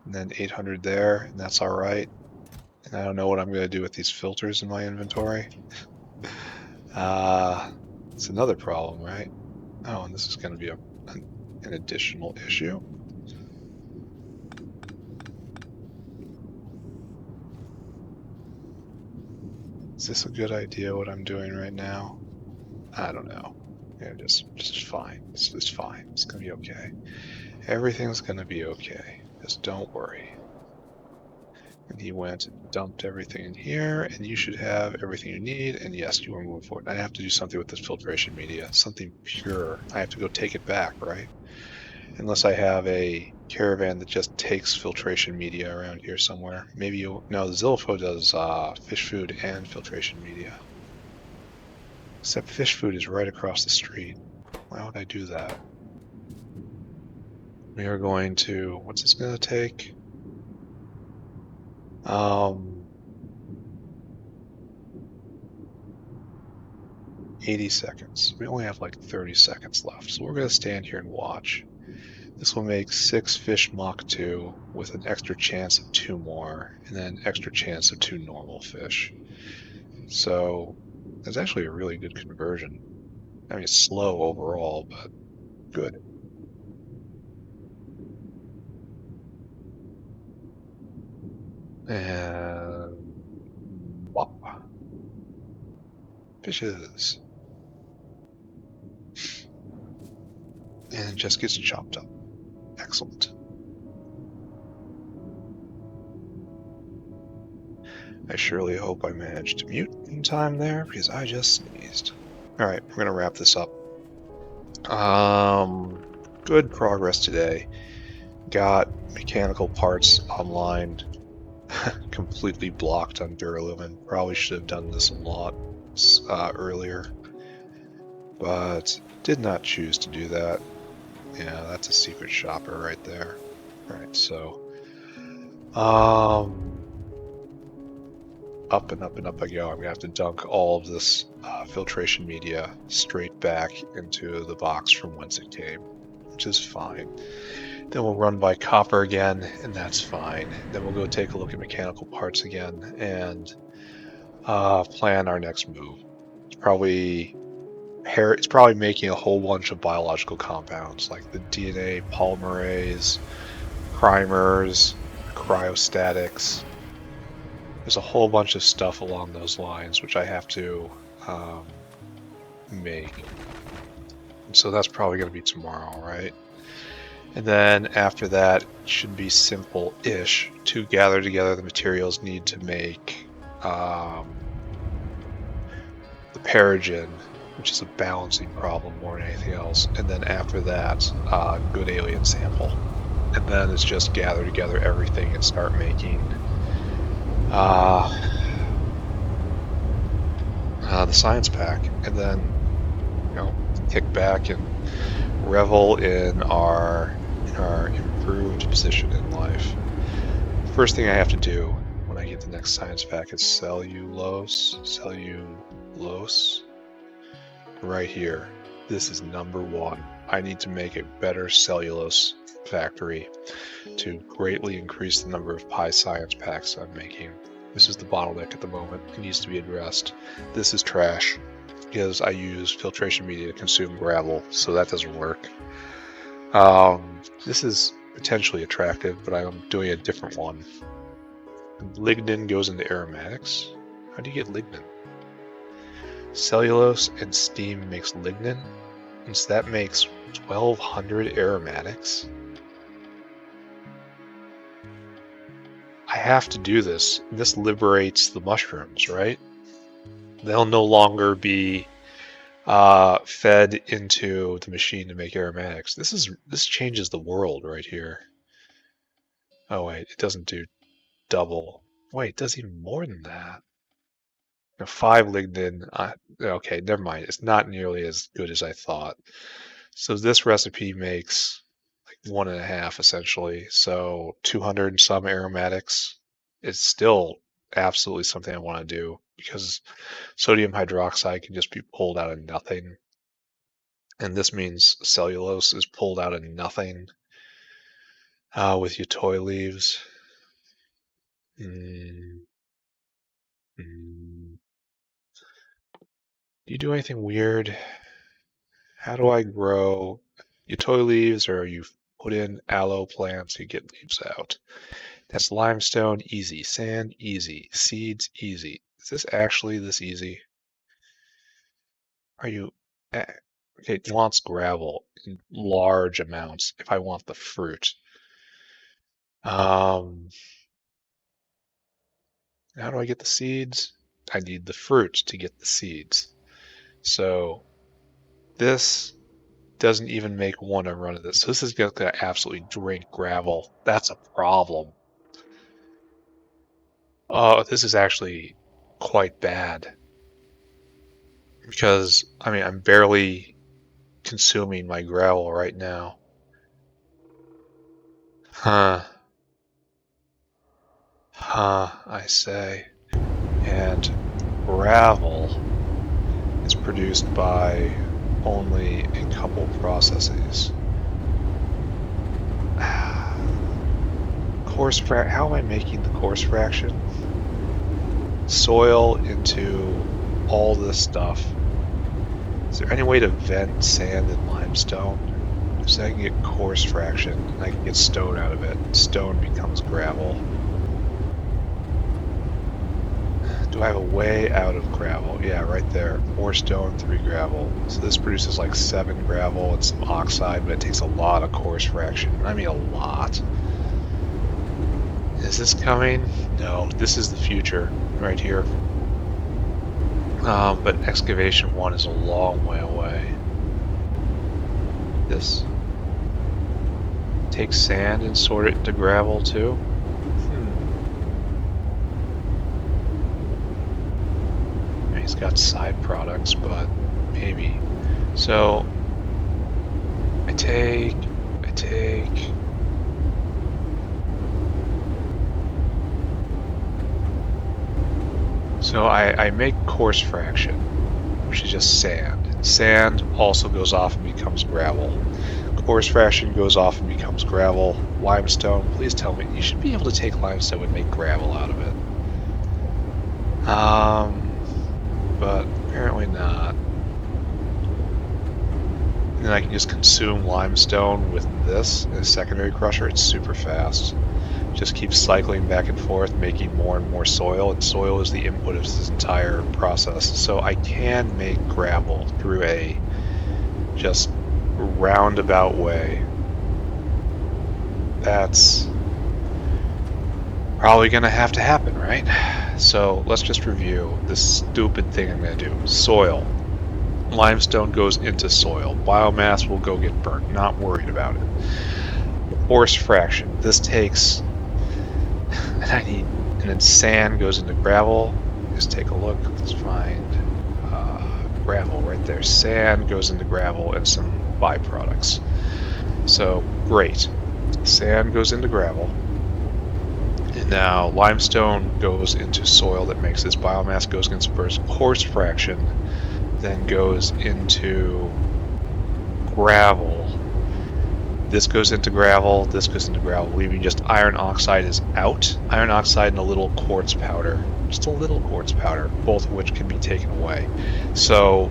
And then 800 there, and that's alright. And I don't know what I'm going to do with these filters in my inventory. It's another problem, right? Oh, and this is going to be an additional issue. Is this a good idea, what I'm doing right now? I don't know. Yeah, just fine. It's fine. It's going to be okay. Everything's going to be okay. Just don't worry. And he went and dumped everything in here, and you should have everything you need, and yes, you are moving forward. I have to do something with this filtration media, something pure. I have to go take it back, right? Unless I have a caravan that just takes filtration media around here somewhere. Maybe you... No, Zilfo does fish food and filtration media. Except fish food is right across the street. Why would I do that? We are going to... What's this going to take? 80 seconds. We only have like 30 seconds left, so we're going to stand here and watch. This will make 6 fish Mach 2 with an extra chance of 2 more, and then extra chance of 2 normal fish. So that's actually a really good conversion. I mean, it's slow overall, but good. And wop. Fishes. And it just gets chopped up. Excellent. I surely hope I managed to mute in time there, because I just sneezed. Alright, we're going to wrap this up. Good progress today. Got mechanical parts online. Completely blocked on Duralumin. Probably should have done this a lot earlier, but did not choose to do that. Yeah, that's a secret shopper right there. Alright, so up and up and up I go. I'm gonna have to dunk all of this filtration media straight back into the box from whence it came, which is fine. Then we'll run by copper again, and that's fine. Then we'll go take a look at mechanical parts again and plan our next move. It's probably making a whole bunch of biological compounds like the DNA polymerase, primers, cryostatics. There's a whole bunch of stuff along those lines which I have to make. And so that's probably going to be tomorrow, right? And then after that, it should be simple-ish to gather together the materials needed to make the Paragen, which is a balancing problem more than anything else. And then after that, good alien sample. And then it's just gather together everything and start making the science pack. And then, kick back and revel in our improved position in life. First thing I have to do when I get the next science pack is cellulose. Right here. This is number 1. I need to make a better cellulose factory to greatly increase the number of Pi science packs I'm making. This is the bottleneck at the moment. It needs to be addressed. This is trash because I use filtration media to consume gravel, so that doesn't work. This is potentially attractive, but I'm doing a different one. Lignin goes into aromatics. How do you get lignin? Cellulose and steam makes lignin, and so that makes 1200 aromatics. I have to do this. This liberates the mushrooms, right? They'll no longer be fed into the machine to make aromatics. This changes the world right here. Oh wait, it doesn't do double. Wait, it does even more than that. 5 lignin. Okay, never mind. It's not nearly as good as I thought. So this recipe makes like 1.5 essentially. So 200 and some aromatics. It's still absolutely something I want to do because sodium hydroxide can just be pulled out of nothing. And this means cellulose is pulled out of nothing with your toy leaves. Do you do anything weird? How do I grow your toy leaves, or you put in aloe plants, you get leaves out? That's limestone, easy. Sand, easy. Seeds, easy. Is this actually this easy? Are you... Okay, it wants gravel in large amounts if I want the fruit. How do I get the seeds? I need the fruit to get the seeds. So this doesn't even make one a run of this. So this is going to absolutely drink gravel. That's a problem. Oh, this is actually quite bad. Because, I mean, I'm barely consuming my gravel right now. Huh. Huh, I say. And gravel is produced by only a couple processes. How am I making the coarse fraction? Soil into all this stuff. Is there any way to vent sand and limestone? So I can get coarse fraction, and I can get stone out of it. Stone becomes gravel. Do I have a way out of gravel? Yeah, right there. 4 stone, 3 gravel. So this produces like 7 gravel and some oxide, but it takes a lot of coarse fraction. I mean a lot. Is this coming? No, this is the future right here. But excavation 1 is a long way away. This. Take sand and sort it into gravel too? He's got side products, but maybe. So I take. So I make coarse fraction, which is just sand. Sand also goes off and becomes gravel. Coarse fraction goes off and becomes gravel. Limestone, please tell me. You should be able to take limestone and make gravel out of it. But apparently not. And then I can just consume limestone with this in a secondary crusher. It's super fast. Just keeps cycling back and forth, making more and more soil, and soil is the input of this entire process. So I can make gravel through a just roundabout way. That's probably gonna have to happen, right? So let's just review this stupid thing I'm gonna do. Soil. Limestone goes into soil. Biomass will go get burnt. Not worried about it. Coarse fraction. This takes... and then sand goes into gravel. Just take a look. Let's find gravel right there. Sand goes into gravel and some byproducts. So, great. Sand goes into gravel. And now limestone goes into soil that makes this biomass, goes against first coarse fraction, then goes into gravel. This goes into gravel, this goes into gravel, leaving just iron oxide is out. Iron oxide and a little quartz powder. Just a little quartz powder, both of which can be taken away. So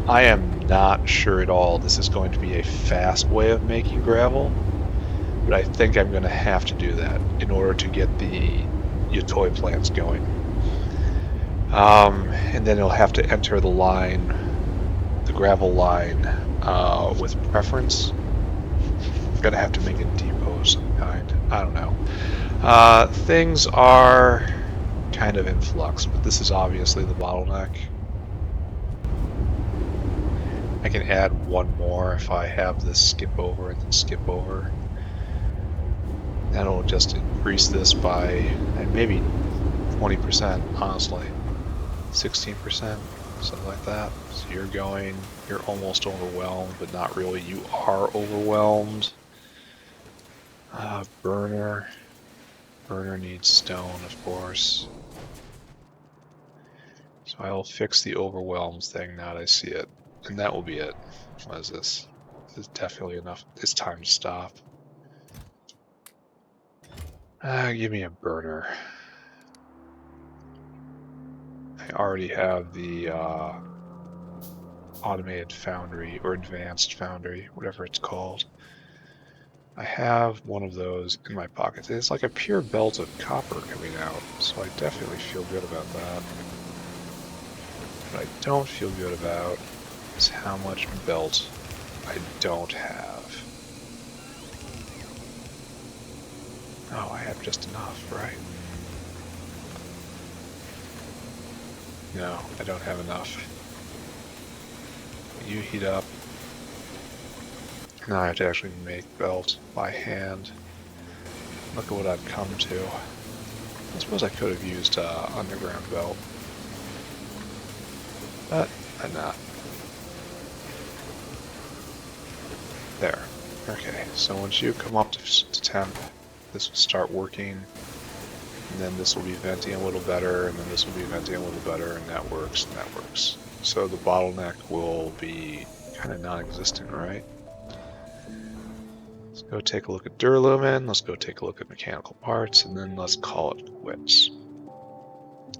I am not sure at all this is going to be a fast way of making gravel, but I think I'm going to have to do that in order to get the Yatoi plants going. And then it'll have to enter the line, the gravel line, with preference. I'm gonna have to make a depot of some kind. I don't know. Things are kind of in flux, but this is obviously the bottleneck. I can add one more if I have this skip over and then skip over. That'll just increase this by maybe 20%, honestly. 16%, something like that. So you're almost overwhelmed, but not really. You are overwhelmed. Burner needs stone, of course. So I will fix the overwhelms thing now that I see it. And that will be it. What is this? This is definitely enough. It's time to stop. Give me a burner. I already have the automated foundry, or advanced foundry, whatever it's called. I have one of those in my pocket. It's like a pure belt of copper coming out, so I definitely feel good about that. What I don't feel good about is how much belt I don't have. Oh, I have just enough, right? No, I don't have enough. You heat up. Now I have to actually make belt by hand. Look at what I've come to. I suppose I could have used underground belt, but I'm not. There. Okay, so once you come up to temp, this will start working, and then this will be venting a little better, and then this will be venting a little better, and that works, and that works. So the bottleneck will be kind of non-existent, right? Let's go take a look at Duralumin, let's go take a look at mechanical parts, and then let's call it quits.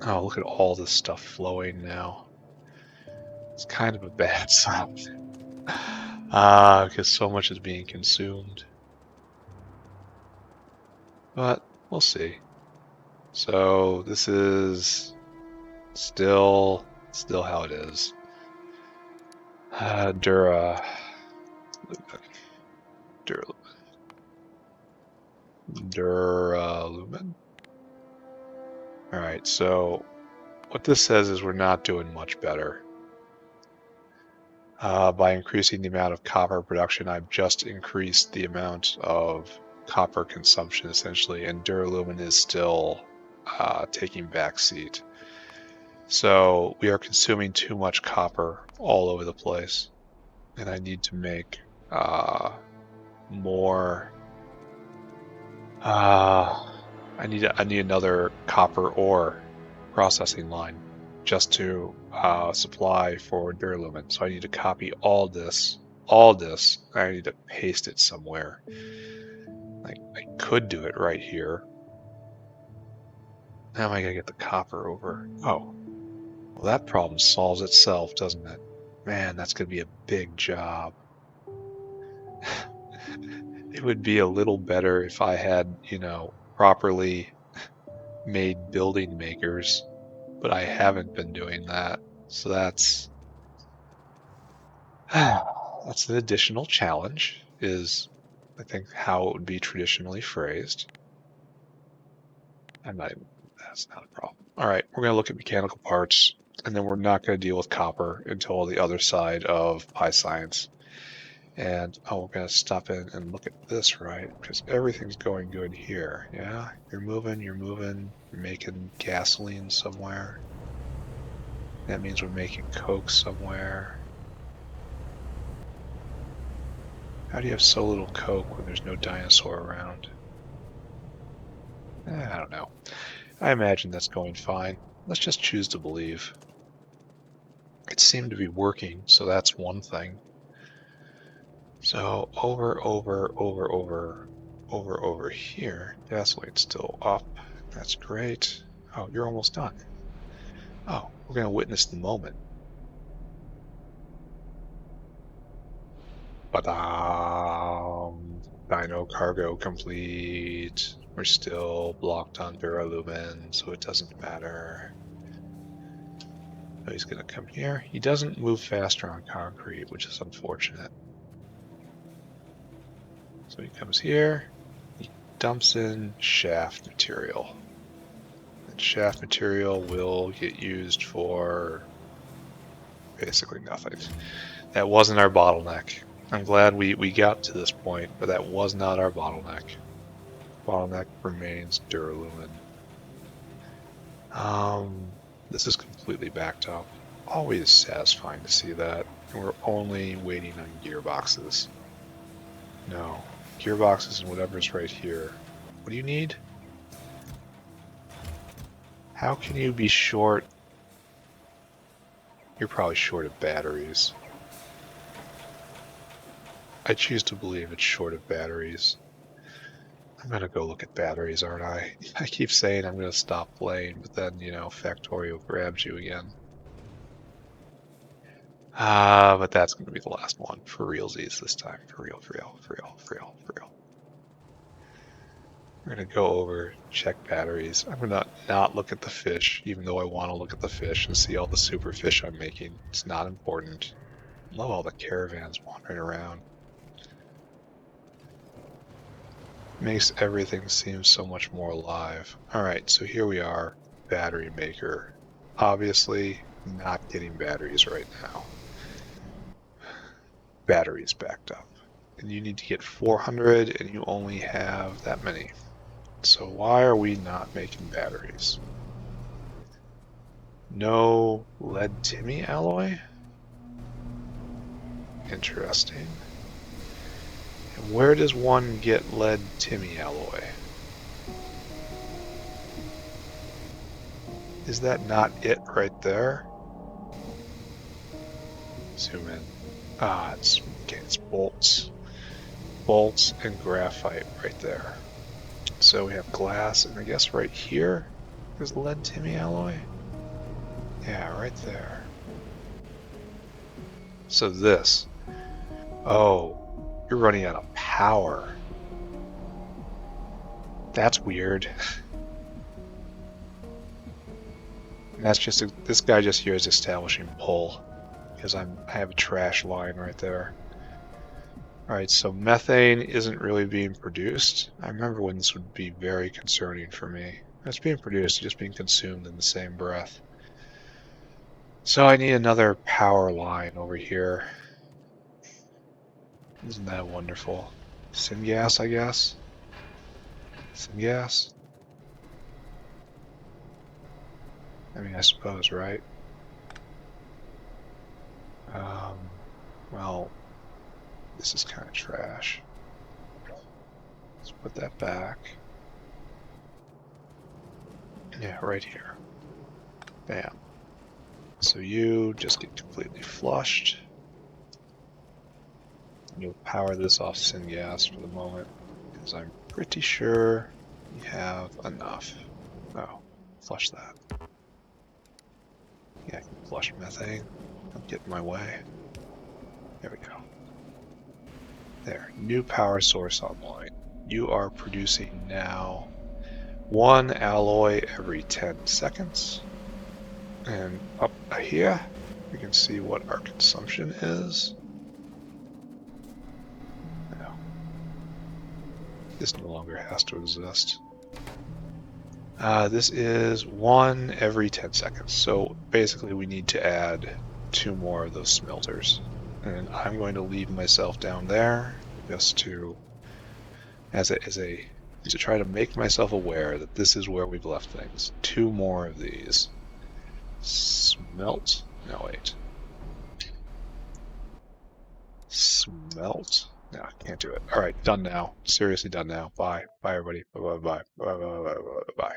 Oh, look at all this stuff flowing now. It's kind of a bad sign. Because so much is being consumed. But we'll see. So this is still how it is. Duralumin. Alright, so what this says is we're not doing much better. By increasing the amount of copper production, I've just increased the amount of copper consumption, essentially, and Duralumin is still taking backseat. So we are consuming too much copper all over the place, and I need to make more. I need another copper ore processing line just to supply for Duralumin. So I need to copy all this, and I need to paste it somewhere. I could do it right here. How am I gonna get the copper over? Oh, well, that problem solves itself, doesn't it? Man, that's gonna be a big job. It would be a little better if I had, properly made building makers, but I haven't been doing that. So that's an additional challenge, is I think how it would be traditionally phrased. That's not a problem. All right, we're going to look at mechanical parts, and then we're not going to deal with copper until the other side of PyScience. And we're going to stop in and look at this, right? Because everything's going good here. Yeah, you're moving, you're making gasoline somewhere. That means we're making coke somewhere. How do you have so little coke when there's no dinosaur around? I don't know. I imagine that's going fine. Let's just choose to believe. It seemed to be working, so that's one thing. So over here. Gasoline's still up. That's great. Oh, you're almost done. Oh, we're going to witness the moment. Dino cargo complete. We're still blocked on Duralumin, so it doesn't matter. So he's going to come here. He doesn't move faster on concrete, which is unfortunate. So he comes here. He dumps in shaft material. And shaft material will get used for basically nothing. That wasn't our bottleneck. I'm glad we got to this point, but that was not our bottleneck. Bottleneck remains Duralumin. This is completely backed up. Always satisfying to see that. And we're only waiting on gearboxes. No. Gearboxes and whatever's right here. What do you need? How can you be short? You're probably short of batteries. I choose to believe it's short of batteries. I'm gonna go look at batteries, aren't I? I keep saying I'm gonna stop playing, but then, Factorio grabs you again. But that's gonna be the last one. For realsies this time. For real. We're gonna go over, check batteries. I'm gonna not look at the fish, even though I want to look at the fish and see all the super fish I'm making. It's not important. I love all the caravans wandering around. Makes everything seem so much more alive. Alright, so here we are, battery maker. Obviously, not getting batteries right now. Batteries backed up. And you need to get 400, and you only have that many. So why are we not making batteries? No lead-timmy alloy? Interesting. And where does one get lead-timmy alloy? Is that not it right there? Zoom in. It's okay, it's bolts. Bolts and graphite right there. So we have glass, and I guess right here is lead-timmy alloy? Yeah, right there. So this. Oh, you're running out of power. That's weird. And that's just this guy just here is establishing pull because I have a trash line right there. All right, so methane isn't really being produced. I remember when this would be very concerning for me. It's being produced, just being consumed in the same breath. So I need another power line over here. Isn't that wonderful? Syngas, I guess? Syngas? I mean, I suppose, right? Well, this is kind of trash. Let's put that back. Yeah, right here. Bam. So you just get completely flushed. You'll power this off syngas for the moment, because I'm pretty sure we have enough. Oh, flush that. Yeah, I can flush methane. Don't get in my way. There we go. There, new power source online. You are producing now 1 alloy every 10 seconds. And up here, we can see what our consumption is. No. This no longer has to exist. This is 1 every 10 seconds. So basically we need to add 2 more of those smelters. And I'm going to leave myself down there just to to try to make myself aware that this is where we've left things. 2 more of these. Smelt? No, wait. Smelt? No, I can't do it. All right, done now. Seriously done now. Bye. Bye, everybody. Bye, bye, bye. Bye, bye, bye, bye, bye.